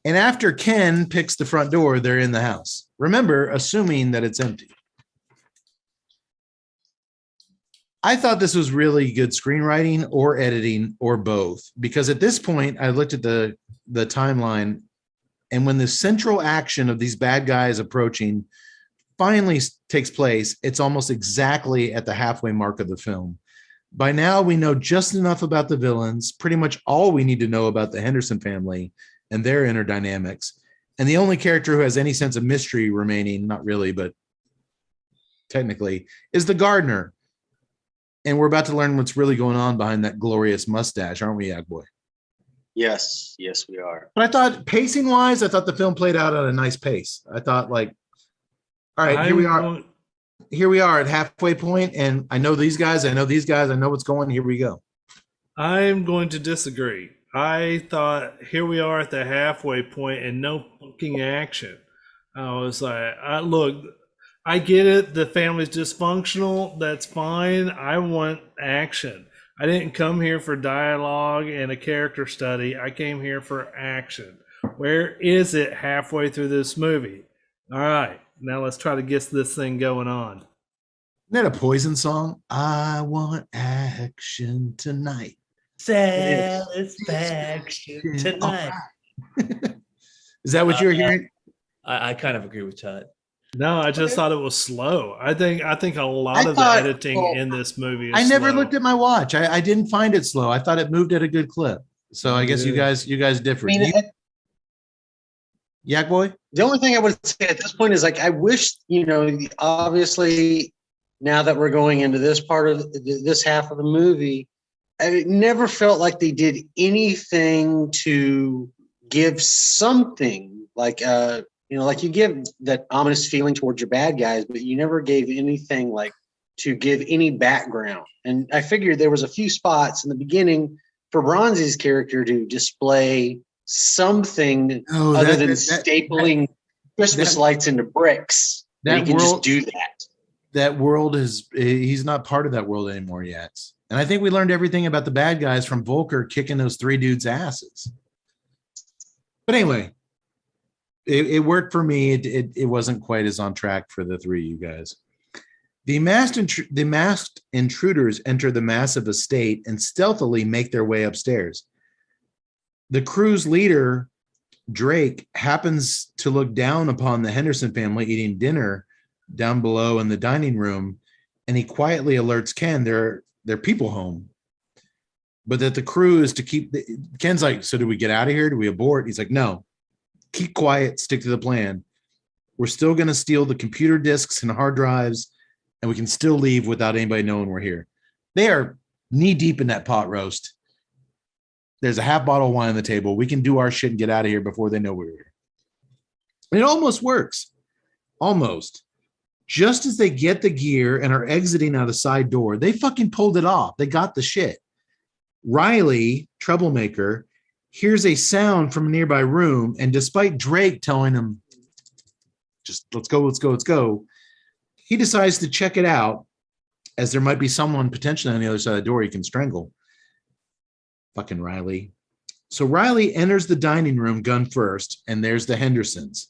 And after Ken picks the front door, they're in the house. Remember, assuming that it's empty. I thought this was really good screenwriting or editing or both, because at this point I looked at the timeline, and when the central action of these bad guys approaching finally takes place, it's almost exactly at the halfway mark of the film. By now we know just enough about the villains, pretty much all we need to know about the Henderson family and their inner dynamics. And the only character who has any sense of mystery remaining, not really, but technically, is the gardener. And we're about to learn what's really going on behind that glorious mustache, aren't we, Ag Boy? Yes, we are. But I thought, pacing-wise, I thought the film played out at a nice pace. I thought, like, all right, here we are. Here we are at halfway point, and I know these guys, I know these guys, I know what's going. Here we go. I'm going to disagree. I thought here we are at the halfway point and no fucking action. I was like, look, I get it. The family's dysfunctional. That's fine. I want action. I didn't come here for dialogue and a character study. I came here for action. Where is it halfway through this movie? All right, now let's try to get this thing going on. Isn't that a Poison song? I want action tonight. Satisfaction tonight. Is that what you're hearing? I kind of agree with Todd. No, I just thought it was slow. I think a lot of the editing in this movie is I never slow. looked at my watch. I didn't find it slow. I thought it moved at a good clip. So I guess you guys differ. Yak Boy? The only thing I would say at this point is, like, I wish, obviously now that we're going into this part of this half of the movie, I never felt like they did anything to give something like, like you give that ominous feeling towards your bad guys, but you never gave anything like to give any background. And I figured there was a few spots in the beginning for Bronzi's character to display something Oh, other than stapling Christmas lights into bricks. That He can world- just do that. That world he's not part of that world anymore yet. And I think we learned everything about the bad guys from Volker kicking those three dudes' asses. But anyway, it worked for me. It wasn't quite as on track for the three of you guys. The masked intruders enter the massive estate and stealthily make their way upstairs. The crew's leader, Drake, happens to look down upon the Henderson family eating dinner down below in the dining room, and he quietly alerts Ken their people home, but that the crew is to keep. Ken's like, so do we get out of here? Do we abort? He's like, no, keep quiet, stick to the plan. We're still going to steal the computer disks and hard drives, and we can still leave without anybody knowing we're here. They are knee deep in that pot roast. There's a half bottle of wine on the table. We can do our shit and get out of here before they know we're here. And it almost works. Almost. Just as they get the gear and are exiting out a side door, they fucking pulled it off. They got the shit. Riley, troublemaker, hears a sound from a nearby room, and despite Drake telling him, just let's go, he decides to check it out, as there might be someone potentially on the other side of the door he can strangle. Fucking Riley. So Riley enters the dining room gun first, and there's the Hendersons.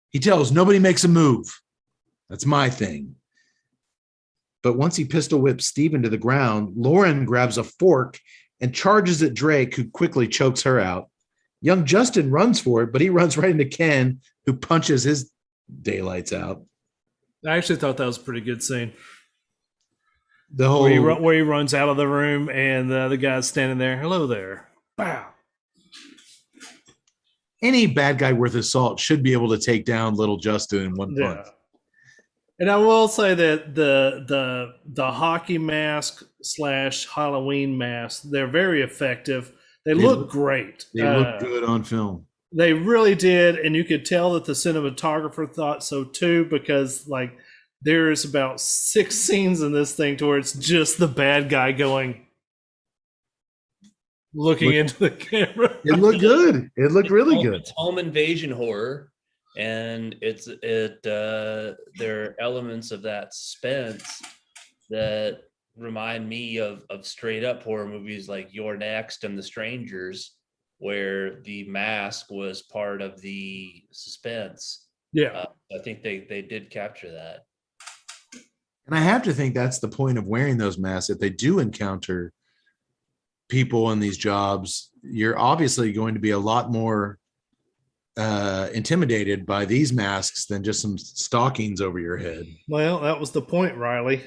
He tells nobody makes a move. That's my thing. But once he pistol whips Steven to the ground, Lauren grabs a fork and charges at Drake, who quickly chokes her out. Young Justin runs for it, but he runs right into Ken, who punches his daylights out. I actually thought that was a pretty good scene. The whole Where he runs out of the room and the other guy's standing there. Hello there. Wow. Any bad guy worth his salt should be able to take down little Justin in one punch. And I will say that the hockey mask / Halloween mask, they're very effective. They look great. They look good on film. They really did, and you could tell that the cinematographer thought so too, because like there's about 6 scenes in this thing to where it's just the bad guy looking into the camera. It looked good. It looked really good. It's home invasion horror, and there are elements of that suspense that remind me of straight up horror movies like You're Next and The Strangers, where the mask was part of the suspense. Yeah. I think they did capture that. And I have to think that's the point of wearing those masks. If they do encounter people in these jobs, you're obviously going to be a lot more intimidated by these masks than just some stockings over your head. Well, that was the point, Riley.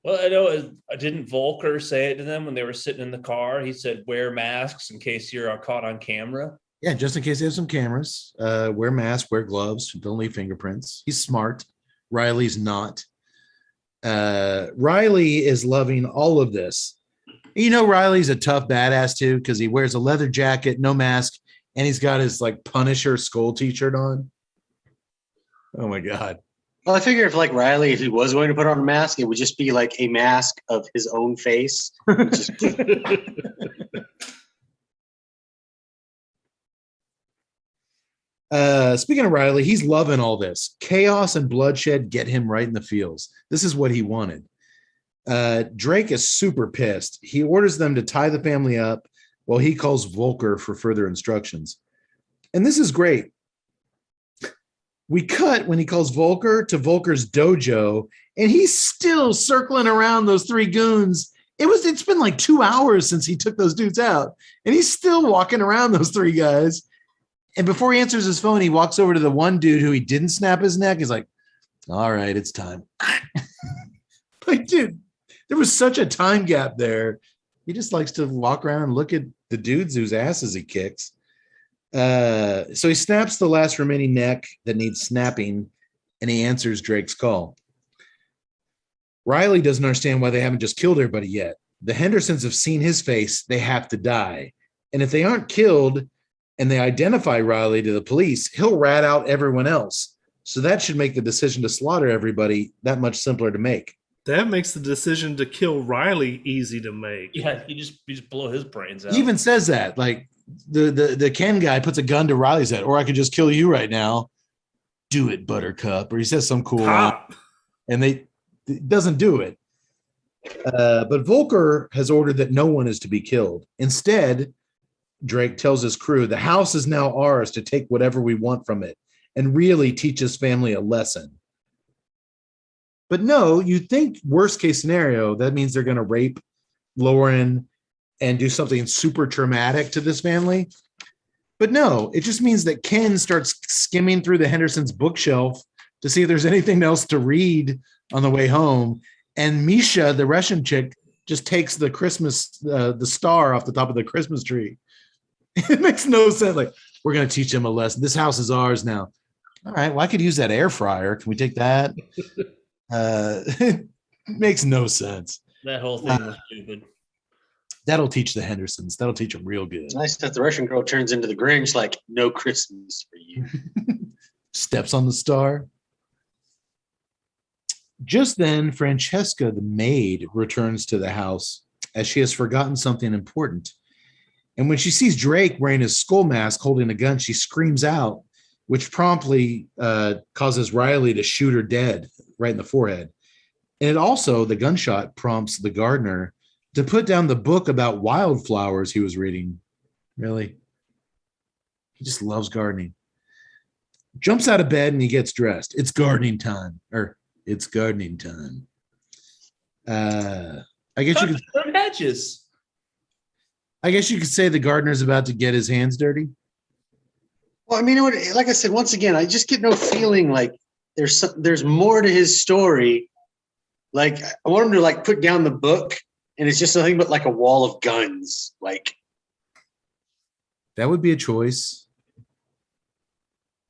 Well, I know, didn't Volker say it to them when they were sitting in the car? He said, wear masks in case you're caught on camera. Yeah, just in case they have some cameras. Wear masks, wear gloves, don't leave fingerprints. He's smart. Riley's not. Riley is loving all of this. You know, Riley's a tough badass too, because he wears a leather jacket, no mask, and he's got his like Punisher skull t-shirt on. Oh my God. Well, I figure if like Riley, if he was going to put on a mask, it would just be like a mask of his own face. Speaking of Riley, he's loving all this. Chaos and bloodshed get him right in the feels. This is what he wanted. Drake is super pissed. He orders them to tie the family up while he calls Volker for further instructions. And this is great. We cut when he calls Volker to Volker's dojo, and he's still circling around those three goons. It's been like 2 hours since he took those dudes out, and he's still walking around those three guys. And before he answers his phone, he walks over to the one dude who he didn't snap his neck. He's like, all right, it's time. Like, dude, there was such a time gap there. He just likes to walk around and look at the dudes whose asses he kicks. So he snaps the last remaining neck that needs snapping, and he answers Drake's call. Riley doesn't understand why they haven't just killed everybody yet. The Hendersons have seen his face. They have to die. And if they aren't killed and they identify Riley to the police, he'll rat out everyone else. So that should make the decision to slaughter everybody that much simpler to make. That makes the decision to kill Riley easy to make. Yeah, you just blow his brains out. He even says that, like, the Ken guy puts a gun to Riley's head, or I could just kill you right now. Do it, Buttercup. Or he says some cool line, Pop. and it doesn't do it. But Volker has ordered that no one is to be killed. Instead, Drake tells his crew, the house is now ours to take whatever we want from it and really teach his family a lesson. But no, you think worst case scenario, that means they're going to rape Lauren and do something super traumatic to this family. But no, it just means that Ken starts skimming through the Hendersons' bookshelf to see if there's anything else to read on the way home. And Misha, the Russian chick, just takes the Christmas, the star off the top of the Christmas tree. It makes no sense. Like, we're going to teach him a lesson. This house is ours now. All right. Well, I could use that air fryer. Can we take that? It makes no sense. That whole thing was stupid. That'll teach the Hendersons. That'll teach them real good. It's nice that the Russian girl turns into the Grinch, like, no Christmas for you. Steps on the star. Just then, Francesca, the maid, returns to the house as she has forgotten something important. And when she sees Drake wearing his skull mask holding a gun, she screams out, which promptly causes Riley to shoot her dead right in the forehead. And it also, the gunshot prompts the gardener to put down the book about wildflowers he was reading. Really? He just loves gardening. Jumps out of bed and he gets dressed. It's gardening time. It's gardening time. I guess you could Hedges. I guess you could say the gardener's about to get his hands dirty. Well, I mean, like I said, once again, I just get no feeling like there's more to his story. Like, I want him to like put down the book, and it's just nothing but like a wall of guns. Like, That would be a choice.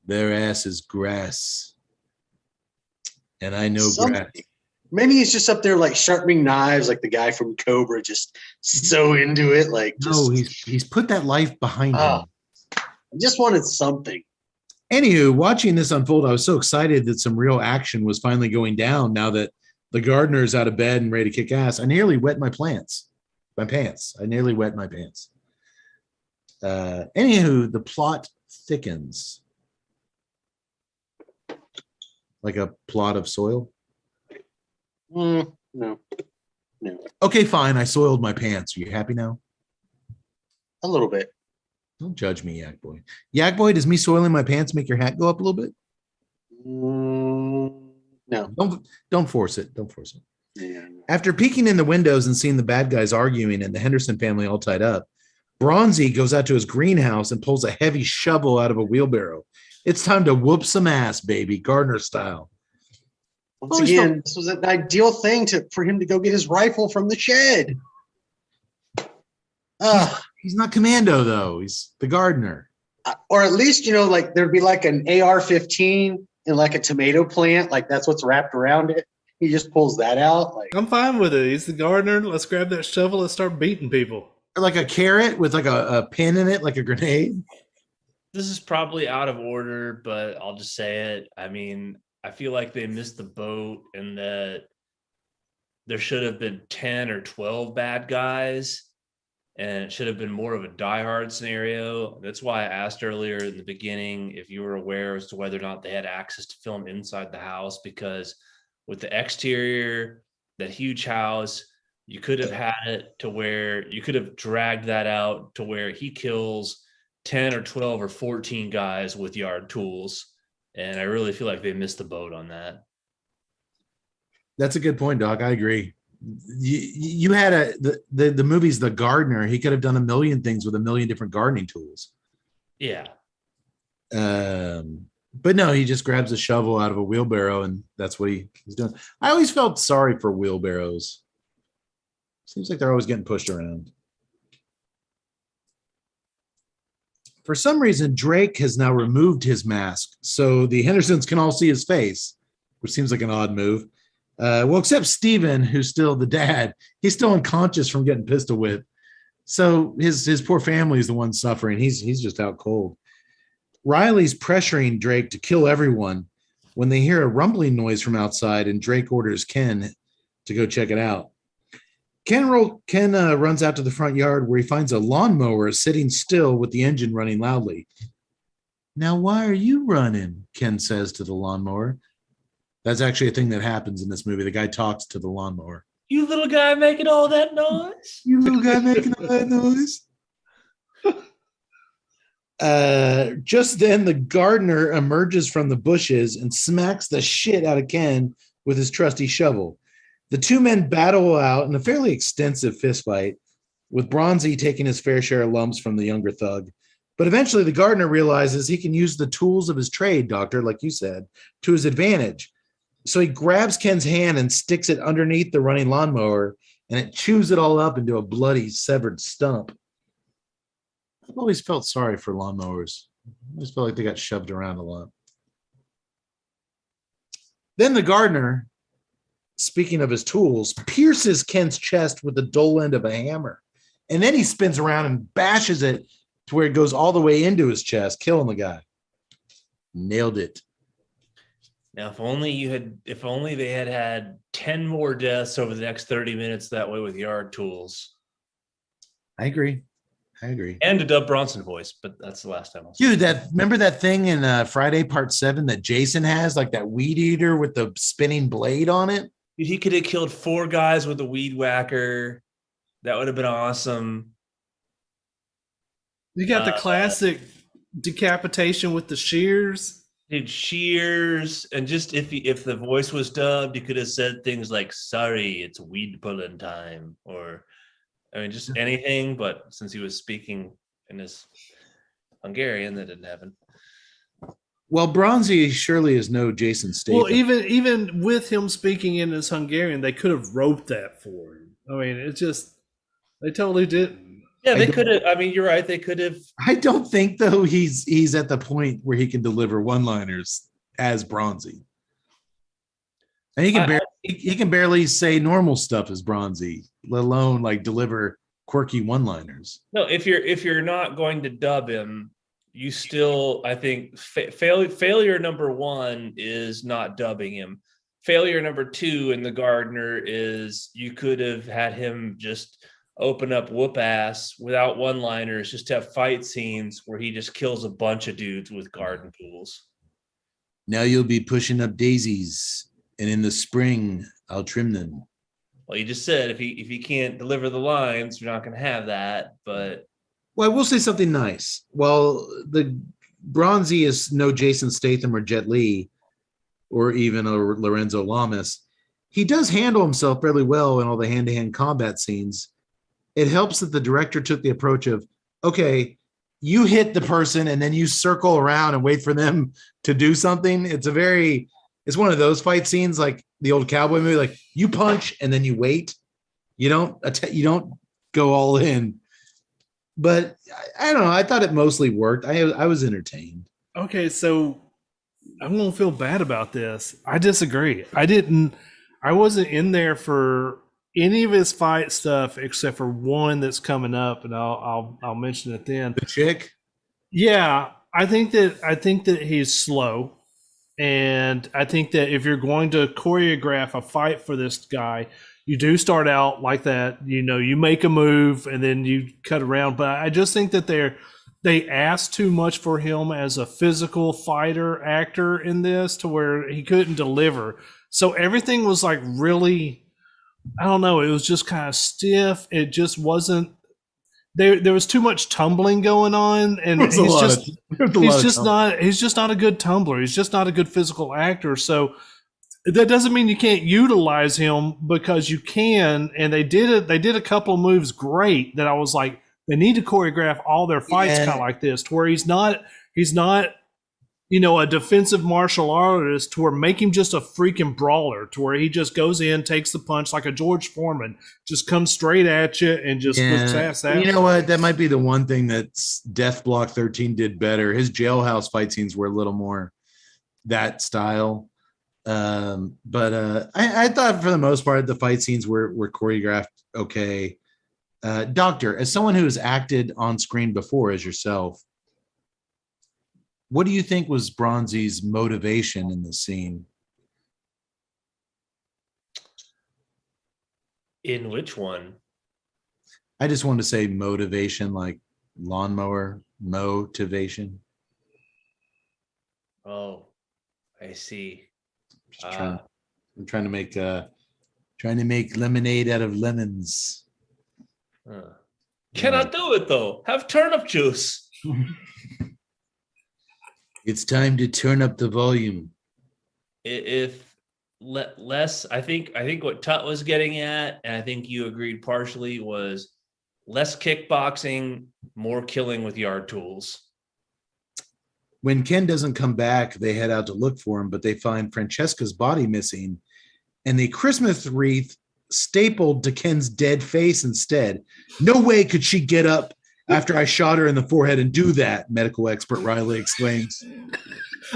Their ass is grass. And I know grass. maybe he's just up there like sharpening knives, like the guy from Cobra, just so into it. Like, No, he's put that life behind him. I just wanted something. Anywho, watching this unfold, I was so excited that some real action was finally going down now that the gardener's out of bed and ready to kick ass. I nearly wet my pants. I nearly wet my pants. Anywho, the plot thickens. Like a plot of soil? No. Okay, fine. I soiled my pants. Are you happy now? A little bit. Don't judge me, Yak Boy. Yak Boy, does me soiling my pants make your hat go up a little bit? No. Don't force it. Don't force it. Yeah. After peeking in the windows and seeing the bad guys arguing and the Henderson family all tied up, Bronzi goes out to his greenhouse and pulls a heavy shovel out of a wheelbarrow. It's time to whoop some ass, baby, gardener style. Once again, this was an ideal thing for him to go get his rifle from the shed. He's not commando, though. He's the gardener. Or at least, like there'd be like an AR-15 in like a tomato plant. Like that's what's wrapped around it. He just pulls that out. Like, I'm fine with it. He's the gardener. Let's grab that shovel and start beating people. Or like a carrot with like a pin in it, like a grenade. This is probably out of order, but I'll just say it. I mean, I feel like they missed the boat and that there should have been 10 or 12 bad guys, and it should have been more of a diehard scenario. That's why I asked earlier in the beginning if you were aware as to whether or not they had access to film inside the house, because with the exterior, that huge house, you could have had it to where you could have dragged that out to where he kills 10 or 12 or 14 guys with yard tools. And I really feel like they missed the boat on that. That's a good point, Doc. I agree. You had the movie's The Gardener. He could have done a million things with a million different gardening tools. Yeah. But no, he just grabs a shovel out of a wheelbarrow and that's what he's doing. I always felt sorry for wheelbarrows. Seems like they're always getting pushed around. For some reason, Drake has now removed his mask so the Hendersons can all see his face, which seems like an odd move. Well, except Steven, who's still the dad. He's still unconscious from getting pistol whipped. So his poor family is the one suffering. He's just out cold. Riley's pressuring Drake to kill everyone when they hear a rumbling noise from outside, and Drake orders Ken to go check it out. Ken runs out to the front yard where he finds a lawnmower sitting still with the engine running loudly. Now, why are you running? Ken says to the lawnmower. That's actually a thing that happens in this movie. The guy talks to the lawnmower. You little guy making all that noise. You little guy making all that noise. Just then, the gardener emerges from the bushes and smacks the shit out of Ken with his trusty shovel. The two men battle out in a fairly extensive fistfight, with Bronzi taking his fair share of lumps from the younger thug. But eventually, the gardener realizes he can use the tools of his trade, Doctor, like you said, to his advantage. So he grabs Ken's hand and sticks it underneath the running lawnmower, and it chews it all up into a bloody, severed stump. I've always felt sorry for lawnmowers. I always felt like they got shoved around a lot. Then the gardener, speaking of his tools, pierces Ken's chest with the dull end of a hammer. And then he spins around and bashes it to where it goes all the way into his chest, killing the guy. Nailed it. Now, if only they had 10 more deaths over the next 30 minutes that way with yard tools. I agree. And a Dub Bronson voice, but that's the last time. Dude, remember that thing in Friday Part 7 that Jason has, like that weed eater with the spinning blade on it? Dude, he could have killed 4 guys with a weed whacker. That would have been awesome. You got the classic decapitation with the shears. Dude, shears, and just if the voice was dubbed, you could have said things like, "Sorry, it's weed pulling time," or just anything. But since he was speaking in his Hungarian, that didn't happen. Well, Bronzi surely is no Jason Statham. Well, even with him speaking in his Hungarian, they could have wrote that for him. I mean, it's just they totally didn't. Yeah, they could have. I mean, you're right. They could have. I don't think though he's at the point where he can deliver one-liners as Bronzi. And he can barely say normal stuff as Bronzi, let alone like deliver quirky one-liners. No, if you're not going to dub him, you still, I think, failure number 1 is not dubbing him. Failure number 2 in the gardener is you could have had him just open up whoop ass without one-liners, just have fight scenes where he just kills a bunch of dudes with garden tools. Now you'll be pushing up daisies, and in the spring I'll trim them. Well, you just said if he can't deliver the lines, you're not going to have that. But well, I will say something nice. Well, the Bronzi is no Jason Statham or Jet Li, or even a Lorenzo Lamas. He does handle himself fairly well in all the hand-to-hand combat scenes. It helps that the director took the approach of, okay, you hit the person and then you circle around and wait for them to do something. It's one of those fight scenes like the old cowboy movie, like you punch and then you wait. You don't go all in. But I don't know. I thought it mostly worked. I was entertained. Okay, so I'm gonna feel bad about this. I disagree. I wasn't in there for any of his fight stuff except for one that's coming up, and I'll mention it then. The chick? Yeah, I think that he's slow, and I think that if you're going to choreograph a fight for this guy, you do start out like that. You make a move and then you cut around. But I just think that they asked too much for him as a physical fighter actor in this, to where he couldn't deliver. So everything was like really, I don't know. It was just kind of stiff. It just wasn't. There was too much tumbling going on, and he's just not a good tumbler. He's just not a good physical actor. So that doesn't mean you can't utilize him, because you can. And they did a couple of moves great that I was like, they need to choreograph all their fights kind of like this, to where he's not a defensive martial artist, to where make him just a freaking brawler, to where he just goes in, takes the punch like a George Foreman, just comes straight at you and just looks ass out. You know what? That might be the one thing that Death Block 13 did better. His jailhouse fight scenes were a little more that style. But I thought for the most part, the fight scenes were choreographed okay. Doctor, as someone who has acted on screen before as yourself, what do you think was Bronzi's motivation in the scene? In which one? I just wanted to say motivation, like lawnmower motivation. Oh, I see. Just I'm trying to make lemonade out of lemons. Cannot do it though. Have turnip juice. It's time to turn up the volume. If less, I think what Tut was getting at, and I think you agreed partially, was less kickboxing, more killing with yard tools. When Ken doesn't come back, they head out to look for him, but they find Francesca's body missing and the Christmas wreath stapled to Ken's dead face instead. No way could she get up after I shot her in the forehead and do that, medical expert Riley exclaims.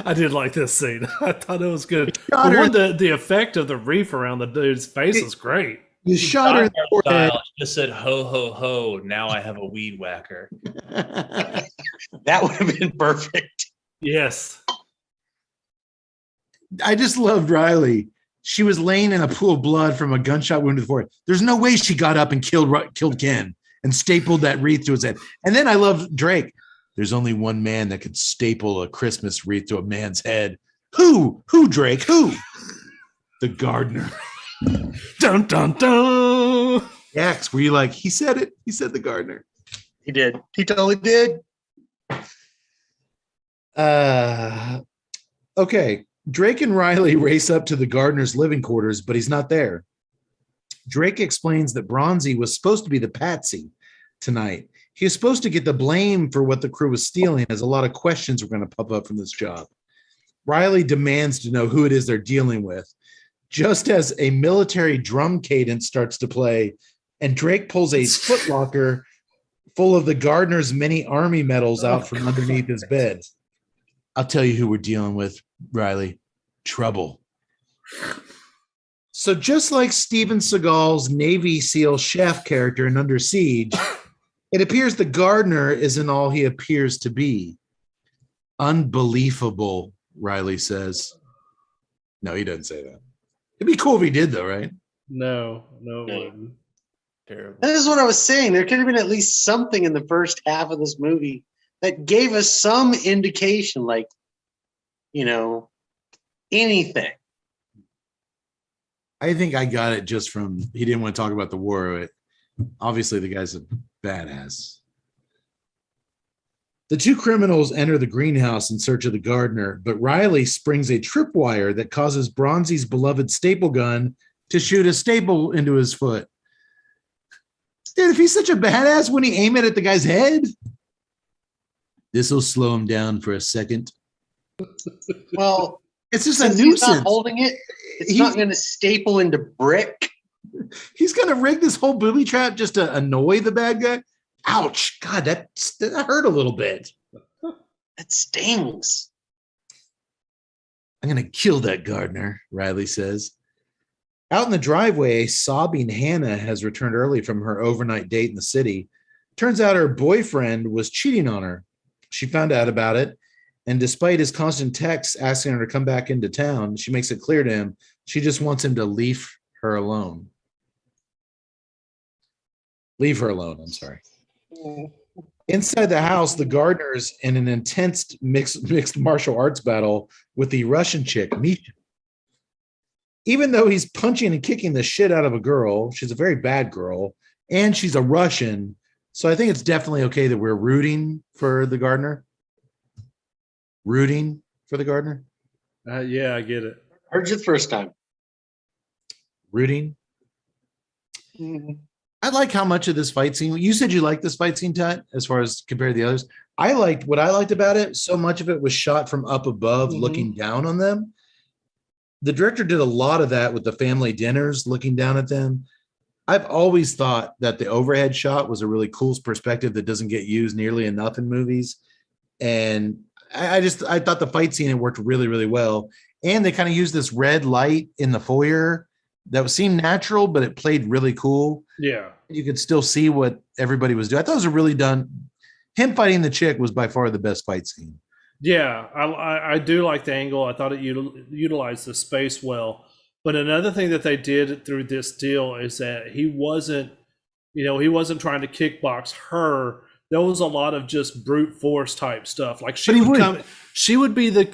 I did like this scene. I thought it was good. The effect of the wreath around the dude's face was great. You shot her in the forehead. Just said, ho, ho, ho, now I have a weed whacker. That would have been perfect. Yes. I just loved Riley. She was laying in a pool of blood from a gunshot wound to the forehead. There's no way she got up and killed Ken and stapled that wreath to his head. And then I love Drake. There's only one man that could staple a Christmas wreath to a man's head. Who? Who, Drake? Who? The gardener. Dun, dun, dun. X, were you like, he said it? He said the gardener. He did. He totally did. Okay. Drake and Riley race up to the gardener's living quarters, but he's not there. Drake explains that Bronzi was supposed to be the patsy tonight. He was supposed to get the blame for what the crew was stealing, as a lot of questions were going to pop up from this job. Riley demands to know who it is they're dealing with. Just as a military drum cadence starts to play, and Drake pulls a footlocker full of the gardener's many army medals out from underneath his bed. I'll tell you who we're dealing with, Riley. Trouble. So just like Steven Seagal's Navy SEAL chef character in Under Siege, it appears the gardener isn't all he appears to be. Unbelievable, Riley says. No, he doesn't say that. It'd be cool if he did, though, right? No, it wouldn't. Terrible. That is what I was saying. There could have been at least something in the first half of this movie that gave us some indication, like, anything. I think I got it just from he didn't want to talk about the war. Obviously, the guy's a badass. The two criminals enter the greenhouse in search of the gardener, but Riley springs a tripwire that causes Bronzi's beloved staple gun to shoot a staple into his foot. Dude, if he's such a badass, wouldn't he aim it at the guy's head? This will slow him down for a second. Well, it's just a since nuisance. he's not holding it, it's not going to staple into brick. He's going to rig this whole booby trap just to annoy the bad guy. Ouch. God, that hurt a little bit. That stings. I'm going to kill that gardener, Riley says. Out in the driveway, a sobbing Hannah has returned early from her overnight date in the city. Turns out her boyfriend was cheating on her. She found out about it, and despite his constant texts asking her to come back into town, she makes it clear to him she just wants him to leave her alone. Leave her alone, I'm sorry. Inside the house, the gardener's in an intense mixed martial arts battle with the Russian chick, Misha. Even though he's punching and kicking the shit out of a girl, she's a very bad girl, and she's a Russian. So I think it's definitely okay that we're rooting for the gardener. Rooting for the gardener? Yeah, I get it. Heard you the first time. Rooting? Mm-hmm. I like how much of this fight scene, you said you liked this fight scene, Tat, as far as compared to the others. What I liked about it, so much of it was shot from up above, looking down on them. The director did a lot of that with the family dinners, looking down at them. I've always thought that the overhead shot was a really cool perspective that doesn't get used nearly enough in movies. And I thought the fight scene, it worked really, really well. And they kind of used this red light in the foyer that seemed natural, but it played really cool. Yeah. You could still see what everybody was doing. I thought it was really done. Him fighting the chick was by far the best fight scene. Yeah, I do like the angle. I thought it utilized the space well. But another thing that they did through this deal is that he wasn't trying to kickbox her. There was a lot of just brute force type stuff. Like she would be the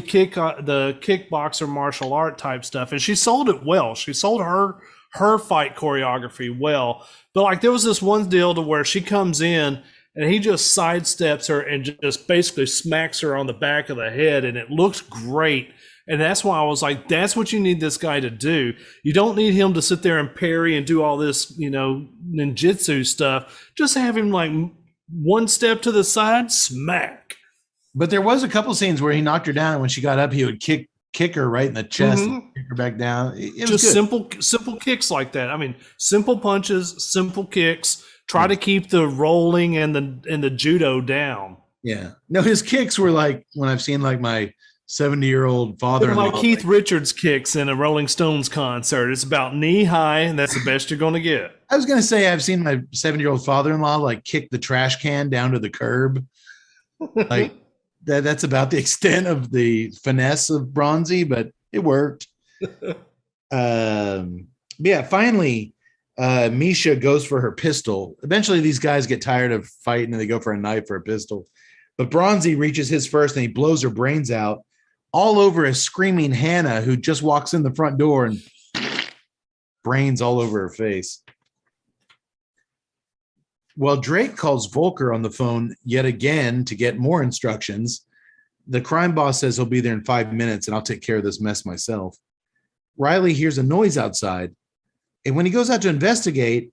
kickboxer martial art type stuff, and she sold it well. She sold her fight choreography well. But like there was this one deal to where she comes in and he just sidesteps her and just basically smacks her on the back of the head, and it looks great. And that's why I was like, that's what you need this guy to do. You don't need him to sit there and parry and do all this, ninjutsu stuff. Just have him like one step to the side, smack. But there was a couple scenes where he knocked her down, and when she got up, he would kick her right in the chest and kick her back down. It was just simple kicks like that. I mean, simple punches, simple kicks. Try to keep the rolling and the judo down. Yeah. No, his kicks were like when I've seen like my 70-year-old father-in-law. Like Keith Richards kicks in a Rolling Stones concert. It's about knee high, and that's the best you're going to get. I was going to say I've seen my 70-year-old father-in-law like kick the trash can down to the curb. Like that's about the extent of the finesse of Bronzi, but it worked. Yeah, finally, Misha goes for her pistol. Eventually, these guys get tired of fighting, and they go for a knife or a pistol. But Bronzi reaches his first, and he blows her brains out. All over a screaming Hannah, who just walks in the front door and brains all over her face. Well, Drake calls Volker on the phone yet again to get more instructions. The crime boss says he'll be there in 5 minutes, and I'll take care of this mess myself. Riley hears a noise outside, and when he goes out to investigate,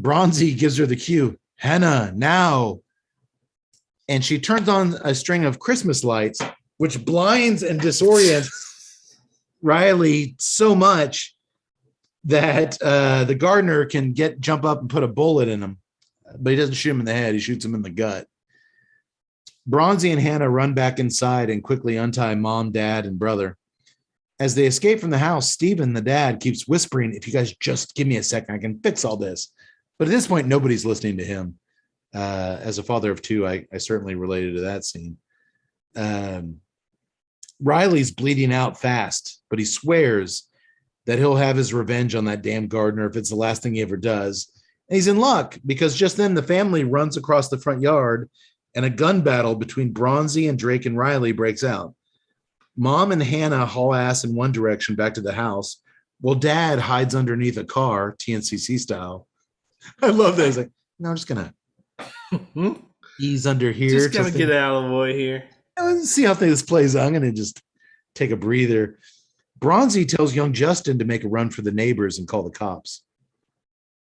Bronzi gives her the cue, Hannah, now. And she turns on a string of Christmas lights, which blinds and disorients Riley so much that the gardener can jump up and put a bullet in him. But he doesn't shoot him in the head. He shoots him in the gut. Bronzi and Hannah run back inside and quickly untie mom, dad, and brother. As they escape from the house, Stephen, the dad, keeps whispering, if you guys just give me a second, I can fix all this. But at this point, nobody's listening to him. As a father of two, I certainly related to that scene. Riley's bleeding out fast, but he swears that he'll have his revenge on that damn gardener if it's the last thing he ever does. And he's in luck because just then the family runs across the front yard and a gun battle between Bronzi and Drake and Riley breaks out. Mom and Hannah haul ass in one direction back to the house, while Dad hides underneath a car, TNCC style. I love that. He's like, no, I'm just going to ease under here. Just got to get out of the way here. Let's see how this plays out. I'm going to just take a breather. Bronzi tells young Justin to make a run for the neighbors and call the cops.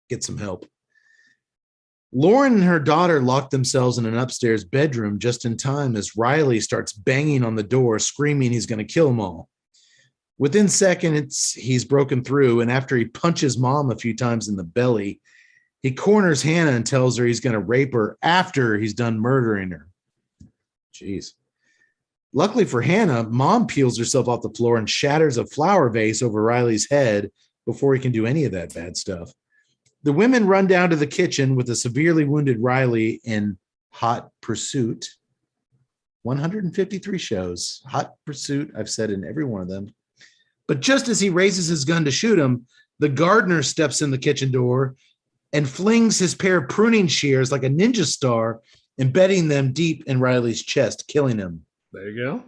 Get some help. Lauren and her daughter lock themselves in an upstairs bedroom just in time as Riley starts banging on the door, screaming he's going to kill them all. Within seconds, he's broken through, and after he punches Mom a few times in the belly, he corners Hannah and tells her he's going to rape her after he's done murdering her. Jeez. Luckily for Hannah, Mom peels herself off the floor and shatters a flower vase over Riley's head before he can do any of that bad stuff. The women run down to the kitchen with a severely wounded Riley in hot pursuit. 153 shows. Hot pursuit, I've said in every one of them. But just as he raises his gun to shoot him, the gardener steps in the kitchen door and flings his pair of pruning shears like a ninja star, embedding them deep in Riley's chest, killing him. There you go.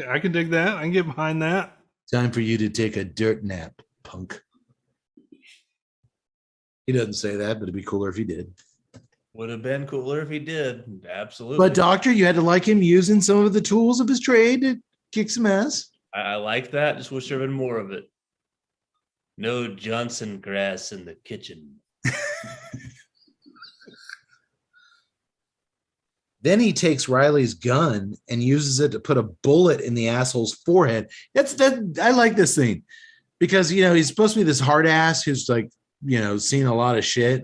I can dig that. I can get behind that. Time for you to take a dirt nap, punk. He doesn't say that, but it'd be cooler if he did. Would have been cooler if he did. Absolutely. But, Doctor, you had to like him using some of the tools of his trade to kick some ass. I like that. Just wish there had been more of it. No Johnson grass in the kitchen. Then he takes Riley's gun and uses it to put a bullet in the asshole's forehead. I like this scene because, he's supposed to be this hard ass who's like, seen a lot of shit.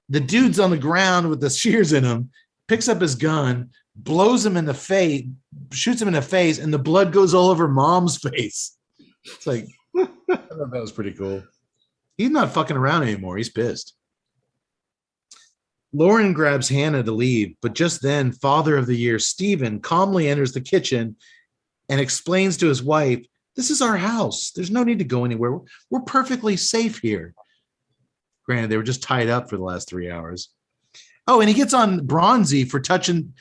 The dude's on the ground with the shears in him, picks up his gun, blows him in the face, shoots him in the face, and the blood goes all over Mom's face. It's like, I thought that was pretty cool. He's not fucking around anymore. He's pissed. Lauren grabs Hannah to leave, but just then, Father of the Year Stephen calmly enters the kitchen and explains to his wife This is our house. There's no need to go anywhere. We're perfectly safe here. Granted, they were just tied up for the last 3 hours. Oh, and he gets on Bronzi for touching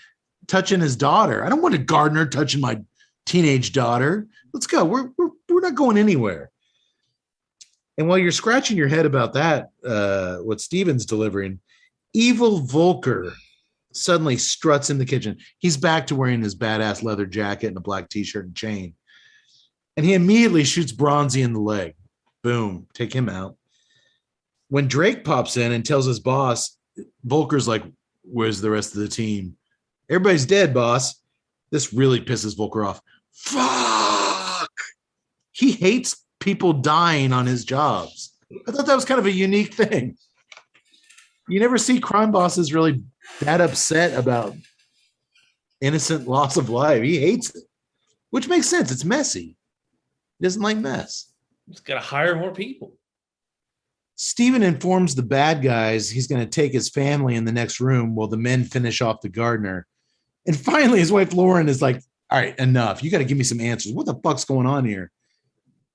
his daughter. I don't want a gardener touching my teenage daughter. Let's go. We're not going anywhere. And while you're scratching your head about that, what Steven's delivering, evil Volker suddenly struts in the kitchen. He's back to wearing his badass leather jacket and a black t-shirt and chain. And he immediately shoots Bronzi in the leg. Boom, take him out. When Drake pops in and tells his boss, Volker's like, where's the rest of the team? Everybody's dead, boss. This really pisses Volker off. Fuck! He hates people dying on his jobs. I thought that was kind of a unique thing. You never see crime bosses really that upset about innocent loss of life. He hates it, which makes sense. It's messy. He doesn't like mess. He's got to hire more people. Steven informs the bad guys he's going to take his family in the next room while the men finish off the gardener. And finally, his wife Lauren is like, all right, enough. You got to give me some answers. What the fuck's going on here?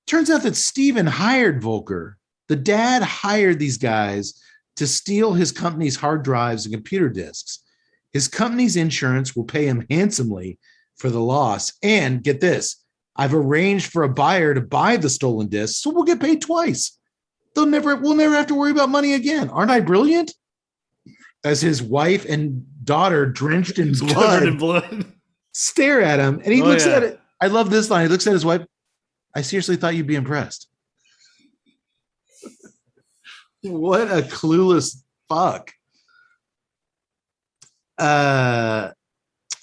Turns out that Steven hired Volker. The dad hired these guys to steal his company's hard drives and computer disks. His company's insurance will pay him handsomely for the loss. And get this, I've arranged for a buyer to buy the stolen disks, so we'll get paid twice. We'll never have to worry about money again. Aren't I brilliant? As his wife and daughter, drenched in blood, stare at him, and he looks at it. I love this line. He looks at his wife. I seriously thought you'd be impressed. What a clueless fuck.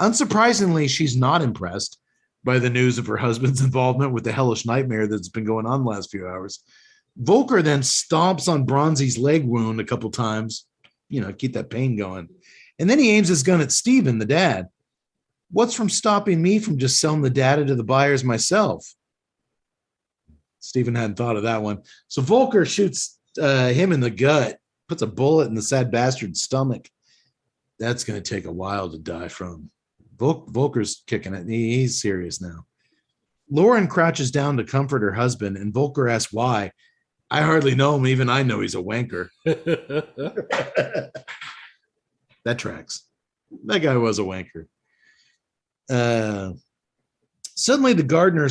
Unsurprisingly, she's not impressed by the news of her husband's involvement with the hellish nightmare that's been going on the last few hours. Volker then stomps on Bronzi's leg wound a couple times, keep that pain going. And then he aims his gun at Steven, the dad. What's from stopping me from just selling the data to the buyers myself? Steven hadn't thought of that one. So Volker shoots him in the gut, puts a bullet in the sad bastard's stomach. That's going to take a while to die from. Volker's kicking it. He's serious now. Lauren crouches down to comfort her husband, and Volker asks why. I hardly know him. Even I know he's a wanker. That tracks. That guy was a wanker. Suddenly the gardener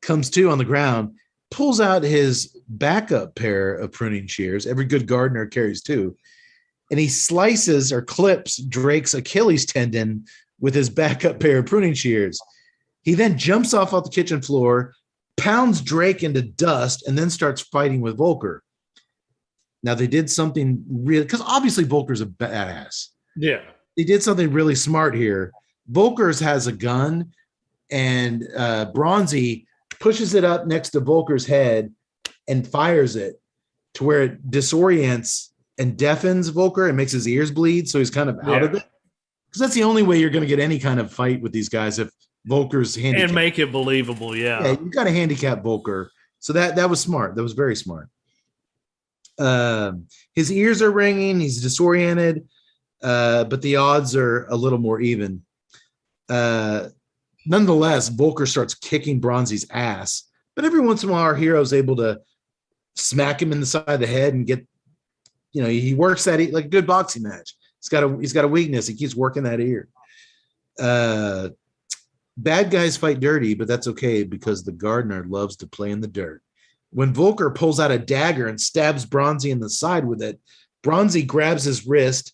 comes to on the ground, pulls out his backup pair of pruning shears. Every good gardener carries two. And he slices or clips Drake's Achilles tendon with his backup pair of pruning shears. He then jumps off the kitchen floor, pounds Drake into dust, and then starts fighting with Volker. Now, they did something real, because obviously Volker's a badass. Yeah. They did something really smart here. Volker's has a gun, and Bronzi pushes it up next to Volker's head and fires it to where it disorients and deafens Volker and makes his ears bleed, so he's kind of out of it. Because that's the only way you're going to get any kind of fight with these guys, if Volker's handicapped. And make it believable, yeah. You got to handicap Volker. So that was smart. That was very smart. His ears are ringing. He's disoriented, but the odds are a little more even. Nonetheless, Volker starts kicking Bronzi's ass. But every once in a while, our hero is able to smack him in the side of the head and get, he works that like a good boxing match. He's got a weakness. He keeps working that ear. Bad guys fight dirty, but that's okay because the gardener loves to play in the dirt. When Volker pulls out a dagger and stabs Bronzi in the side with it, Bronzi grabs his wrist,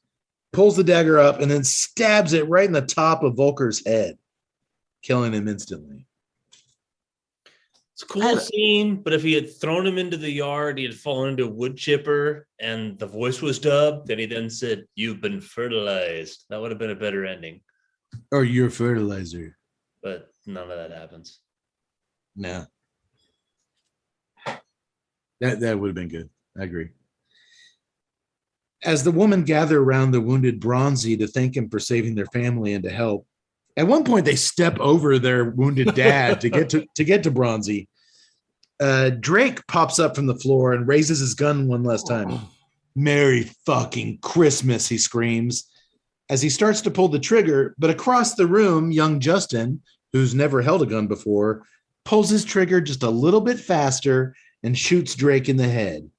pulls the dagger up, and then stabs it right in the top of Volker's head, killing him instantly. It's a cool scene, but if he had thrown him into the yard, he had fallen into a wood chipper, and the voice was dubbed, and he then said, "You've been fertilized." That would have been a better ending. Or you're fertilizer. But none of that happens. No. That would have been good. I agree. As the women gather around the wounded Bronzi to thank him for saving their family and to help, at one point they step over their wounded dad to get to Bronzi. Drake pops up from the floor and raises his gun one last time. "Merry fucking Christmas," he screams as he starts to pull the trigger. But across the room, young Justin, who's never held a gun before, pulls his trigger just a little bit faster, and shoots Drake in the head.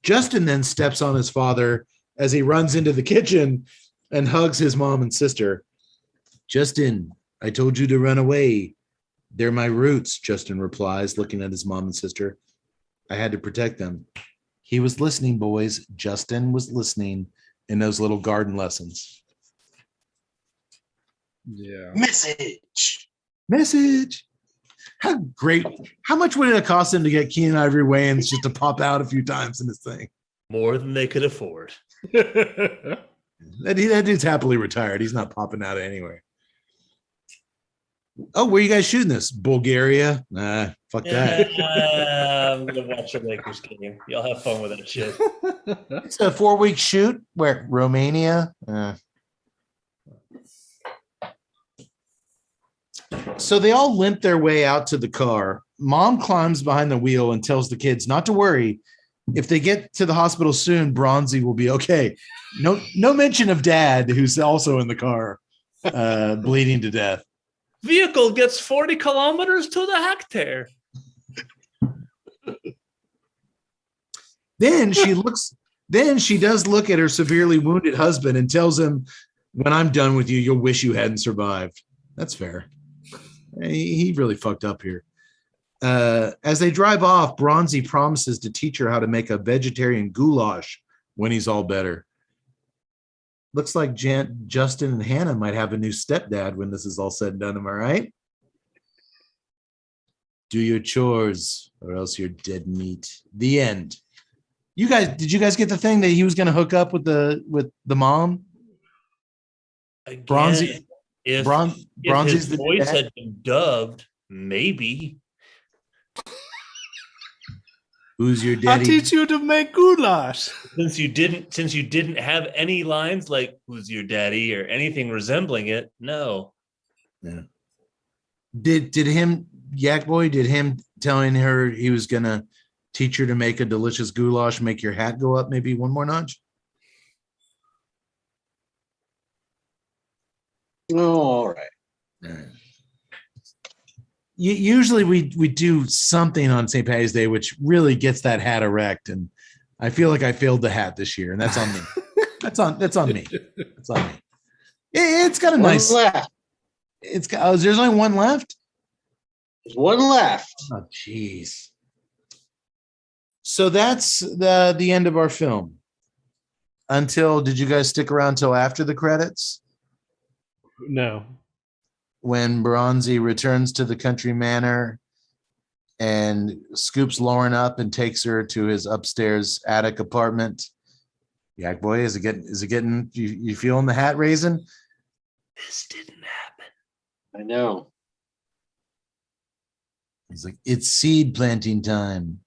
Justin then steps on his father as he runs into the kitchen and hugs his mom and sister. Justin, I told you to run away. They're my roots, Justin replies, looking at his mom and sister. I had to protect them. He was listening, boys. Justin was listening in those little garden lessons. Yeah. Message. How great. How much would it have cost him to get Keenan Ivory Wayans just to pop out a few times in this thing? More than they could afford. That dude's happily retired. He's not popping out anywhere. Oh, where you guys shooting this? Bulgaria? Nah, fuck that. I'm gonna watch the Lakers game. Y'all have fun with that shit. It's a 4-week shoot. Where? Romania? So they all limp their way out to the car. Mom climbs behind the wheel and tells the kids not to worry. If they get to the hospital soon, Bronzi will be okay. No mention of Dad, who's also in the car, bleeding to death. Vehicle gets 40 kilometers to the hectare. Then she does look at her severely wounded husband and tells him, when I'm done with you, you'll wish you hadn't survived. That's fair. He really fucked up here. As they drive off, Bronzi promises to teach her how to make a vegetarian goulash when he's all better. Looks like Justin and Hannah might have a new stepdad when this is all said and done. Am I right? Do your chores or else you're dead meat. The end. Did you guys get the thing that he was going to hook up with the mom? Again, Bronzi. If Bronzi's his the voice dad? had been dubbed, maybe. Who's your I'll daddy? teach you to make goulash. Since you didn't have any lines like "Who's your daddy" or anything resembling it, no. Yeah. Did Yak Boy telling her he was gonna teach her to make a delicious goulash make your hat go up maybe one more notch? Oh, all right. Usually we do something on St. Patty's Day which really gets that hat erect, and I feel like I failed the hat this year, and that's on me. that's on me. It's on me. It's got a nice. Left. It's got. There's only one left. There's one left. Oh, jeez. So that's the end of our film. Did you guys stick around till after the credits? No. When Bronzi returns to the country manor and scoops Lauren up and takes her to his upstairs attic apartment. Yak Boy, is it getting you feeling the hat raising? This didn't happen. I know. He's like, it's seed planting time.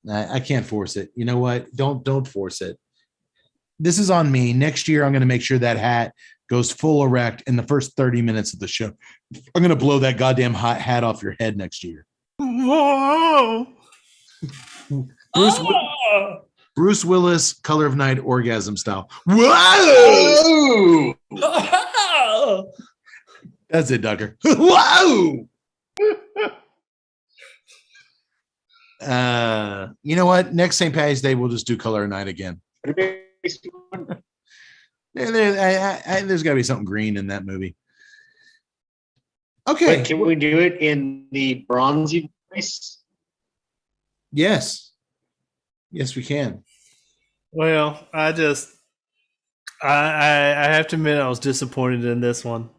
I can't force it. You know what? Don't force it. This is on me. Next year, I'm going to make sure that hat goes full erect in the first 30 minutes of the show. I'm going to blow that goddamn hot hat off your head next year. Whoa. Bruce Willis, Color of Night, orgasm style. Whoa! That's it, Ducker. Whoa! You know what? Next St. Patty's Day, we'll just do Color of Night again. There's got to be something green in that movie. Okay. Wait, can we do it in the Bronzi voice? Yes, we can. Well, I have to admit I was disappointed in this one.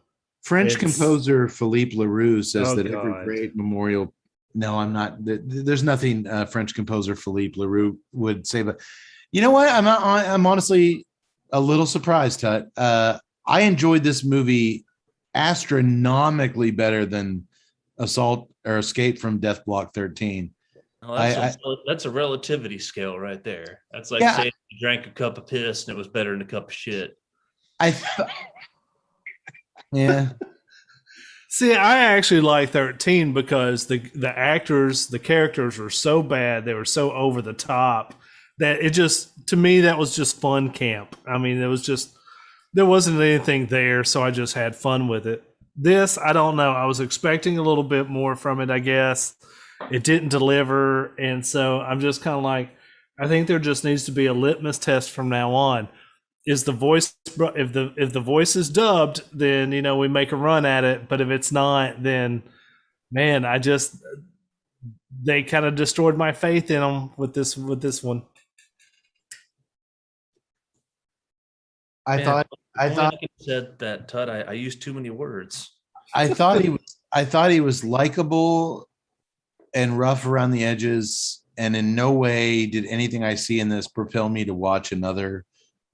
French It's- composer Philippe Leroux says Oh, that God. every great memorial. No, I'm not. There's nothing French composer Philippe Leroux would say. But you know what? I'm honestly a little surprised, Tut. I enjoyed this movie astronomically better than Assault or Escape from Death Block 13. Well, that's a relativity scale right there. That's like Yeah. saying you drank a cup of piss and it was better than a cup of shit. Yeah. See, I actually like 13 because the actors, the characters were so bad, they were so over the top that it just, to me, that was just fun camp. I mean, there wasn't anything there, so I just had fun with it. This, I don't know. I was expecting a little bit more from it, I guess. It didn't deliver. And so I'm just kind of like, I think there just needs to be a litmus test from now on. Is the voice, if the voice is dubbed, then, we make a run at it. But if it's not, then, man, they kind of destroyed my faith in them with this one. I Man, thought I said that, Todd. I used too many words. I thought he was likable and rough around the edges, and in no way did anything I see in this propel me to watch another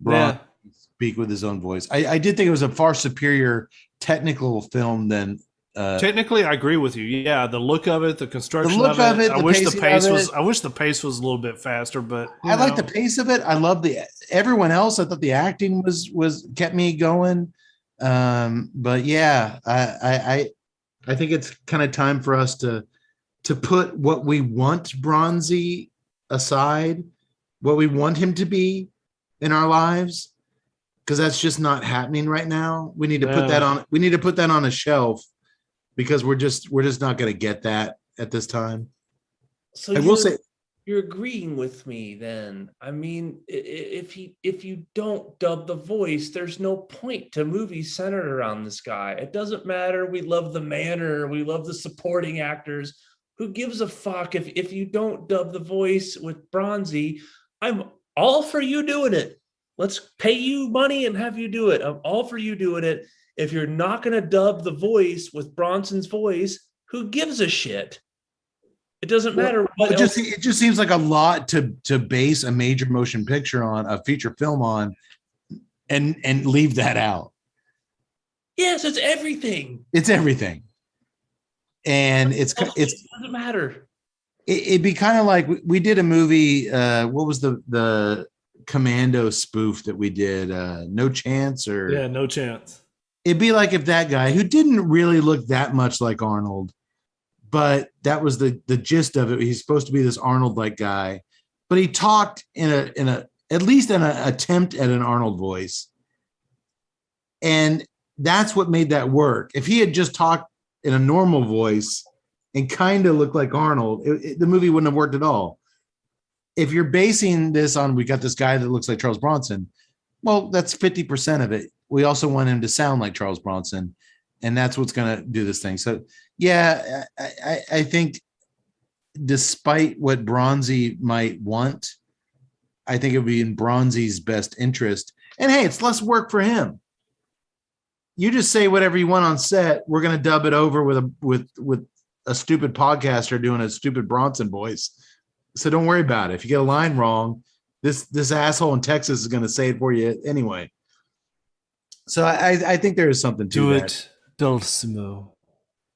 Bronzi speak with his own voice. I did think it was a far superior technical film than. Technically, I agree with you. Yeah, the look of it, the construction The look of it, I the wish the pacing pace of was. it. I wish the pace was a little bit faster, but I like the pace of it. I love everyone else. I thought the acting was kept me going. But yeah, I think it's kind of time for us to put what we want Bronzi aside, what we want him to be in our lives, because that's just not happening right now. We need to put that on. We need to put that on a shelf because we're just not going to get that at this time. So I will say. You're agreeing with me then. I mean, if you don't dub the voice, there's no point to movies centered around this guy. It doesn't matter. We love the manner. We love the supporting actors. Who gives a fuck if you don't dub the voice with Bronzi? I'm all for you doing it. Let's pay you money and have you do it. I'm all for you doing it. If you're not going to dub the voice with Bronson's voice, who gives a shit? It doesn't matter what else. It just seems like a lot to base a major motion picture on, a feature film on, and leave that out. Yes, it's everything. It's everything, and it doesn't matter. It'd be kind of like we did a movie. What was the Commando spoof that we did? No Chance No Chance. It'd be like if that guy who didn't really look that much like Arnold. But that was the gist of it. He's supposed to be this Arnold-like guy, but he talked in a at least in an attempt at an Arnold voice, and that's what made that work. If he had just talked in a normal voice and kind of looked like Arnold, the movie wouldn't have worked at all. If you're basing this on, we got this guy that looks like Charles Bronson, well, that's 50% of it. We also want him to sound like Charles Bronson, and that's what's going to do this thing. So. Yeah, I think despite what Bronzi might want, I think it would be in Bronzi's best interest. And hey, it's less work for him. You just say whatever you want on set. We're going to dub it over with a stupid podcaster doing a stupid Bronson voice. So don't worry about it. If you get a line wrong, this asshole in Texas is going to say it for you anyway. So I think there is something to that. Do it, Dulcimo.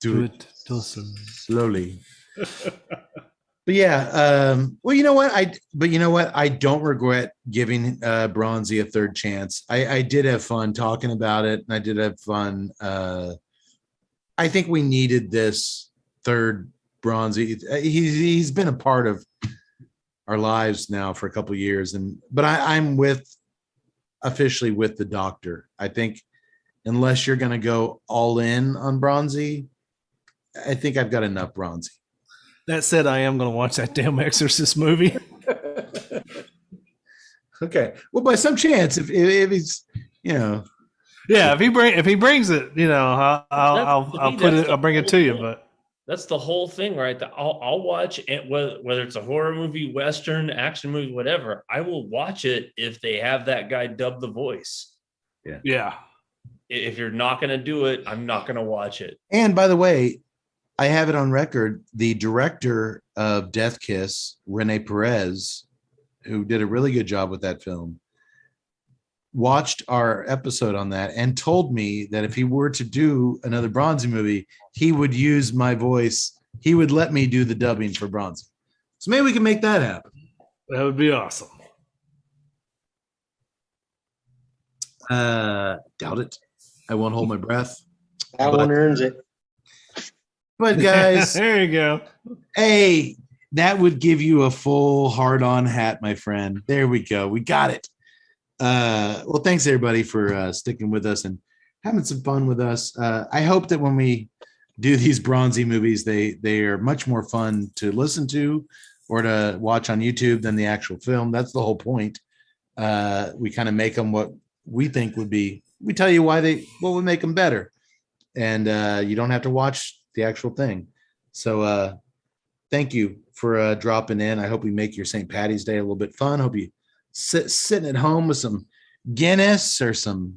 Do it slowly. But yeah, well, you know what? I don't regret giving Bronzi a third chance. I did have fun talking about it, and I did have fun. I think we needed this third Bronzi. He's been a part of our lives now for a couple of years, but I'm officially with the doctor. I think unless you're going to go all in on Bronzi, I think I've got enough Bronzi. That said, I am going to watch that damn Exorcist movie. Okay. Well, by some chance, if he's, yeah, if he brings it, I'll bring it to you. But that's the whole thing, right? I'll watch it, whether it's a horror movie, Western, action movie, whatever. I will watch it if they have that guy dub the voice. Yeah. If you're not going to do it, I'm not going to watch it. And by the way, I have it on record. The director of Death Kiss, Rene Perez, who did a really good job with that film, watched our episode on that and told me that if he were to do another Bronzi movie, he would use my voice. He would let me do the dubbing for Bronzi. So maybe we can make that happen. That would be awesome. Doubt it. I won't hold my breath. That one earns it. But guys, there you go. Hey, that would give you a full hard-on hat, my friend. There we go. We got it. Well, thanks everybody for sticking with us and having some fun with us. I hope that when we do these Bronzi movies, they are much more fun to listen to or to watch on YouTube than the actual film. That's the whole point. We kind of make them what we think would be. We tell you what would make them better, and you don't have to watch the actual thing. So thank you for dropping in. I hope we make your St. Patty's Day a little bit fun. Hope you sitting at home with some Guinness or some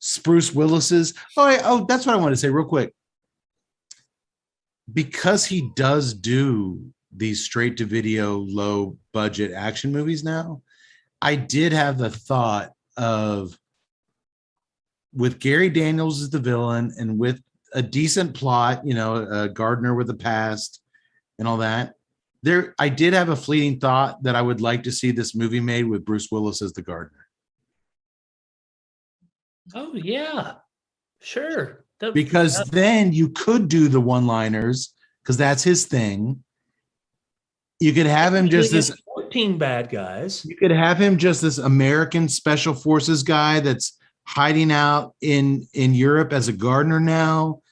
Spruce Willis's. Oh, that's what I want to say real quick. Because he does do these straight to video, low budget action movies now, I did have the thought of, with Gary Daniels as the villain and with a decent plot, a gardener with a past and all that, I did have a fleeting thought that I would like to see this movie made with Bruce Willis as the gardener. Oh yeah, sure. Because then you could do the one-liners, because that's his thing. You could have him just this 14 bad guys. You could have him just this American special forces guy that's hiding out in Europe as a gardener now.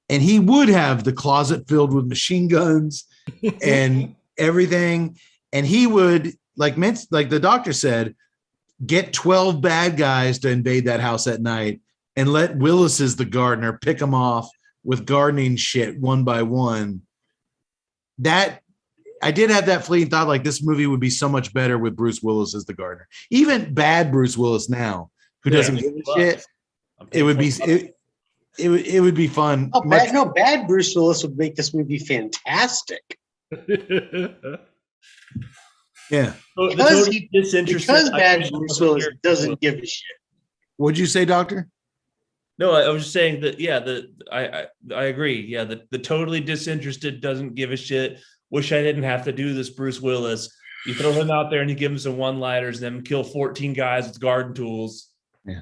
And he would have the closet filled with machine guns and everything. And he would, like the doctor said, get 12 bad guys to invade that house at night and let Willis as the gardener pick them off with gardening shit one by one. That I did have that fleeting thought, like this movie would be so much better with Bruce Willis as the gardener. Even bad Bruce Willis now, who doesn't give a shit, it would be fun. Oh, bad Bruce Willis would make this movie fantastic. Yeah. Because bad Bruce Willis doesn't give a shit. What'd you say, Doctor? No, I was just saying that. Yeah, I agree. Yeah, the totally disinterested doesn't give a shit. Wish I didn't have to do this, Bruce Willis. You throw him out there and you give him some one-liners, and then kill 14 guys with garden tools. Yeah.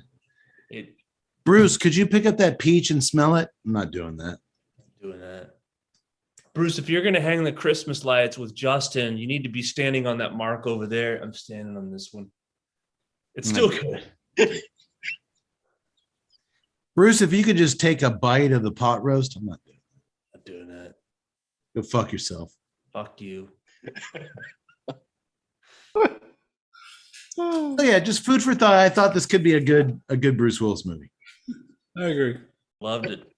Bruce, could you pick up that peach and smell it? I'm not doing that. Bruce, if you're going to hang the Christmas lights with Justin, you need to be standing on that mark over there. I'm standing on this one. It's still good. Bruce, if you could just take a bite of the pot roast, I'm not doing that. Go fuck yourself. Fuck you. So yeah, just food for thought. I thought this could be a good Bruce Willis movie. I agree. Loved it.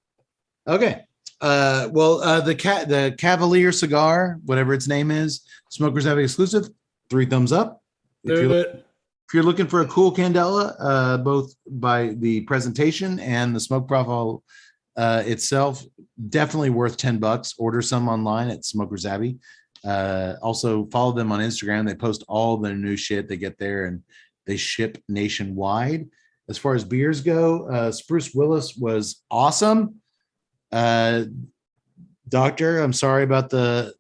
Okay. The Cavalier cigar, whatever its name is, Smokers Abbey exclusive, 3 thumbs up. If you're looking for a cool candela, both by the presentation and the smoke profile itself, definitely worth $10. Order some online at Smokers Abbey. Also follow them on Instagram. They post all their new shit. They get there and they ship nationwide. As far as beers go, Spruce Willis was awesome. Doctor, I'm sorry about the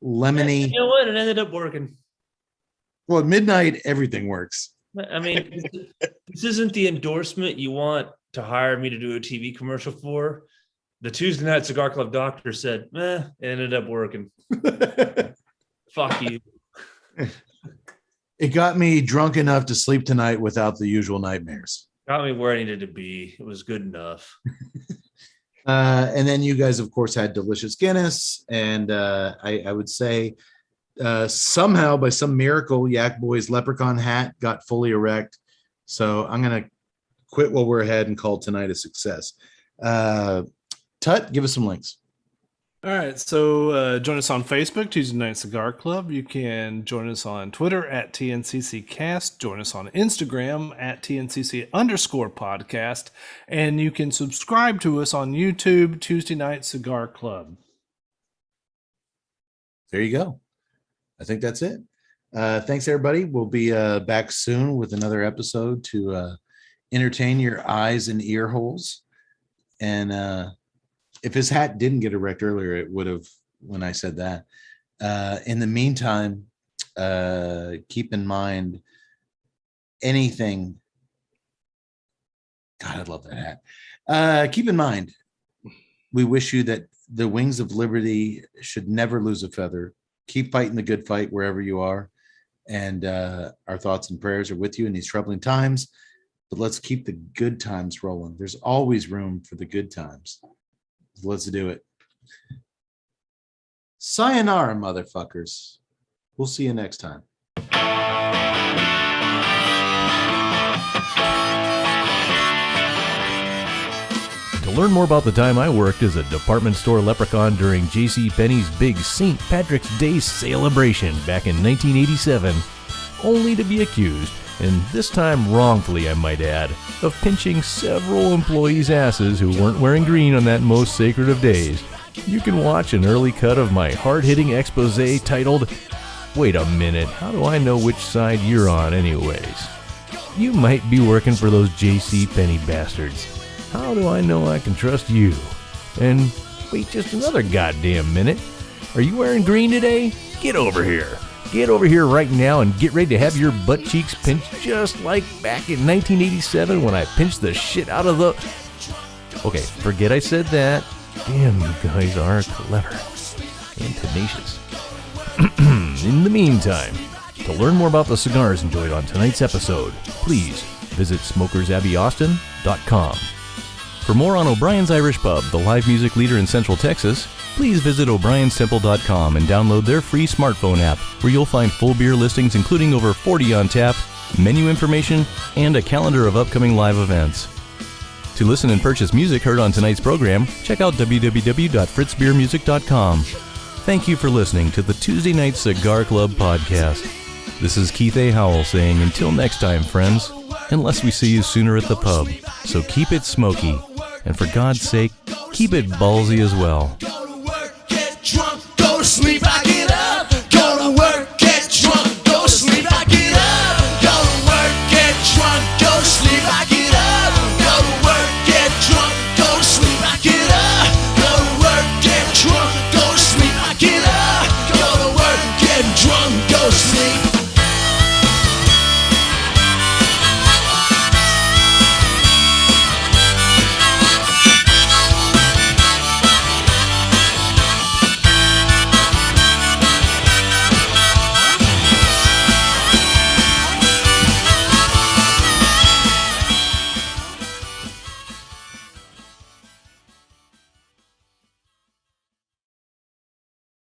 lemony. You know what? It ended up working. Well, at midnight, everything works. I mean, this isn't the endorsement you want to hire me to do a TV commercial for. The Tuesday Night Cigar Club doctor said, it ended up working. Fuck you. It got me drunk enough to sleep tonight without the usual nightmares. Got me where I needed to be. It was good enough. And then you guys, of course, had delicious Guinness. And I would say somehow, by some miracle, Yak Boy's leprechaun hat got fully erect. So I'm going to quit while we're ahead and call tonight a success. Tut, give us some links. All right, so join us on Facebook, Tuesday Night Cigar Club. You can join us on Twitter at TNCCcast. Join us on Instagram at TNCC_podcast. And you can subscribe to us on YouTube, Tuesday Night Cigar Club. There you go. I think that's it. Thanks, everybody. We'll be back soon with another episode to entertain your eyes and ear holes. And if his hat didn't get erect earlier, it would have when I said that. In the meantime, keep in mind anything. God, I love that hat. Keep in mind, we wish you that the wings of liberty should never lose a feather. Keep fighting the good fight wherever you are. And our thoughts and prayers are with you in these troubling times. but let's keep the good times rolling. There's always room for the good times. Let's do it. Sayonara, motherfuckers. We'll see you next time. To learn more about the time I worked as a department store leprechaun during JCPenney's big St. Patrick's Day celebration back in 1987, only to be accused, and this time wrongfully I might add, of pinching several employees' asses who weren't wearing green on that most sacred of days, you can watch an early cut of my hard-hitting expose titled, "Wait a minute, how do I know which side you're on anyways?" You might be working for those JCPenney bastards. How do I know I can trust you? And wait just another goddamn minute. Are you wearing green today? Get over here. Get over here right now and get ready to have your butt cheeks pinched just like back in 1987 when I pinched the shit out of the... Okay, forget I said that. Damn, you guys are clever and tenacious. In the meantime, to learn more about the cigars enjoyed on tonight's episode, please visit smokersabbey.austin.com. For more on O'Brien's Irish Pub, the live music leader in Central Texas, please visit o'briensimple.com and download their free smartphone app, where you'll find full beer listings including over 40 on tap, menu information, and a calendar of upcoming live events. To listen and purchase music heard on tonight's program, check out www.fritzbeermusic.com. Thank you for listening to the Tuesday Night Cigar Club podcast. This is Keith A. Howell saying until next time, friends, unless we see you sooner at the pub. So keep it smoky, and for God's sake, keep it ballsy as well.